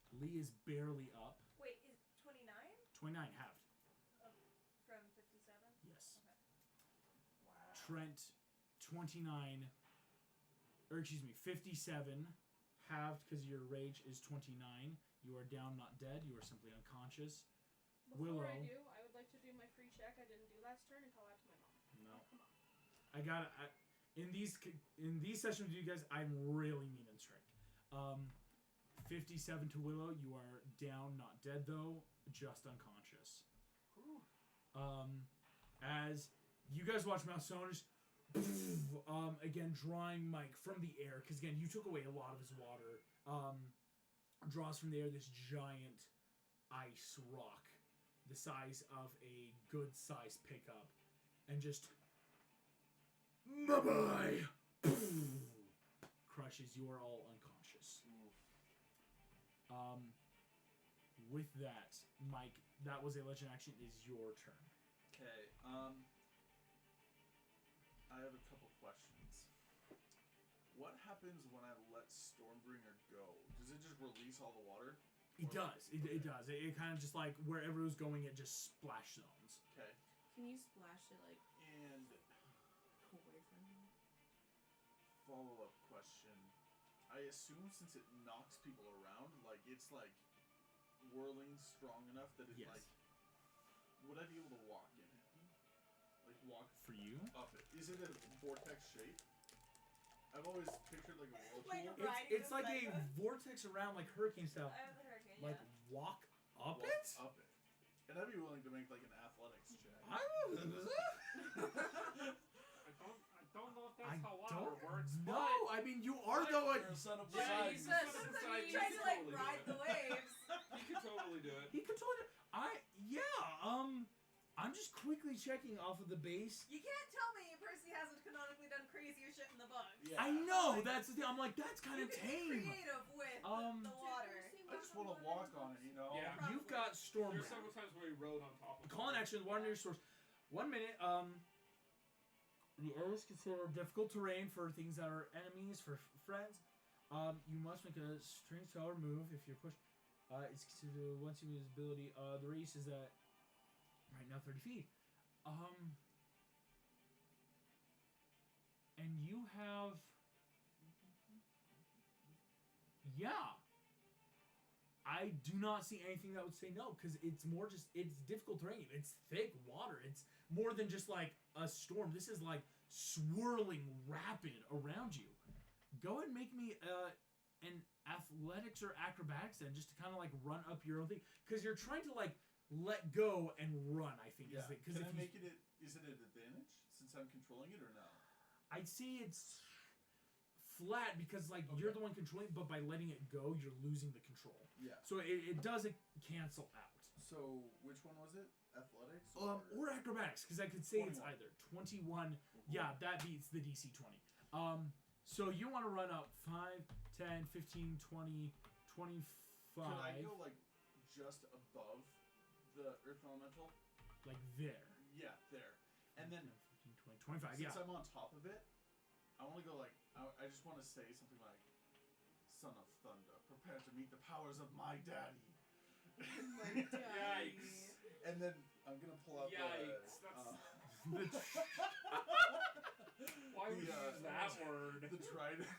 Lee is barely up. Wait, is 29 29 halved. from 57? Yes. Okay. Wow. Trent, 29. Or excuse me, 57 halved because your rage is 29. You are down, not dead. You are simply unconscious. Before Willow. I do, I would like to do my free check I didn't do last turn and call out to my mom. No. Come on. I got it. In these sessions with you guys, I'm really mean and strict. 57 to Willow. You are down, not dead though, just unconscious. Whew. As you guys watch Malsonis, again drawing Mike from the air because again you took away a lot of his water. Draws from the air this giant ice rock, the size of a good sized pickup, and just bye-bye. Crushes. You are all unconscious. With that, Mike, that was a legend action. It is your turn. Okay. I have a couple questions. What happens when I let Stormbringer go? Does it just release all the water? It does. It does. It kind of just like wherever it was going, it just splash zones. Okay. Can you splash it like And away from him? follow-up question. I assume since it knocks people around, like it's like whirling strong enough that it Yes. like would I be able to walk in it? Like walk For you? up it. Is it a vortex shape? I've always pictured like a whirlpool. Like riding It's like a vortex around like hurricane style. I have the hurricane, Like yeah. walk up Walk it? Up it. And I'd be willing to make like an athletics check. I don't know if that's how water works, No, but I mean you are though. You're a son of Yeah, Poseidon. he's says- a son of He Poseidon. He tries could to like totally ride do the it. waves. He could totally do it. He could totally. I'm just quickly checking off of the base. You can't tell me Percy hasn't canonically done crazier shit in the books. Yeah. I know that's the thing. I'm like, that's kind You of can be tame. creative with Um, the water. I just want to walk on it, you know? Yeah. You've got storm. There's several times where he rode on top of Call an action. Water near source. 1 minute. The area is considered difficult terrain for things that are enemies, for friends. You must make a strength power move if you're pushed. It's considered once you use ability. The radius is at right now 30 feet. And you have. Yeah. I do not see anything that would say no, because it's more just, it's difficult terrain. It's thick water. It's more than just like a storm. This is like swirling rapid around you. Go ahead and make me an athletics or acrobatics then, just to kind of like run up your own thing. Because you're trying to like let go and run, I think. Yeah. Is Can I make it, is it an advantage since I'm controlling it or no? I'd say it's flat because like you're the one controlling, but by letting it go, you're losing the control. Yeah. So it doesn't cancel out. So which one was it? Athletics? Or acrobatics, because I could say it's 21. either 21. Yeah, that beats the DC 20. So you want to run up 5, 10, 15, 20, 25. Can I go like just above the Earth Elemental? Like there. Yeah, there. And then 15, 20, 25. since Yeah. I'm on top of it, I want to go like I just want to say something like, "Son of Thunder, prepare to meet the powers of my daddy." Yikes. And then I'm gonna pull out Yikes. Why would you use that word? the trident,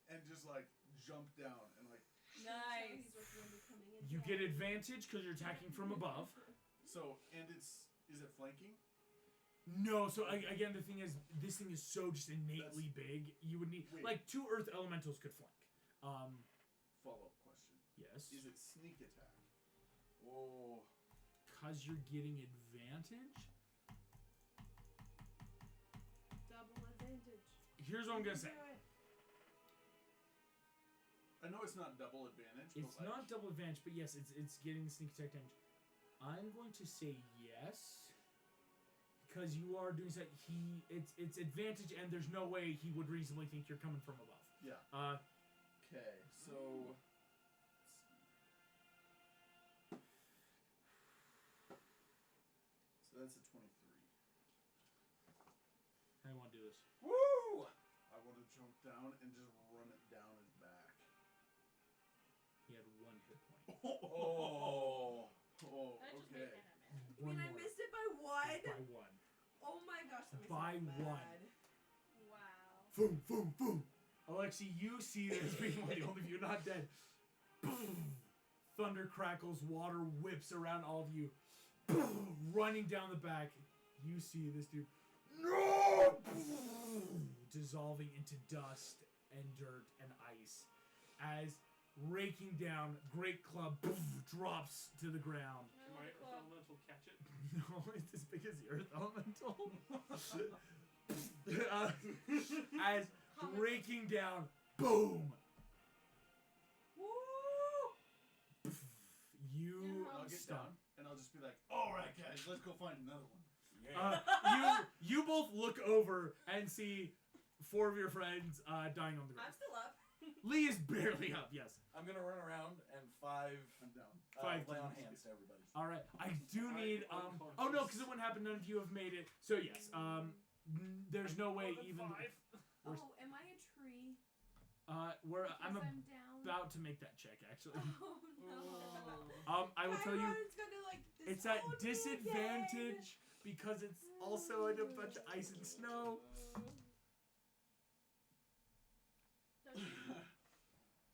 and just like jump down and like. Nice. You get advantage because you're attacking from above. So and is it flanking? No, so again, the thing is, this thing is so just innately big. You would need Wait. like 2 Earth Elementals could flank. Follow-up question. Yes. Is it sneak attack? Whoa. Cause you're getting advantage. Double advantage. Here's what I'm gonna say. Do it. I know it's not double advantage. It's but not double advantage, but yes, it's getting sneak attack damage. I'm going to say yes. Because you are doing that, it's advantage, and there's no way he would reasonably think you're coming from above. Yeah. Okay, so. So that's a 23. How do you want to do this? Woo! I want to jump down and just run it down his back. He had 1 hit point. Oh. Oh. That just Okay. made Anna mad. I mean, I missed it by one. By 1. Oh my gosh, that makes By me so one. mad. Wow. Boom, boom, boom. Alexi, you see this being one of the only of you not dead. Boom. Thunder crackles, water whips around all of you. Boom. Running down the back. You see this dude. No! Boom. Dissolving into dust and dirt and ice. As raking down, great club boom, drops to the ground. Can my Earth Elemental catch it? No, it's as big as the Earth Elemental. As raking down, boom. Woo! You I'll get stun. down and I'll just be like, "Alright, guys, let's go find another one." You both look over and see 4 of your friends dying on the I'm ground. still up. Lee is barely up. Yes. I'm gonna run around and I'm down. 5 lay on damage. hands to everybody. All right. I do need. Oh no, because it wouldn't happen. None of you have made it. So yes. There's no way even. Oh, am I a tree? Where Because I'm I'm down. about to make that check actually. Oh no. I will tell you. Chiron's gonna, like, It's at disown me again. disadvantage because it's also in a bunch of ice and snow.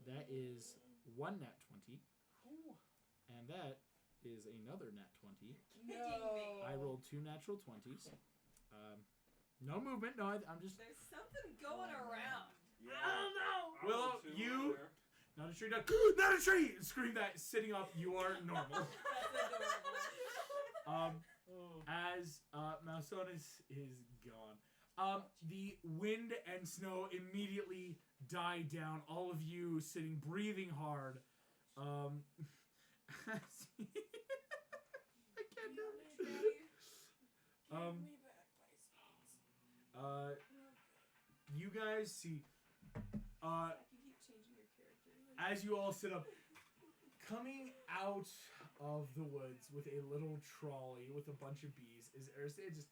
That is 1 nat 20. And that is another nat 20. No. I rolled 2 natural 20s. No movement. No, I'm just. There's something going around. Yeah. I don't know. I Willow, rolled 2 you. earlier. Not a tree. Not a tree! Scream that sitting up. You are normal. That's adorable. As Mausonis is gone. The wind and snow immediately die down. All of you sitting, breathing hard. I can't do it. You guys see, You keep changing your character. as you all sit up, coming out of the woods with a little trolley with a bunch of bees is Aristeus. Just,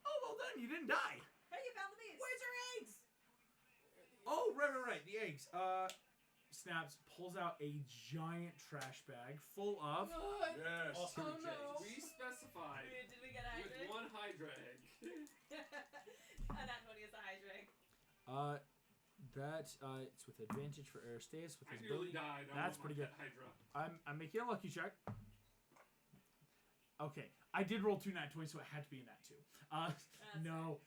oh, well done, you didn't die. Hey, you found the bees. Where's your eggs? Oh, right, the eggs. Snaps, pulls out a giant trash bag full of. Yes. Awesome. Oh, no. We specified Did we get a with hydra? one Hydra egg. And that one is a hydra egg. It's with advantage for Aristeus with I his nearly ability. died. That's pretty good. Hydra. I'm making a lucky check. Okay, I did roll 2 nat 20, so it had to be a nat 2. No.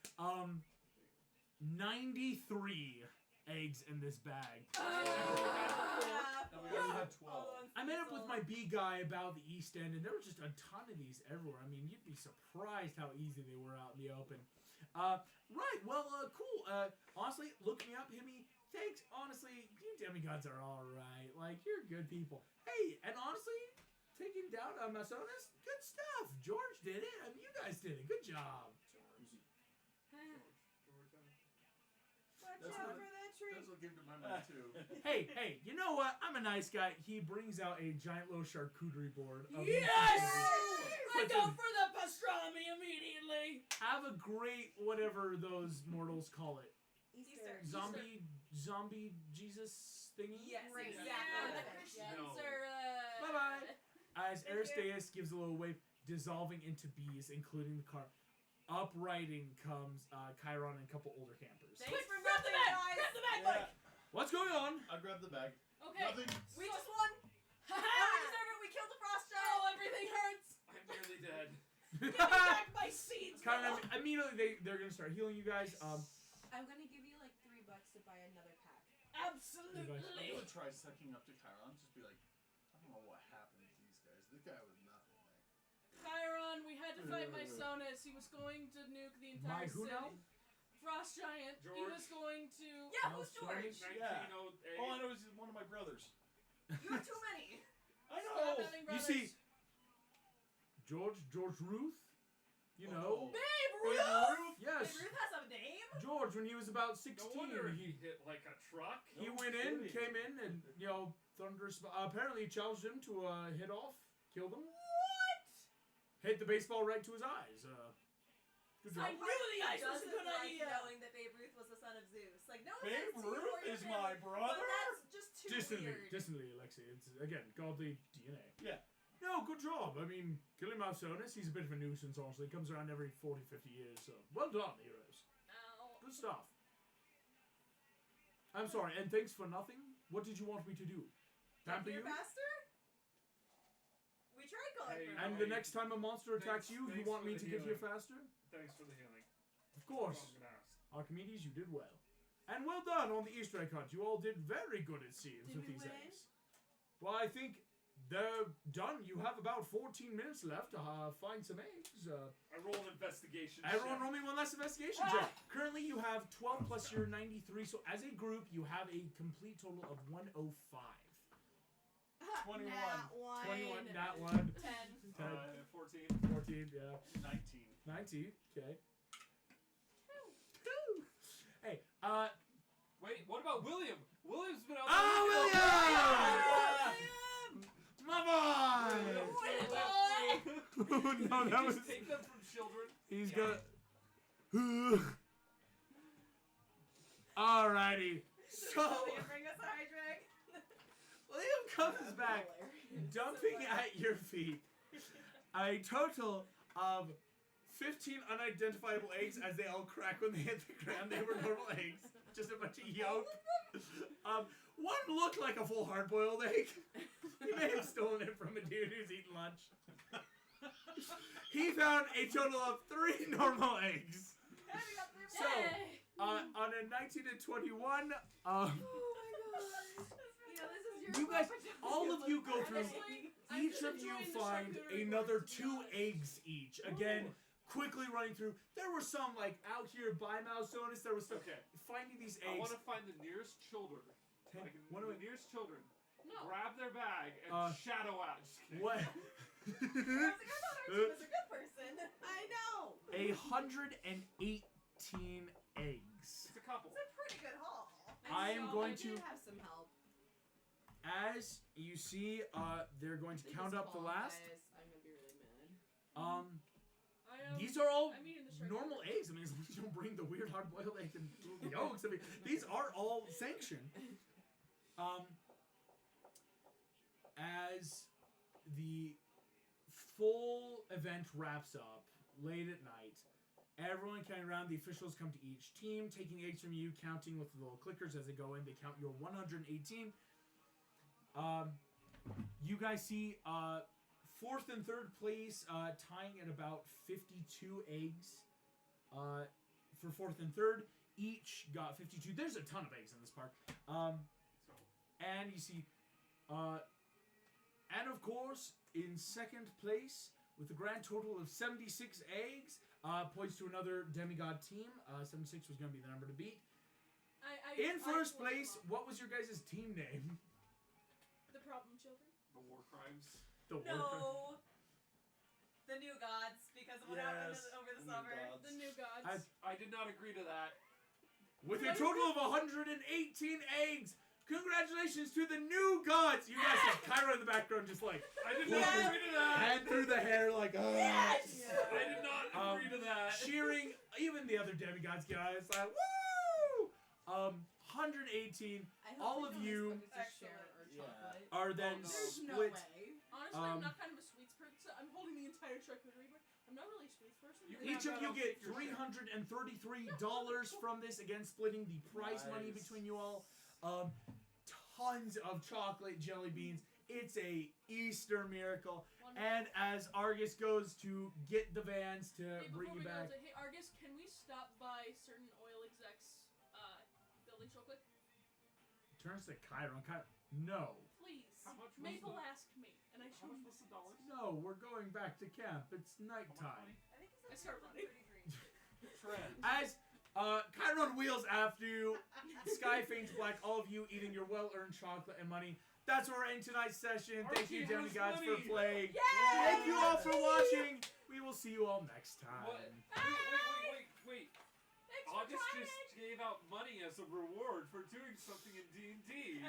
93 eggs in this bag. And we already had 12. I met up with my bee guy about the East End, and there was just a ton of these everywhere. I mean, you'd be surprised how easy they were out in the open. Right, well, cool. Honestly, look me up, hit me. Thanks. Honestly, you demigods are alright. Like, you're good people. Hey, and honestly, taking down Amazonas, good stuff. George did it. I mean, you guys did it. Good job. Watch out for that tree. That's what gave to my mind too. Hey, you know what? I'm a nice guy. He brings out a giant little charcuterie board. Of Yes! I Puts go in- for the pastrami immediately. Have a great whatever those mortals call it. Easter. Zombie Jesus thingy? Yes, Right. exactly. Yeah, the Yeah. Christians No. are. Bye-bye. As Thank you. Aristeus gives a little wave, dissolving into bees, including the car. Upriding comes Chiron and a couple older campers. Thanks for Grab the nothing, bag! guys. Grab the bag, Yeah. Mike! What's going on? I grabbed the bag. Okay. Nothing. We just won. Ha We ha! deserve it. We killed the frost Oh, giant. everything hurts. I'm nearly dead. Give me back my seeds. Chiron, Mom. immediately they're gonna start healing you guys. I'm gonna give you like $3 to buy another pack. I'm Absolutely. gonna try sucking up to Chiron. Just be like, I don't know what happened to these guys. This guy was nothing. Chiron, we had to fight Mysonus. He was going to nuke the entire My who city. now? Frost Giant. He George. was going to. Yeah, No, who's George? sorry. 1908. All I know is he's one of my brothers. You have too many. I Stop know. having You brothers. see, George Ruth. You know. Babe Babe Ruth. Ruth? Yes. Wait, Ruth has a name? George, when he was about No 16, wonder he he hit like a truck. he No went in, kidding. came in, and thunderous. Apparently, challenged him to hit off, killed him, What? hit the baseball right to his eyes. Good I job. knew the ice was a Doesn't good like idea. knowing that Babe Ruth was the son of Zeus. Like, no Babe offense to you or Ruth your is family, my brother. But that's just too weird. Distantly, Alexei. It's again godly DNA. Yeah. No, good job. I mean, killing Mausonis, he's a bit of a nuisance, honestly. He comes around every 40, 50 years, so well done, heroes. Ow. Good stuff. I'm sorry, and thanks for nothing. What did you want me to do? Pamper You're you? faster? We tried calling Hey, for And help. the next time a monster attacks you, you thanks want for me the to get here healing. faster? Thanks for the healing. Of course. That's all I'm gonna ask. Archimedes, you did well. And well done on the Easter egg hunt. You all did very good, it seems, Did with we these win? eggs. Well, I think they're done. You have about 14 minutes left to find some eggs. I roll an investigation. Everyone check. roll me one last investigation check. Currently, you have 12 plus your 93, so as a group, you have a complete total of 105. 21. Nat one. 21, not 1. 10. 14. 14, yeah. 19. 19, okay. Hey, Wait, what about William? William's been out. Oh, there. William! My boy! No, that was. Just take them from children. He's Yeah. got. Alrighty. So, William, bring us a hydra. William comes back, dumping at your feet a total of 15 unidentifiable eggs as they all crack when they hit the ground. They were normal eggs. Just a bunch of yolk. One looked like a full hard-boiled egg. He may have stolen it from a dude who's eating lunch. He found a total of 3 normal eggs. Hey, we got 3 So, Yay. on a 19 and 21, Oh my gosh. You know, this is your You guys- competition. all of you go through. Honestly, I'm Each just of you enjoying the find charcuterie another board, to be 2 honest. eggs each. Again, quickly running through. There were some like out here by Mousonis. There was stuff Okay. finding these I eggs. want to find the nearest children. Okay, Like, what do the nearest children. No. Grab their bag and shadow out. Just kidding. What? I was like, I thought Archie was a good person. I know. 118 eggs. It's a couple. It's a pretty good haul. I am going I to- did have some help. As you see, they're going to They count up the last. disqualify us. I'm gonna be really mad. These are all I'm eating the sugar. normal eggs. I mean, as long as you don't bring the weird hard-boiled egg and yolks. I mean, these are all sanctioned. As the full event wraps up late at night, everyone counting around. The officials come to each team, taking eggs from you, counting with the little clickers as they go in. They count your 118. You guys see fourth and third place tying at about 52 eggs for fourth and third. Each got 52. There's a ton of eggs in this park. And you see, and of course, in second place with a grand total of 76 eggs, points to another demigod team. 76 was going to be the number to beat. In first place, what was your guys' team name? The problem children. The war crimes. The No. The new gods, because of what happened over the summer. The new gods. I did not agree to that. With a total of 118 eggs. Congratulations to the new gods! You guys have Kyra in the background just like, I did not agree to that. hand through the hair like, Yes! I did not agree to that. cheering. Even the other demigods guys like, woo! 118 I hope all we of don't you expect us to share our Yeah. chocolate. are then Oh, no. There's no split. way. Honestly, I'm not kind of a sweets person. I'm holding the entire charcuterie board. I'm not really a sweets person. You but- can Each of you I'll get take your share. $333 from this, again splitting the prize money Nice. between you all. Tons of chocolate jelly beans. It's a Easter miracle. Wonderful. And as Argus goes to get the vans to Hey, bring before you we back, go, hey Argus, can we stop by certain oil execs' buildings real quick? turns to Chiron. No. Please. How much was Maple the- asked me, and I How showed much him was the dollars? No, we're going back to camp. It's How much nighttime. money? I think I it's start running. 133. Trent. As Chiron wheels after you, sky fades black, all of you eating your well-earned chocolate and money. That's where we're in tonight's session. Thank you, Archie has Demigods, for money. playing. Yay! Thank you all for watching. We will see you all next time. What? Wait. Thanks for August trying. just gave out money as a reward for doing something in D&D. And